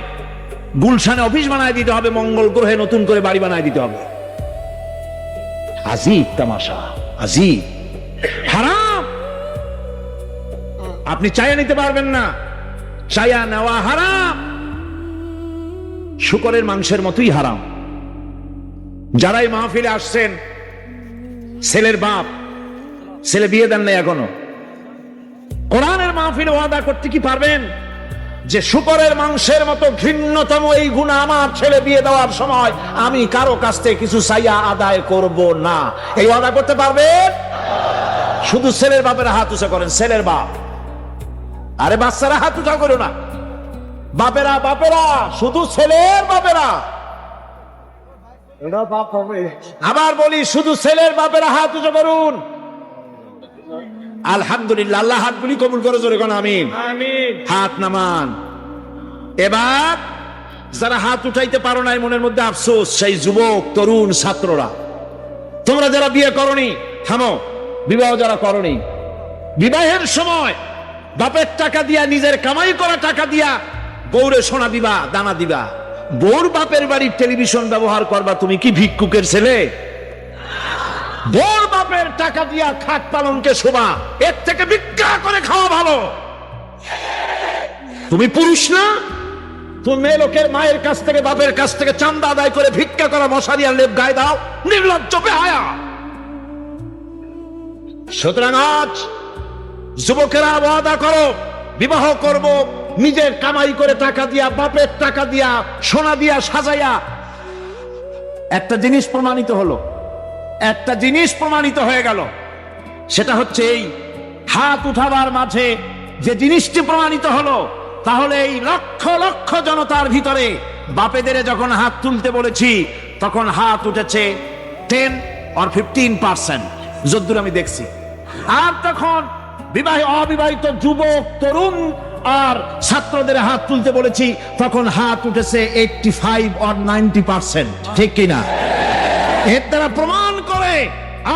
গুলশানে অফিস বানায় দিতে হবে, মঙ্গল গ্রহে নতুন করে বাড়ি বানায় দিতে হবে। আজীব তামাশা, আজীব, হারাম। আপনি চাইয়া নিতে পারবেন না, চাইয়া নেওয়া হারাম। শুকরের মাংসের মতোই হারাম। যারাই মাহফিলে আসছেন, ছেলের বাপ, ছেলে বিয়ে দেন নাই এখনো, কোরআনের মাহফিলে ওয়াদা করতে কি পারবেন যে শুকরের মাংসের মতো ঘৃণ্যতম এই গুনাহ আমার ছেলে বিয়ে দেওয়ার সময় আমি কারো কাছ থেকে কিছু চাইয়া আদায় করব না? এই ওয়াদা করতে পারবেন? শুধু ছেলের বাপের হাত উঁচা করেন, ছেলের বাপ। আরে বাচ্চারা হাত উঁচা করো না, বাপেরা, বাপেরা, শুধু ছেলের বাপেরা। আবার বলি, শুধু ছেলের বাপেরা হাত উঁচা করুন। আলহামদুলিল্লাহ, আল্লাহ হাতগুলি কবুল করে, জোরে কোন আমিন। হাত নামান। এবার যারা হাত উঠাইতে পারো নাই, মনের মধ্যে আফসোস, সেই যুবক, তরুণ, ছাত্ররা, তোমরা যারা বিয়ে করনি, থামো। বিবাহ যারা করনি, বিবাহের সময় বাপের টাকা দিয়া, নিজের কামাই করা টাকা দিয়া বউরে সোনা দিবা, দানা দিবা। বউর বাপের বাড়ির টেলিভিশন ব্যবহার করবা, তুমি কি ভিক্ষুকের ছেলে? বউর বাপের টাকা দিয়া খাট পালনকে শোভা, এর থেকে ভিক্ষা করে খাওয়া ভালো। তুমি পুরুষ না? তুমি মেয়ে লোকের মায়ের কাছ থেকে, বাপের কাছ থেকে চান্দা আদায় করে ভিক্ষা করা, মশারি আর লেপ গায়ে দাও, নির্লজ্জ বেহায়া। সুতরাং আজ যুবকেরা ওয়াদা করো, বিবাহ করব নিজের কামাই করে টাকা দিয়া, বাপের টাকা দিয়া, সোনা দিয়া সাজাইয়া। একটা জিনিস প্রমাণিত হলো, একটা জিনিস প্রমাণিত হয়ে গেল, সেটা হচ্ছে এই হাত উঠাবার মাঝে যে জিনিসটি প্রমাণিত হলো, তাহলে এই লক্ষ লক্ষ জনতার ভিতরে বাপেদের যখন হাত তুলতে বলেছি, তখন হাত উঠেছে 10 or 15%, যদ্দূর আমি দেখছি। আর তখন অবিবাহিত যুবক, তরুণ আর ছাত্রদের হাত তুলতে বলেছি, তখন হাত উঠেছে 85 or 90%, ঠিক কিনা? এর দ্বারা প্রমাণ করে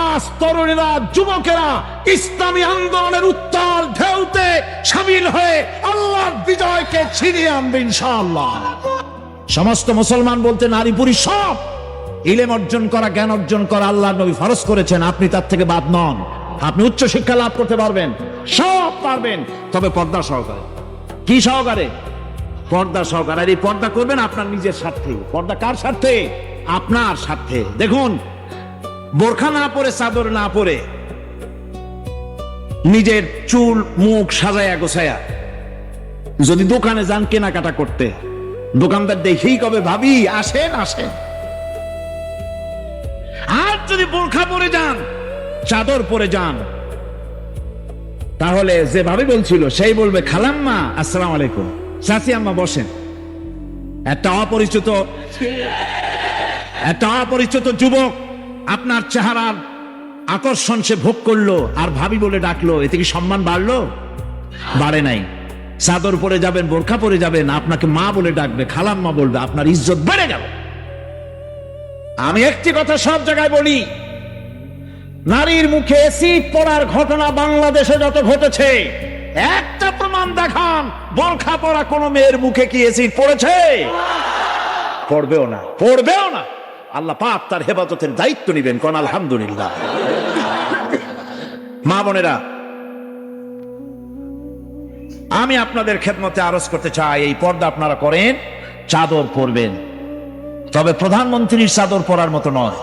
আজ তরুণেরা, যুবকেরা ইসলামী আন্দোলনের উত্তাল ঢেউতে সামিল হয়ে আল্লাহর বিজয়কে ছিনিয়ে আনবে ইনশাআল্লাহ। সমস্ত মুসলমান বলতে নারী পুরুষ সব ইলম অর্জন করা, জ্ঞান অর্জন করা আল্লাহর নবী ফরজ করেছেন। আপনি তার থেকে বাদ নন। আপনি উচ্চ শিক্ষা লাভ করতে পারবেন, সব পারবেন, তবে পর্দা সহকারে। কি সহকারে? পর্দা সহকারে। আর এই পর্দা করবেন আপনার নিজের স্বার্থে। পর্দা কার স্বার্থে? আপনার স্বার্থে। দেখুন, বোরখা না পরে, চাদর না পরে, নিজের চুল মুখ সাজায়া গোছায়া যদি দোকানে যান কেনাকাটা করতে, দোকানদার দেখেই কবে ভাবি আসেন আসেন। আর যদি বোরখা পরে যান, চাদর পরে যান, তাহলে যে ভাবি বলছিল সেই বলবে খালাম্মা আসসালামু আলাইকুম, চাচি আম্মা বসেন। একটা অপরিচিত যুবক আপনার চেহারার আকর্ষণ সে ভোগ করলো আর ভাবি বলে ডাকলো, এতে কি সম্মান বাড়লো? বাড়ে নাই। চাদর পরে যাবেন, বোরখা পরে যাবেন, আপনাকে মা বলে ডাকবে, খালাম্মা বলবে, আপনার ইজ্জত বেড়ে গেল। আমি একটি কথা সব জায়গায় বলি, নারীর মুখে এসিড পড়ার ঘটনা বাংলাদেশে যত ঘটেছে, একটা প্রমাণ দেখান বোরখা পরা কোন মেয়ের মুখে কি এসিড পড়েছে? পড়বেও না, পড়বেও না। আল্লাহ পাক তার হেফাজতের দায়িত্ব নেবেন, কোন আলহামদুলিল্লাহ। মা বোনেরা, আমি আপনাদের খেদমতে আরজ করতে চাই, এই পর্দা আপনারা করেন, চাদর পরবেন, তবে প্রধানমন্ত্রীর চাদর পরার মতো নয়।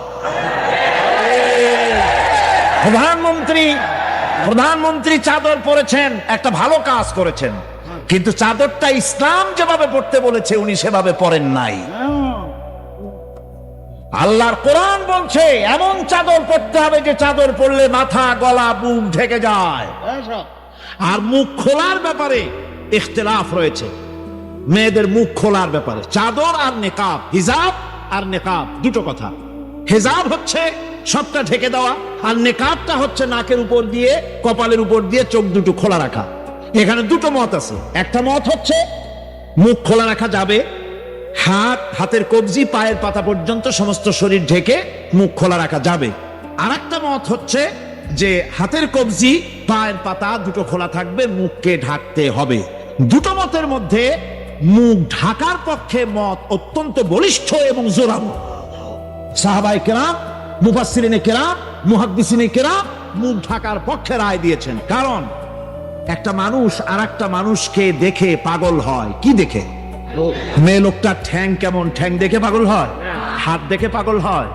প্রধানমন্ত্রী চাদর পরেছেন, একটা ভালো কাজ করেছেন, কিন্তু চাদরটা ইসলাম যেভাবে পড়তে বলেছে উনি সেভাবে পরেন নাই। আল্লাহর কোরআন বলছে এমন চাদর পরতে হবে যে চাদর পরলে মাথা, গলা, বুক ঢেকে যায়। আর মুখ খোলার ব্যাপারে ইখতিলাফ রয়েছে, মেয়েদের মুখ খোলার ব্যাপারে। চাদর আর নেকাব, হিজাব আর নেকাব দুটো কথা। হিজাব হচ্ছে সবটা ঢেকে দেওয়া, আর নেকাবটা হচ্ছে নাকের উপর দিয়ে, কপালের উপর দিয়ে চোখ দুটো খোলা রাখা। এখানে দুটো মত আছে। একটা মত হচ্ছে মুখ খোলা রাখা যাবে, হাতের কবজি পায়ের পাতা পর্যন্ত সমস্ত শরীর ঢেকে মুখ খোলা রাখা যাবে। আর একটা মত হচ্ছে যে হাতের কবজি পায়ের পাতা দুটো খোলা থাকবে, মুখকে ঢাকতে হবে। দুটো মতের মধ্যে মুখ ঢাকার পক্ষে মত অত্যন্ত বলিষ্ঠ এবং জোরালো। সাহাবায়ে কেরাম, মুফাসসিরিনে কেরাম, মুহাদ্দিসিনে কেরাম মুখ ঢাকার পক্ষে রায় দিয়েছেন। কারণ একটা মানুষ আর একটা মানুষকে দেখে পাগল হয়। কি দেখে? মেয়ে লোকটা ঠ্যাং কেমন, ঠ্যাং দেখে পাগল হয়? হাত দেখে পাগল হয়?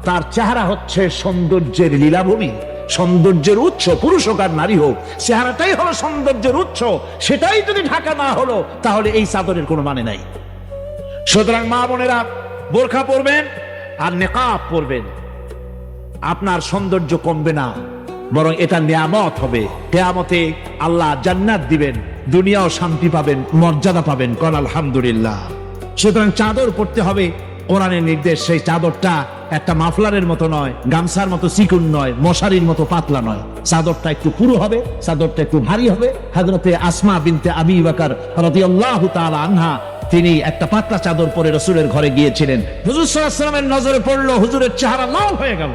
তার চেহারা হচ্ছে সৌন্দর্যের লীলাভূমি, সৌন্দর্যের উৎস। পুরুষ হোক আর নারী হোক, চেহারাটাই হলো সৌন্দর্যের উৎস। সেটাই যদি ঢাকা না হলো তাহলে এই চাদরের কোনো মানে নাই। সুতরাং মা বোনেরা, বোরখা পরবেন আর নেকাব পরবেন, আপনার সৌন্দর্য কমবে না, বরং এটা নিয়ামত হবে। কিয়ামতে আল্লাহ জান্নাত দিবেন, দুনিয়াও শান্তি পাবেন, মর্যাদা পাবেন, কোন আলহামদুলিল্লাহ। সুতরাং চাদর পরতে হবে, কোরআনের নির্দেশ। সেই চাদরটা একটা মাফলারের মতো নয়, গামছার মতো চিকুন নয়, মশারির মতো পাতলা নয়। চাদরটা একটু পুরু হবে, চাদরটা একটু ভারী হবে। হযরতে আসমা বিনতে আবি বকর রাদিয়াল্লাহু তাআলা আনহা, তিনি একটা পাতলা চাদর পরে রাসূলের ঘরে গিয়েছিলেন। হুজুর সাল্লাল্লাহু আলাইহি ওয়াসাল্লামের নজরে পড়লো, হুজুরের চেহারা লাল হয়ে গেল।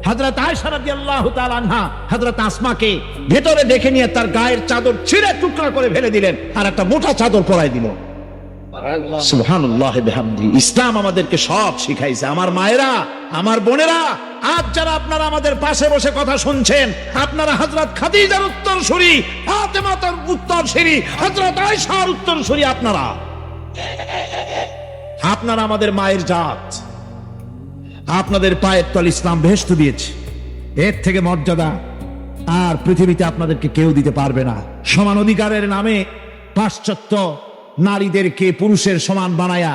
হযরত আয়েশা রাদিয়াল্লাহু তাআলা আনহা হযরত আসমাকে ভেতরে দেখে নিয়ে তার গায়ের চাদর ছিঁড়ে টুকরা করে ফেলে দিলেন আর একটা মোটা চাদর পরাই দিল। সুবহানাল্লাহি বিহামদি। ইসলাম আমাদেরকে সব শিখাইছে। আমার মায়েরা, আমার বোনেরা, আজ যারা আপনারা আমাদের পাশে বসে কথা শুনছেন, আপনারা হযরত খাদিজার উত্তরসূরি, ফাতেমার উত্তরসূরি, হযরত আয়েশার উত্তরসূরি। আপনারা আমাদের মায়ের জাত। আপনাদের পায়ের তল ইসলাম বেহেশত দিয়েছে। এর থেকে মর্যাদা আর পৃথিবীতে আপনাদেরকে কেউ দিতে পারবে না। সমান অধিকারের নামে পাশ্চাত্য নারীদেরকে পুরুষের সমান বানায়া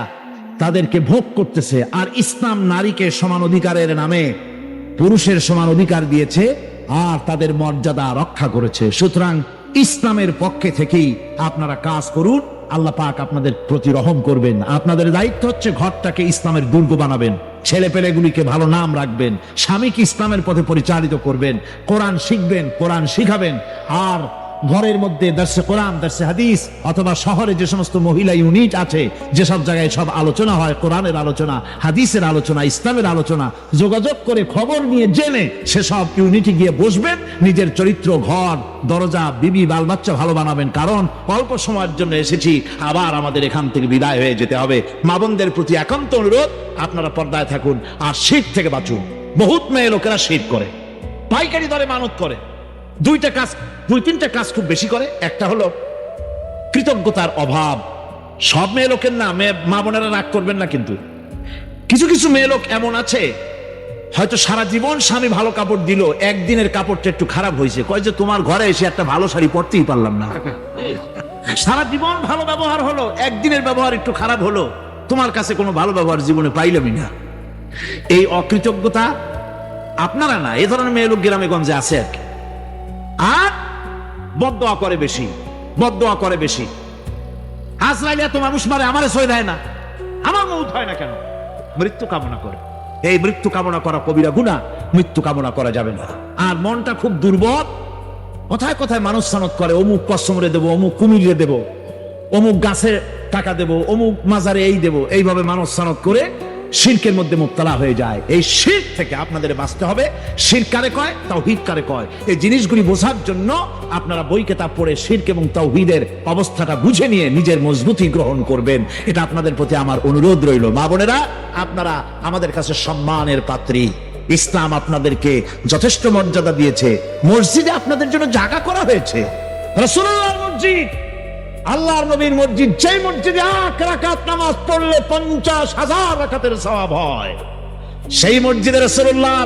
তাদেরকে ভোগ করতেছে, আর ইসলাম নারীকে সমান অধিকারের নামে পুরুষের সমান অধিকার দিয়েছে আর তাদের মর্যাদা রক্ষা করেছে। সুতরাং ইসলামের পক্ষে থেকেই আপনারা কাজ করুন, আল্লাহ পাক আপনাদের প্রতি রহম করবেন। আপনাদের দায়িত্ব হচ্ছে ঘরটাকে ইসলামের দুর্গ বানাবেন, ছেলে পেলেগুলিকে ভালো নাম রাখবেন, স্বামীকে ইসলামের পথে পরিচালিত করবেন, কোরআন শিখবেন, কোরআন শিখাবেন। আর ঘরের মধ্যে দর্শে কোরআন, দর্শে হাদিস, অথবা শহরে যে সমস্ত মহিলা ইউনিট আছে, যেসব জায়গায় সব আলোচনা হয়, কোরআনের আলোচনা, হাদিসের আলোচনা, ইসলামের আলোচনা, যোগাযোগ করে খবর নিয়ে জেনে সেসব ইউনিটে গিয়ে বসবেন। নিজের চরিত্র, ঘর, দরজা, বিবি, বাল বাচ্চা ভালো বানাবেন। কারণ অল্প সময়ের জন্য এসেছি, আবার আমাদের এখান থেকে বিদায় হয়ে যেতে হবে। মা বোনদের প্রতি একান্ত অনুরোধ, আপনারা পর্দায় থাকুন আর শিরক থেকে বাঁচুন। বহুত মেয়ে লোকেরা শিরক করে, পাইকারি দরে মানত করে। দুই তিনটা কাজ খুব বেশি করে। একটা হলো কৃতজ্ঞতার অভাব। সব মেয়ে লোকের না, মা বোনেরা রাগ করবেন না, কিন্তু কিছু কিছু মেয়ে লোক এমন আছে, হয়তো সারা জীবন স্বামী ভালো কাপড় দিল, একদিনের কাপড়টা একটু খারাপ হয়েছে, কয় যে তোমার ঘরে এসে একটা ভালো শাড়ি পরতেই পারলাম না। সারা জীবন ভালো ব্যবহার হলো, একদিনের ব্যবহার একটু খারাপ হলো, তোমার কাছে কোনো ভালো ব্যবহার জীবনে পাইলামই না। এই অকৃতজ্ঞতা আপনারা না, এ ধরনের মেয়ে লোক গ্রামে গঞ্জে আছে আর কি। আর বদদোয়া করে বেশি, বদদোয়া করে বেশি। আজরাইল এত মানুষ মারে, আমারে সই দেয় না, আমার মউত হয় না কেন? মৃত্যু কামনা করে। এই মৃত্যু কামনা করা কবিরা গুনাহ, মৃত্যু কামনা করা যাবে না। আর মনটা খুব দুর্বল, কথায় কথায় মানুষ সানত করে, অমুক কসমরে দেবো, অমুক কুমিরে দেবো, অমুক গাছে টাকা দেবো, অমুক মাজারে এই দেবো, এইভাবে মানুষ সানত করে শিরকের মধ্যে মুবতালা হয়ে যায়। এই শিরক থেকে আপনাদের বাঁচতে হবে। শিরক কারে কয়, তাওহীদ কারে কয়, এই জিনিসগুলি বোঝার জন্য আপনারা বই কিতাব পড়ে শিরক এবং তাওহীদের অবস্থাটা বুঝে নিয়ে নিজের মজবুতি গ্রহণ করবেন। এটা আপনাদের প্রতি আমার অনুরোধ রইল। মা বোনেরা, আপনারা আমাদের কাছে সম্মানের পাত্রী। ইসলাম আপনাদেরকে যথেষ্ট মর্যাদা দিয়েছে। মসজিদে আপনাদের জন্য জায়গা করা হয়েছে। রাসূলুল্লাহর মসজিদ, আল্লাহর নবীর মসজিদ, যেই মসজিদে 8 রাকাত নামাজ পড়লে 50,000 রাকাতের সওয়াব হয়, সেই মসজিদে রাসূলুল্লাহ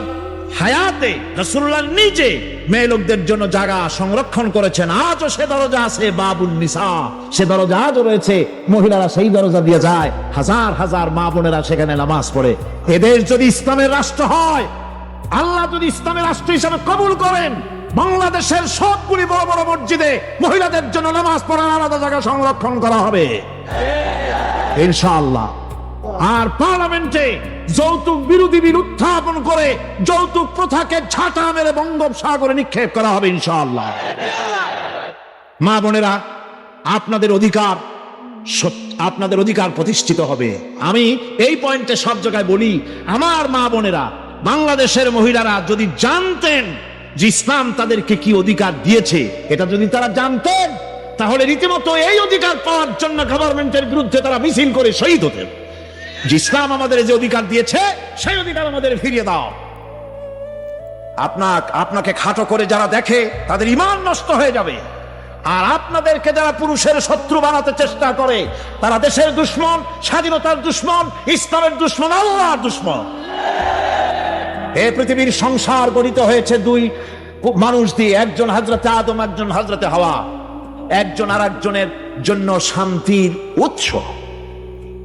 হায়াতে, রাসূলুল্লাহ নিজে মেয়ে লোকদের জন্য জায়গা সংরক্ষণ করেছেন। আজও সে দরজা আছে, বাবুন নিসা, সে দরজা আজও রয়েছে। মহিলারা সেই দরজা দিয়ে যায়, হাজার হাজার মা বোনেরা সেখানে নামাজ পড়ে। এদেশ যদি ইসলামের রাষ্ট্র হয়, আল্লাহ যদি ইসলামের রাষ্ট্র হিসাবে কবুল করেন, বাংলাদেশের সবগুলি বড় বড় মসজিদে মহিলাদের জন্য নামাজ পড়ার আলাদা জায়গা সংরক্ষণ করা হবে ইনশাআল্লাহ। আর পার্লামেন্টে যৌতুক বিরোধী বিল উত্থাপন করে যৌতুক প্রথাকে ঝাঁটা মেরে বঙ্গোপসাগরে নিক্ষেপ করা হবে ইনশাআল্লাহ। মা বোনেরা, আপনাদের অধিকার, আপনাদের অধিকার প্রতিষ্ঠিত হবে। আমি এই পয়েন্টে সব জায়গায় বলি, আমার মা বোনেরা, বাংলাদেশের মহিলারা যদি জানতেন যে ইসলাম তাদেরকে কি অধিকার দিয়েছে, এটা যদি তারা জানতেন, তাহলে রীতিমতো এই অধিকার পাওয়ার জন্য গভর্নমেন্টের বিরুদ্ধে তারা মিছিল করে শহীদ হতেন। যে ইসলাম আমাদের যে অধিকার দিয়েছে, সেই অধিকার আমাদের ফিরিয়ে দাও। আপনাকে খাটো করে যারা দেখে, তাদের ঈমান নষ্ট হয়ে যাবে। আর আপনাদেরকে যারা পুরুষের শত্রু বানাতে চেষ্টা করে, তারা দেশের দুশ্মন, স্বাধীনতার দুশ্মন, ইসলামের দুশ্মন, আল্লাহর দুশ্মন। এই পৃথিবীর সংসার গঠিত হয়েছে দুই মানুষ দিয়ে, একজন হযরতে আদম, একজন হযরতে হাওয়া। একজন আর একজনের জন্য শান্তির উৎস।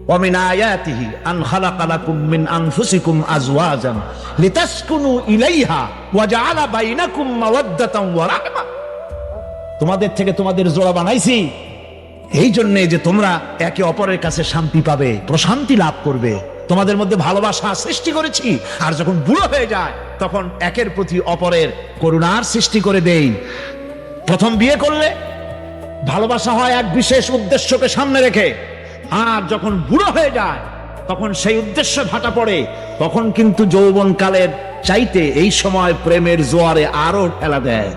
ওয়া মিন আয়াতিহি আন খালাকা লাকুম মিন আনফুসিকুম আজওয়াজান লিতাসকুনু ইলাইহা ওয়া জাআলা বাইনাকুম মাওয়াদ্দাতান ওয়া রাহমা। তোমাদের থেকে তোমাদের জোড়া বানাইছি এই জন্য যে তোমরা একে অপরের কাছে শান্তি পাবে, প্রশান্তি লাভ করবে। তোমাদের মধ্যে ভালোবাসা সৃষ্টি করেছি। আর যখন বুড়ো হয়ে যায়, তখন একের প্রতি অপরের করুণার সৃষ্টি করে দেই। প্রথম বিয়ে করলে ভালোবাসা হয় এক বিশেষ উদ্দেশ্যকে সামনে রেখে, আর যখন বুড়ো হয়ে যায়, তখন সেই উদ্দেশ্য ভাটা পড়ে। তখন কিন্তু যৌবনকালের চাইতে এই সময় প্রেমের জোয়ারে আরো ঠেলা দেয়।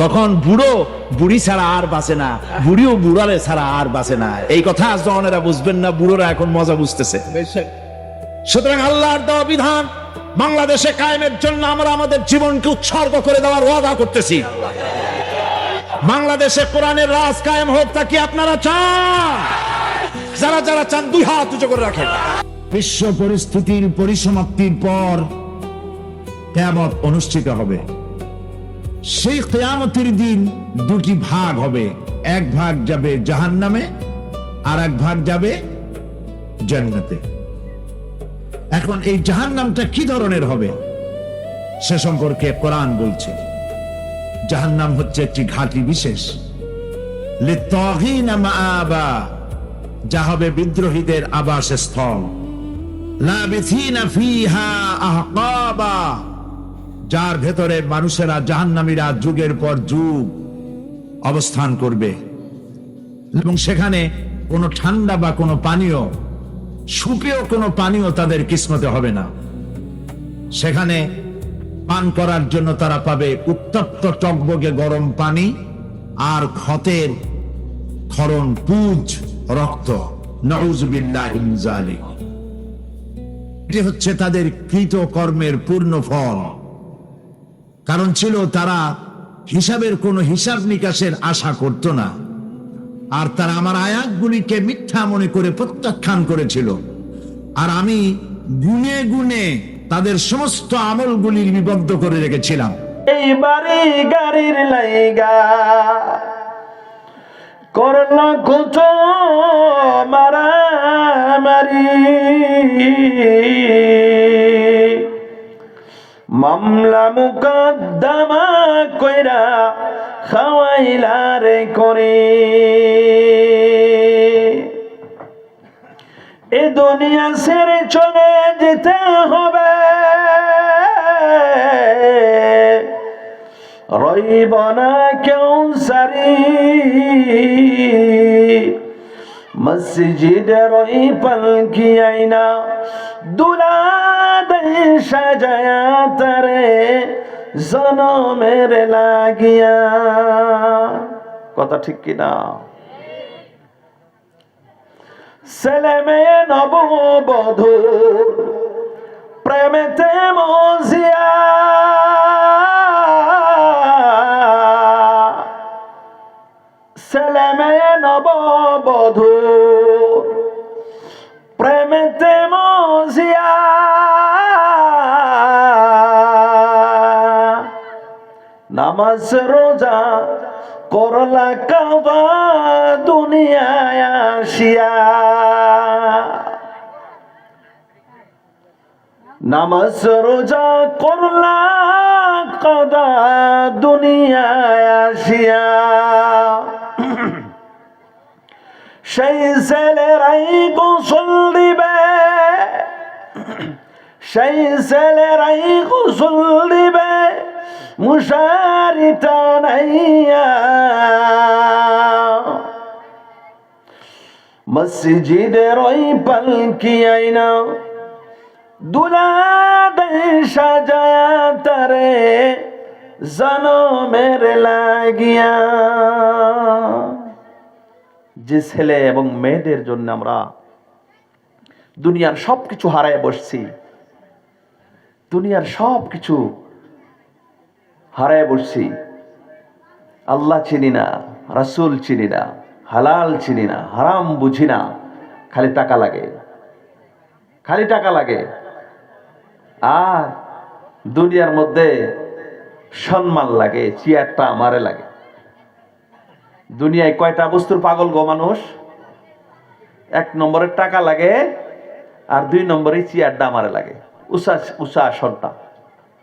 তখন বুড়ো বুড়ি ছাড়া আর বাঁচে না, বুড়িও বুড়ারে ছাড়া আর বাঁচে না। এই কথা জওয়ানেরা বুঝবেন না, বুড়োরা এখন মজা বুঝতেছে। সুতরাং আল্লাহর দেওয়া বিধান বাংলাদেশে কায়েমের জন্য আমরা আমাদের জীবনকে উৎসর্গ করে দেওয়ার ওয়াদা করতেছি। বাংলাদেশে কোরআনের রাজ কায়েম হোক, তা কি আপনারা চান? যারা যারা চান দুই হাত উঁচু করে রাখেন। বিশ্ব পরিস্থিতির পরিসমাপ্তির পর কিয়ামত অনুষ্ঠিত হবে। সেই কিয়ামতের দিন দুটি ভাগ হবে, এক ভাগ যাবে জাহান্নামে, আর এক ভাগ যাবে জান্নাতে। এখন এই জাহান্নামটা কি ধরনের হবে সে সম্পর্কে কোরআন বলছে। জাহান্নাম হচ্ছে একটি ঘাঁটি বিশেষ, লিত্তাগীনা মাআবা, যা হবে বিদ্রোহীদের আবাসস্থল। লাবিথিনা ফিহা আহকাবা, যার ভেতরে মানুষেরা, জাহান্নামীরা যুগের পর যুগ অবস্থান করবে। এবং সেখানে কোনো ঠান্ডা বা কোনো পানীয়, সুপেয় কোনো পানীয় তাদের কিসমতে হবে না। সেখানে পান করার জন্য তারা পাবে উত্তপ্ত টকবগে গরম পানি আর ক্ষতের ক্ষরণ পুঁজ রক্ত। নাউযুবিল্লাহি মিন যালিক। এটি হচ্ছে তাদের কৃত কর্মের পূর্ণ ফল। কারণ ছিল তারা হিসাবের কোনো হিসাব নিকাশের আশা করত না, আর তারা আমার আয়াতগুলিকে মিথ্যা মনে করে প্রত্যাখ্যান করেছিল। আর আমি গুনে গুনে
তাদের সমস্ত আমলগুলি লিপিবদ্ধ করে রেখেছিলাম।
এই বাড়ি গাড়ির লাইগা করল কুচ মারামারি, মামলা মুকদ্দমা কইরা খাওয়াইলা রে করে। এ দুনিয়া ছেড়ে চলে যেতে হবে, রইব না কেউ সারি। মসজিদে রই পালকি আইনা দুলা দেই সাজায়া তারে জনমের লাগিয়া। কথা ঠিক কিনা? ছেলে মেয়ে নববধূ প্রেমেতে মজিয়া, ছেলে মেয়ে নববধূ প্রেমেতে মজিয়া। নামাজ রোজা করলা কাবা দুনিয়ায় আসিয়া, নামাজ রোজা করলা কাবা দুনিয়ায় আসিয়া। সেই ছেলেরাই গোসল দিবে, সেই ছেলেরাই গোসল দিবে মুশারি টানাইয়া। মসজিদের ওই পালকি আইনা দুলা দেই সাজায়া তারে জনমের লাগিয়া। যে ছেলে এবং মেয়েদের জন্য আমরা দুনিয়ার সবকিছু হারায় বসছি, দুনিয়ার সবকিছু হারায় বসছি, আল্লাহ চিনি না, রাসূল চিনি না, হালাল চিনি না, হারাম বুঝি না, খালি টাকা লাগে, খালি টাকা লাগে। আর দুনিয়ার মধ্যে সম্মান লাগে, চেয়ারটা আমারে লাগে। দুনিয়ায় কয়টা বস্তুর পাগল গো মানুষ? এক নম্বরে টাকা লাগে, আর দুই নম্বরে চেয়ারটা আমারে লাগে। উষা আসনটা,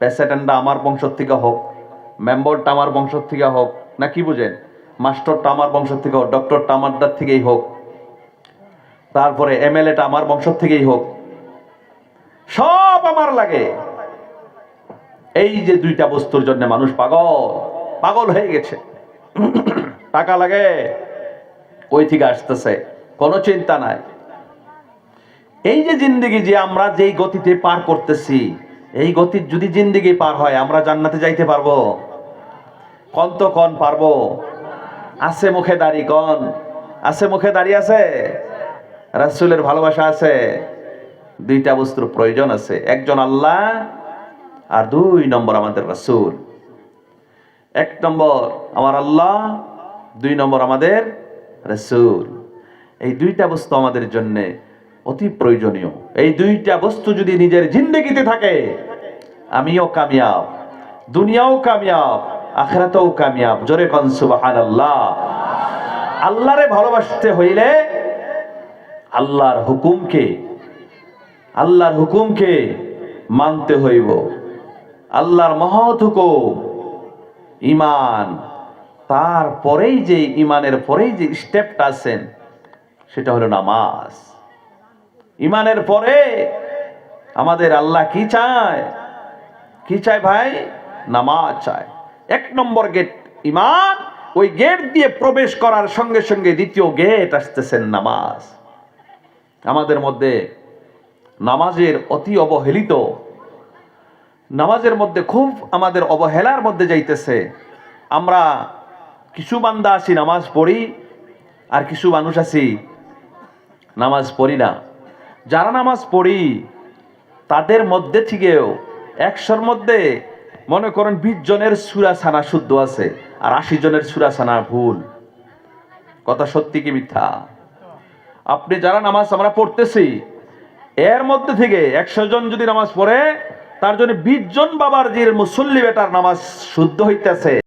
প্রেসিডেন্টটা আমার বংশ থেকে হোক, মেম্বারটা আমার বংশ থেকে হোক, না কি বুঝেন, মাস্টারটা আমার বংশ থেকে হোক, ডক্টরটা আমারটার থেকেই হোক, তারপরে এমএলএটা আমার বংশ থেকেই হোক, সব আমার লাগে। এই যে দুইটা বস্তুর জন্য মানুষ পাগল হয়ে গেছে। টাকা লাগে, ওই থেকে আসতেছে, কোনো চিন্তা নাই। এই যে জিন্দেগি যে আমরা যেই গতিতে পার করতেছি, এই গতির যদি জিন্দেগি পার হয় আমরা জান্নাতে যাইতে পারবো? কন পারবো? আছে মুখে দাড়ি, কন আছে মুখে দাড়ি আছে, রাসূলের ভালোবাসা আছে। দুইটা বস্তুর প্রয়োজন আছে, একজন আল্লাহ আর দুই নম্বর আমাদের রাসূল। এক নম্বর আমার আল্লাহ, দুই নম্বর আমাদের রাসূল। এই দুইটা বস্তু আমাদের জন্য অতি প্রয়োজনীয়। এই দুইটা বস্তু যদি নিজের জিন্দেগিতে থাকে, আমিও কামিয়াব, দুনিয়াও কামিয়াব, আখিরাতেও কামিয়াব। জোরে কোন সুবহানাল্লাহ। আল্লাহরে ভালোবাসতে হইলে আল্লাহর হুকুমকে মানতে হইব। আল্লাহর মহৎ হুকুম ঈমান, তারপরেই যে ঈমানের পরেই যে স্টেপটা আছেন সেটা হলো নামাজ। ঈমানের পরে আমাদের আল্লাহ কি চায়? কি চায় ভাই? নামাজ চায়। এক নম্বর গেট ঈমান, ওই গেট দিয়ে প্রবেশ করার সঙ্গে সঙ্গে দ্বিতীয় গেট আসতেছেন নামাজ। আমাদের মধ্যে নামাজের অতি অবহেলিত, নামাজের মধ্যে খুব আমাদের অবহেলার মধ্যে যাইতেছে। আমরা কিছু বান্দা আছি নামাজ পড়ি, আর কিছু মানুষ আছি নামাজ পড়ি না। যারা নামাজ পড়ি তাদের মধ্যে থেকেও 100-র মধ্যে মনে করেন 20 জনের সূরা ছানা শুদ্ধ আছে, আর 80 জনের সূরা ছানা ভুল। কথা সত্যি কি মিথ্যা? আপনি যারা নামাজ আমরা পড়তেছি, এর মধ্যে থেকে 100 জন যদি নামাজ পড়ে, তার জন্য 20 জন বাবার জির মুসল্লি বেটার নামাজ শুদ্ধ হইতেছে।